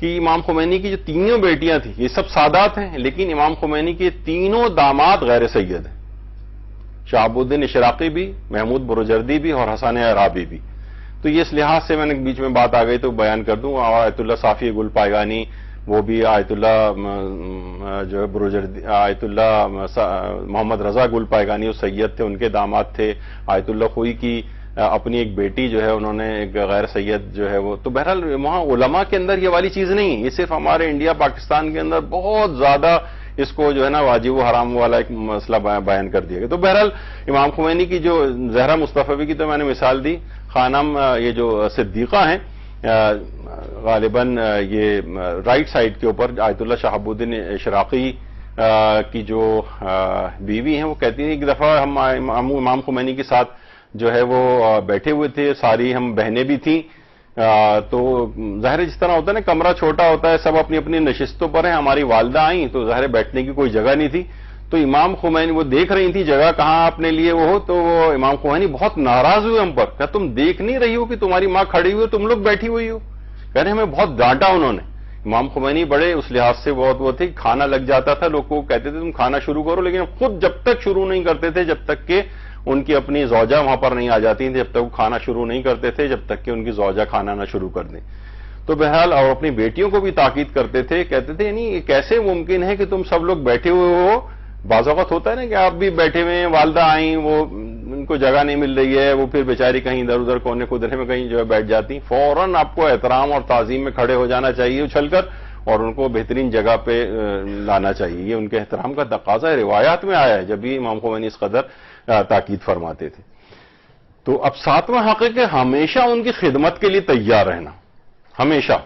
کہ امام خمینی کی جو تینوں بیٹیاں تھیں یہ سب سادات ہیں، لیکن امام خمینی کے تینوں داماد غیر سید ہیں. شہاب الدین اشراقی بھی، محمود بروجردی بھی اور حسن عرابی بھی. تو یہ اس لحاظ سے میں نے بیچ میں بات آ گئی تو بیان کر دوں. آیت اللہ صافی گل پائگانی وہ بھی آیت اللہ جو ہے بروجردی، آیت اللہ محمد رضا گل پائگانی وہ سید تھے، ان کے داماد تھے. آیت اللہ خوئی کی اپنی ایک بیٹی جو ہے انہوں نے ایک غیر سید جو ہے وہ. تو بہرحال وہاں علماء کے اندر یہ والی چیز نہیں، یہ صرف ہمارے انڈیا پاکستان کے اندر بہت زیادہ اس کو جو ہے نا واجب و حرام والا ایک مسئلہ بیان کر دیا گیا. تو بہرحال امام خمینی کی جو زہرا مصطفی کی تو میں نے مثال دی. خانم یہ جو صدیقہ ہیں غالباً یہ رائٹ سائڈ کے اوپر آیت اللہ شہاب الدین اشراقی کی جو بیوی ہیں، وہ کہتی ہیں ایک دفعہ ہم امام خمینی کے ساتھ جو ہے وہ بیٹھے ہوئے تھے، ساری ہم بہنیں بھی تھیں. تو ظاہر جس طرح ہوتا ہے نا کمرہ چھوٹا ہوتا ہے، سب اپنی اپنی نشستوں پر ہیں. ہماری والدہ آئیں تو ظاہر بیٹھنے کی کوئی جگہ نہیں تھی، تو امام خمینی وہ دیکھ رہی تھی جگہ کہاں اپنے لیے وہ ہو، تو وہ امام خمینی بہت ناراض ہوئے ہم پر، کہ تم دیکھ نہیں رہی ہو کہ تمہاری ماں کھڑی ہوئی ہو، تم لوگ بیٹھی ہوئی ہو. کہہ رہے ہمیں بہت ڈانٹا انہوں نے. امام خمینی بڑے اس لحاظ سے بہت وہ تھے، کھانا لگ جاتا تھا، لوگ کو کہتے تھے تم کھانا شروع کرو، لیکن خود جب تک شروع نہیں کرتے تھے جب تک کہ ان کی اپنی زوجہ وہاں پر نہیں آ جاتی تھی، جب تک وہ کھانا شروع نہیں کرتے تھے جب تک کہ ان کی زوجہ کھانا نہ شروع کر دیں. تو بہرحال اور اپنی بیٹیوں کو بھی تاکید کرتے تھے، کہتے تھے یعنی یہ کیسے ممکن ہے کہ تم سب لوگ بیٹھے ہوئے ہو، بعض اوقات ہوتا ہے نا کہ آپ بھی بیٹھے ہوئے ہیں، والدہ آئیں، وہ ان کو جگہ نہیں مل رہی ہے، وہ پھر بیچاری کہیں ادھر ادھر کونے قدرے میں کہیں جو ہے بیٹھ جاتی، فوراً آپ کو احترام اور تعظیم میں کھڑے ہو جانا چاہیے اچھل کر، اور ان کو بہترین جگہ پہ لانا چاہیے. یہ ان کے احترام کا تقاضا ہے، روایات میں آیا ہے جب بھی امام خمینی اس قدر تاکید فرماتے تھے. تو اب ساتواں حق ہے کہ ہمیشہ ان کی خدمت کے لیے تیار رہنا، ہمیشہ.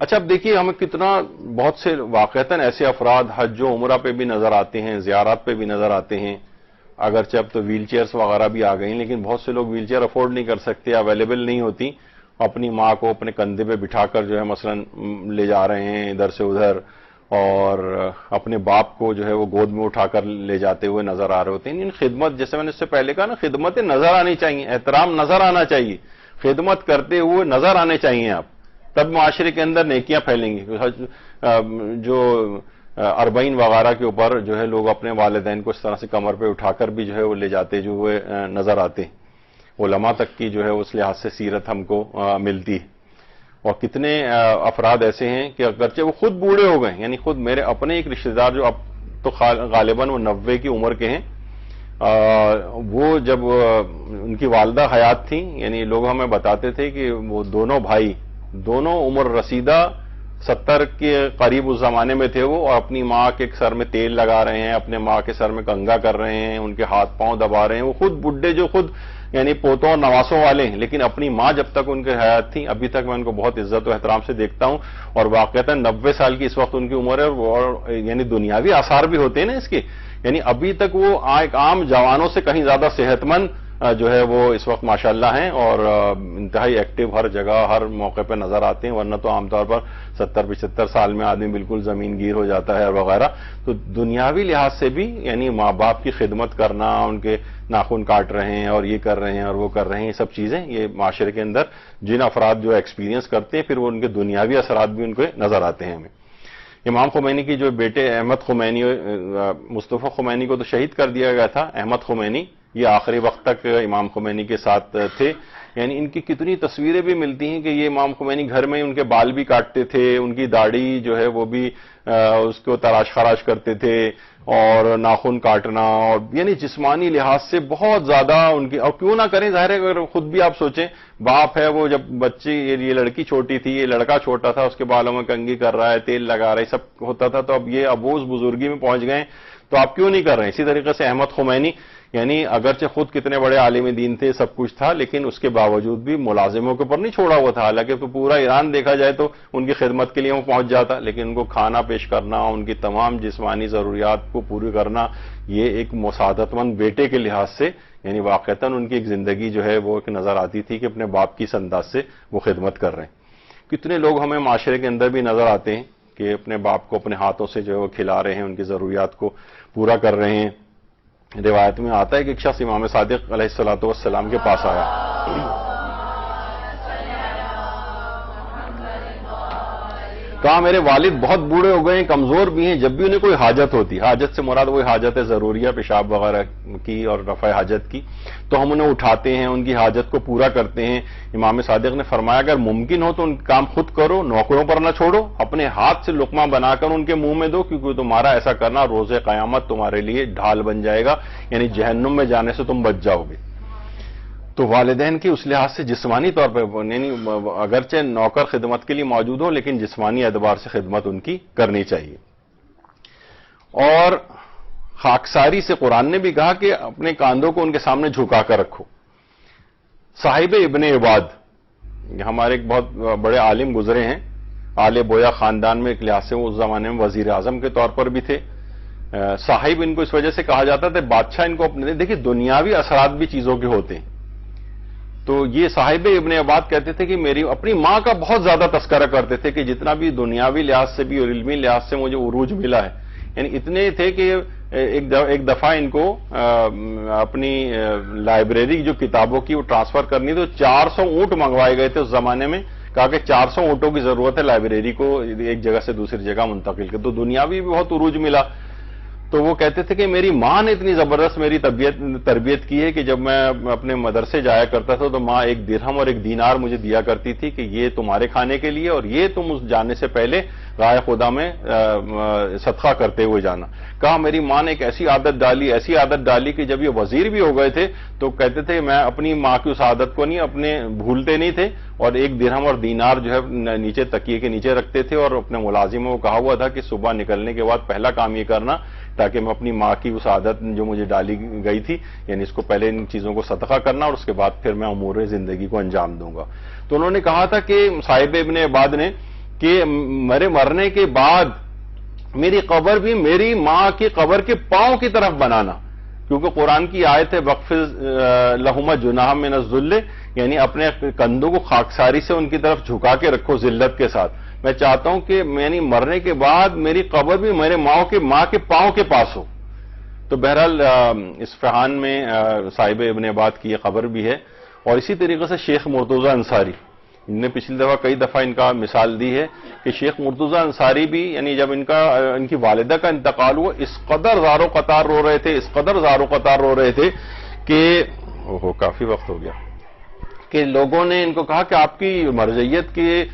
اچھا اب دیکھیے ہمیں کتنا بہت سے واقعتاً ایسے افراد حج و عمرہ پہ بھی نظر آتے ہیں، زیارات پہ بھی نظر آتے ہیں، اگرچہ اب تو ویل چیئرز وغیرہ بھی آ گئی ہیں، لیکن بہت سے لوگ ویل چیئر افورڈ نہیں کر سکتے، اویلیبل نہیں ہوتی، اپنی ماں کو اپنے کندھے پہ بٹھا کر جو ہے مثلا لے جا رہے ہیں ادھر سے ادھر، اور اپنے باپ کو جو ہے وہ گود میں اٹھا کر لے جاتے ہوئے نظر آ رہے ہوتے ہیں. ان خدمت، جیسے میں نے اس سے پہلے کہا نا، خدمتیں نظر آنی چاہیے، احترام نظر آنا چاہیے، خدمت کرتے ہوئے نظر آنے چاہیے آپ، تب معاشرے کے اندر نیکیاں پھیلیں گی. جو اربعین وغیرہ کے اوپر جو ہے لوگ اپنے والدین کو اس طرح سے کمر پہ اٹھا کر بھی جو ہے وہ لے جاتے جو ہوئے نظر آتے، علماء تک کی جو ہے اس لحاظ سے سیرت ہم کو ملتی ہے. اور کتنے افراد ایسے ہیں کہ اگرچہ وہ خود بوڑھے ہو گئے، یعنی خود میرے اپنے ایک رشتہ دار جو اب تو غالباً وہ 90 کی عمر کے ہیں، وہ جب ان کی والدہ حیات تھیں، یعنی لوگ ہمیں بتاتے تھے کہ وہ دونوں بھائی، دونوں عمر رسیدہ 70 کے قریب اس زمانے میں تھے وہ، اور اپنی ماں کے سر میں تیل لگا رہے ہیں، اپنے ماں کے سر میں کنگھا کر رہے ہیں، ان کے ہاتھ پاؤں دبا رہے ہیں. وہ خود بڈھے جو خود یعنی پوتوں اور نواسوں والے ہیں، لیکن اپنی ماں جب تک ان کے حیات تھی ابھی تک میں ان کو بہت عزت و احترام سے دیکھتا ہوں. اور واقعتاً 90 سال کی اس وقت ان کی عمر ہے، اور یعنی دنیاوی آثار بھی ہوتے ہیں نا اس کے، یعنی ابھی تک وہ ایک عام جوانوں سے کہیں زیادہ صحت مند جو ہے وہ اس وقت ماشاءاللہ ہیں، اور انتہائی ایکٹیو، ہر جگہ ہر موقع پہ نظر آتے ہیں، ورنہ تو عام طور پر 70-75 سال میں آدمی بالکل زمین گیر ہو جاتا ہے وغیرہ. تو دنیاوی لحاظ سے بھی یعنی ماں باپ کی خدمت کرنا، ان کے ناخن کاٹ رہے ہیں اور یہ کر رہے ہیں اور وہ کر رہے ہیں، یہ سب چیزیں یہ معاشرے کے اندر جن افراد جو ایکسپیرینس کرتے ہیں پھر وہ ان کے دنیاوی اثرات بھی ان کو نظر آتے ہیں ہمیں. امام خمینی کی جو بیٹے احمد خمینی، مصطفیٰ خمینی کو تو شہید کر دیا گیا تھا، احمد خمینی یہ آخری وقت تک امام خمینی کے ساتھ تھے. یعنی ان کی کتنی تصویریں بھی ملتی ہیں کہ یہ امام خمینی گھر میں ان کے بال بھی کاٹتے تھے، ان کی داڑھی جو ہے وہ بھی اس کو تراش خراش کرتے تھے، اور ناخن کاٹنا، اور یعنی جسمانی لحاظ سے بہت زیادہ ان کی. اور کیوں نہ کریں، ظاہر ہے اگر خود بھی آپ سوچیں، باپ ہے وہ، جب بچی یہ لڑکی چھوٹی تھی، یہ لڑکا چھوٹا تھا، اس کے بالوں میں کنگھی کر رہا ہے، تیل لگا رہا ہے، سب ہوتا تھا، تو اب یہ ابوز بزرگی میں پہنچ گئے تو آپ کیوں نہیں کر رہے ہیں؟ اسی طریقے سے احمد خمینی یعنی اگرچہ خود کتنے بڑے عالم دین تھے، سب کچھ تھا، لیکن اس کے باوجود بھی ملازموں کے اوپر نہیں چھوڑا ہوا تھا. حالانکہ تو پورا ایران دیکھا جائے تو ان کی خدمت کے لیے وہ پہنچ جاتا، لیکن ان کو کھانا پیش کرنا، ان کی تمام جسمانی ضروریات کو پوری کرنا، یہ ایک مساعدت مند بیٹے کے لحاظ سے یعنی واقعتاً ان کی ایک زندگی جو ہے وہ ایک نظر آتی تھی کہ اپنے باپ کی انداز سے وہ خدمت کر رہے ہیں. کتنے لوگ ہمیں معاشرے کے اندر بھی نظر آتے ہیں کہ اپنے باپ کو اپنے ہاتھوں سے جو ہے وہ کھلا رہے ہیں، ان کی ضروریات کو پورا کر رہے ہیں. روایت میں آتا ہے کہ ایک شخص امام صادق علیہ الصلوۃ والسلام کے پاس آیا، کہا میرے والد بہت بوڑھے ہو گئے ہیں، کمزور بھی ہیں، جب بھی انہیں کوئی حاجت ہوتی، حاجت سے مراد وہی حاجت ضروریہ، پیشاب وغیرہ کی اور رفع حاجت کی، تو ہم انہیں اٹھاتے ہیں، ان کی حاجت کو پورا کرتے ہیں. امام صادق نے فرمایا اگر ممکن ہو تو ان کام خود کرو، نوکروں پر نہ چھوڑو، اپنے ہاتھ سے لقمہ بنا کر ان کے منہ میں دو، کیونکہ تمہارا ایسا کرنا روز قیامت تمہارے لیے ڈھال بن جائے گا، یعنی جہنم میں جانے سے تم بچ جاؤ گے. تو والدین کی اس لحاظ سے جسمانی طور پہ یعنی اگرچہ نوکر خدمت کے لیے موجود ہو، لیکن جسمانی اعتبار سے خدمت ان کی کرنی چاہیے. اور خاکساری سے قرآن نے بھی کہا کہ اپنے کاندھوں کو ان کے سامنے جھکا کر رکھو. صاحب ابن عباد ہمارے ایک بہت بڑے عالم گزرے ہیں، آل بویا خاندان میں ایک لحاظ سے وہ اس زمانے میں وزیر اعظم کے طور پر بھی تھے. صاحب ان کو اس وجہ سے کہا جاتا تھا، بادشاہ ان کو اپنے دیکھیے دنیاوی اثرات بھی چیزوں کے ہوتے ہیں. تو یہ صاحب ابن عباد کہتے تھے کہ میری اپنی ماں کا بہت زیادہ تذکرہ کرتے تھے کہ جتنا بھی دنیاوی لحاظ سے بھی اور علمی لحاظ سے مجھے عروج ملا ہے، یعنی اتنے تھے کہ ایک دفعہ ان کو اپنی لائبریری جو کتابوں کی وہ ٹرانسفر کرنی تو 400 اونٹ منگوائے گئے تھے اس زمانے میں. کہا کہ 400 اونٹوں کی ضرورت ہے لائبریری کو ایک جگہ سے دوسری جگہ منتقل کر. تو دنیاوی بھی بہت عروج ملا. تو وہ کہتے تھے کہ میری ماں نے اتنی زبردست میری تربیت کی ہے کہ جب میں اپنے مدرسے جایا کرتا تھا تو ماں 1 درہم اور 1 دینار مجھے دیا کرتی تھی کہ یہ تمہارے کھانے کے لیے اور یہ تم اس جانے سے پہلے راہ خدا میں صدقہ کرتے ہوئے جانا. کہا میری ماں نے ایک ایسی عادت ڈالی کہ جب یہ وزیر بھی ہو گئے تھے تو کہتے تھے میں اپنی ماں کی اس عادت کو بھولتے نہیں تھے اور 1 درہم اور دینار جو ہے نیچے تکیے کے نیچے رکھتے تھے اور اپنے ملازموں کو کہا ہوا تھا کہ صبح نکلنے کے بعد پہلا کام یہ کرنا تاکہ میں اپنی ماں کی اس عادت جو مجھے ڈالی گئی تھی یعنی اس کو پہلے ان چیزوں کو صدقہ کرنا اور اس کے بعد پھر میں امور زندگی کو انجام دوں گا. تو انہوں نے کہا تھا کہ صاحب ابن عباد نے کہ میرے مرنے کے بعد میری قبر بھی میری ماں کی قبر کے پاؤں کی طرف بنانا, کیونکہ قرآن کی آیت ہے وَاخْفِضْ لَهُمَا جُنَاحًا مِنَ الذُّلِّ, یعنی اپنے کندھوں کو خاکساری سے ان کی طرف جھکا کے رکھو ذلت کے ساتھ. میں چاہتا ہوں کہ میں مرنے کے بعد میری قبر بھی میرے ماں کے پاؤں کے پاس ہو. تو بہرحال اصفہان میں صاحب ابن عباد کی یہ قبر بھی ہے. اور اسی طریقے سے شیخ مرتضی انصاری, ان نے پچھلی دفعہ کئی دفعہ ان کا مثال دی ہے کہ شیخ مرتضی انصاری بھی یعنی جب ان کی والدہ کا انتقال ہوا اس قدر زار و قطار رو رہے تھے کہ کافی وقت ہو گیا کہ لوگوں نے ان کو کہا کہ آپ کی مرجعیت کے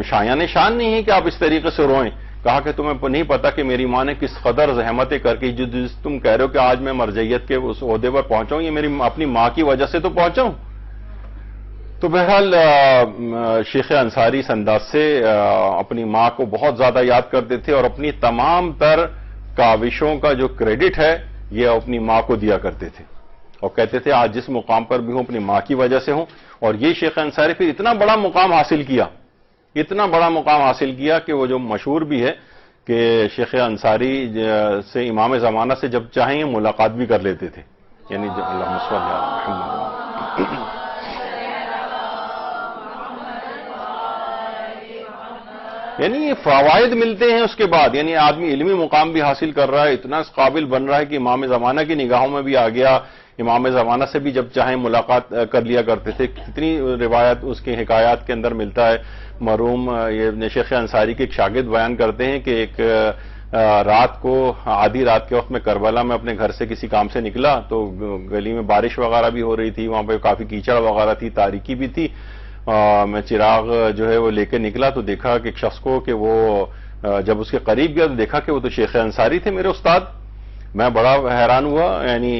شایان شان نہیں ہے کہ آپ اس طریقے سے روئیں. کہا کہ تمہیں نہیں پتا کہ میری ماں نے کس قدر زحمتیں کر کے جس تم کہہ رہے ہو کہ آج میں مرجعیت کے اس عہدے پر پہنچا یہ میری اپنی ماں کی وجہ سے تو پہنچا ہوں. تو بہرحال شیخ انصاری اس انداز سے اپنی ماں کو بہت زیادہ یاد کرتے تھے اور اپنی تمام تر کاوشوں کا جو کریڈٹ ہے یہ اپنی ماں کو دیا کرتے تھے اور کہتے تھے آج جس مقام پر بھی ہوں اپنی ماں کی وجہ سے ہوں. اور یہ شیخ انصاری پھر اتنا بڑا مقام حاصل کیا کہ وہ جو مشہور بھی ہے کہ شیخ انصاری سے امام زمانہ سے جب چاہیں ملاقات بھی کر لیتے تھے. یعنی اللہم صل علی محمد. یعنی یہ فوائد ملتے ہیں اس کے بعد, یعنی آدمی علمی مقام بھی حاصل کر رہا ہے, اتنا قابل بن رہا ہے کہ امام زمانہ کی نگاہوں میں بھی آ گیا. امام زمانہ سے بھی جب چاہیں ملاقات کر لیا کرتے تھے. کتنی روایت اس کی حکایات کے اندر ملتا ہے. مرحوم یہ شیخ انصاری کے ایک شاگرد بیان کرتے ہیں کہ ایک رات کو آدھی رات کے وقت میں کربلا میں اپنے گھر سے کسی کام سے نکلا تو گلی میں بارش وغیرہ بھی ہو رہی تھی, وہاں پہ کافی کیچڑ وغیرہ تھی, تاریکی بھی تھی. میں چراغ جو ہے وہ لے کے نکلا تو دیکھا کہ ایک شخص کو کہ وہ جب اس کے قریب گیا تو دیکھا کہ وہ تو شیخ انصاری تھے میرے استاد. میں بڑا حیران ہوا, یعنی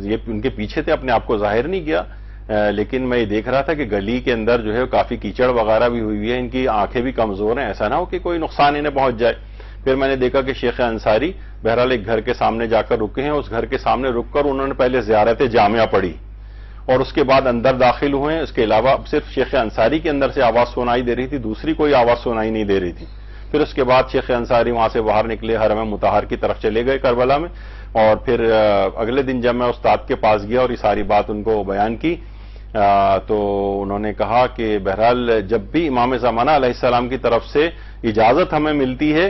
یہ ان کے پیچھے تھے, اپنے آپ کو ظاہر نہیں کیا, لیکن میں یہ دیکھ رہا تھا کہ گلی کے اندر جو ہے کافی کیچڑ وغیرہ بھی ہوئی ہے, ان کی آنکھیں بھی کمزور ہیں, ایسا نہ ہو کہ کوئی نقصان انہیں پہنچ جائے. پھر میں نے دیکھا کہ شیخ انصاری بہرحال ایک گھر کے سامنے جا کر رکے ہیں. اس گھر کے سامنے رک کر انہوں نے پہلے زیارت جامعہ پڑھی اور اس کے بعد اندر داخل ہوئے ہیں. اس کے علاوہ صرف شیخ انصاری کے اندر سے آواز سنائی دے رہی تھی, دوسری کوئی آواز سنائی نہیں دے رہی تھی. پھر اس کے بعد شیخ انصاری وہاں سے باہر نکلے, حرم مطہر کی طرف چلے گئے کربلا میں. اور پھر اگلے دن جب میں استاد کے پاس گیا اور یہ ساری بات ان کو بیان کی تو انہوں نے کہا کہ بہرحال جب بھی امام زمانہ علیہ السلام کی طرف سے اجازت ہمیں ملتی ہے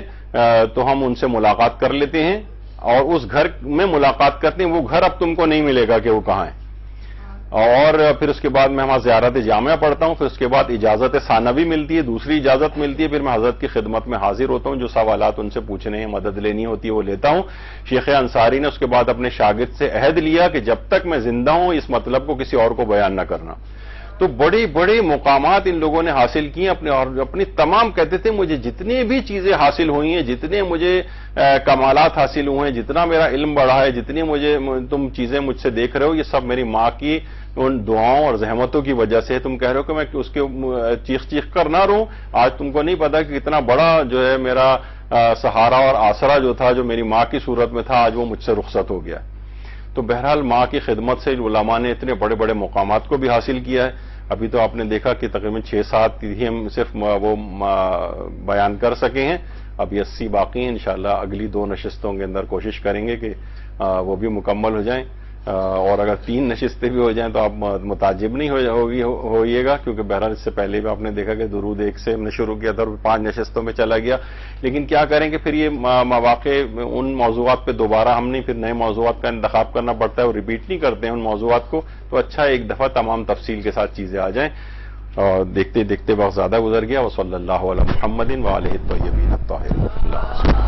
تو ہم ان سے ملاقات کر لیتے ہیں اور اس گھر میں ملاقات کرتے ہیں. وہ گھر اب تم کو نہیں ملے گا کہ وہ کہاں ہے. اور پھر اس کے بعد میں وہاں زیارت جامعہ پڑھتا ہوں. پھر اس کے بعد اجازت ثانوی ملتی ہے, دوسری اجازت ملتی ہے. پھر میں حضرت کی خدمت میں حاضر ہوتا ہوں, جو سوالات ان سے پوچھنے ہیں, مدد لینی ہوتی ہے وہ لیتا ہوں. شیخ انصاری نے اس کے بعد اپنے شاگرد سے عہد لیا کہ جب تک میں زندہ ہوں اس مطلب کو کسی اور کو بیان نہ کرنا. تو بڑے بڑے مقامات ان لوگوں نے حاصل کیے اپنی تمام. کہتے تھے مجھے جتنی بھی چیزیں حاصل ہوئی ہیں, جتنے مجھے کمالات حاصل ہوئے ہیں, جتنا میرا علم بڑھا ہے, جتنی تم چیزیں مجھ سے دیکھ رہے ہو, یہ سب میری ماں کی ان دعاؤں اور زحمتوں کی وجہ سے. تم کہہ رہے ہو کہ میں اس کے چیخ کر نہ رہوں. آج تم کو نہیں پتا کہ کتنا بڑا جو ہے میرا سہارا اور آسرا جو تھا, جو میری ماں کی صورت میں تھا, آج وہ مجھ سے رخصت ہو گیا. تو بہرحال ماں کی خدمت سے علماء نے اتنے بڑے بڑے مقامات کو بھی حاصل کیا ہے. ابھی تو آپ نے دیکھا کہ تقریباً 6-7 ہی ہم صرف وہ بیان کر سکے ہیں. ابھی 80 باقی ہیں. انشاءاللہ اگلی 2 نشستوں کے اندر کوشش کریں گے کہ وہ بھی مکمل ہو جائیں. اور اگر 3 نشستیں بھی ہو جائیں تو آپ متعجب نہیں ہوئیے گا، کیونکہ بہرحال اس سے پہلے بھی آپ نے دیکھا کہ درود 1 سے ہم نے شروع کیا تھا اور 5 نشستوں میں چلا گیا. لیکن کیا کریں کہ پھر یہ مواقع ان موضوعات پہ دوبارہ ہم نہیں پھر نئے موضوعات کا انتخاب کرنا پڑتا ہے اور ریپیٹ نہیں کرتے ہیں ان موضوعات کو، تو اچھا ایک دفعہ تمام تفصیل کے ساتھ چیزیں آ جائیں. اور دیکھتے دیکھتے بہت زیادہ گزر گیا. وصلی اللہ علی محمد وآلہ الطیبین الطاہرین. اللہ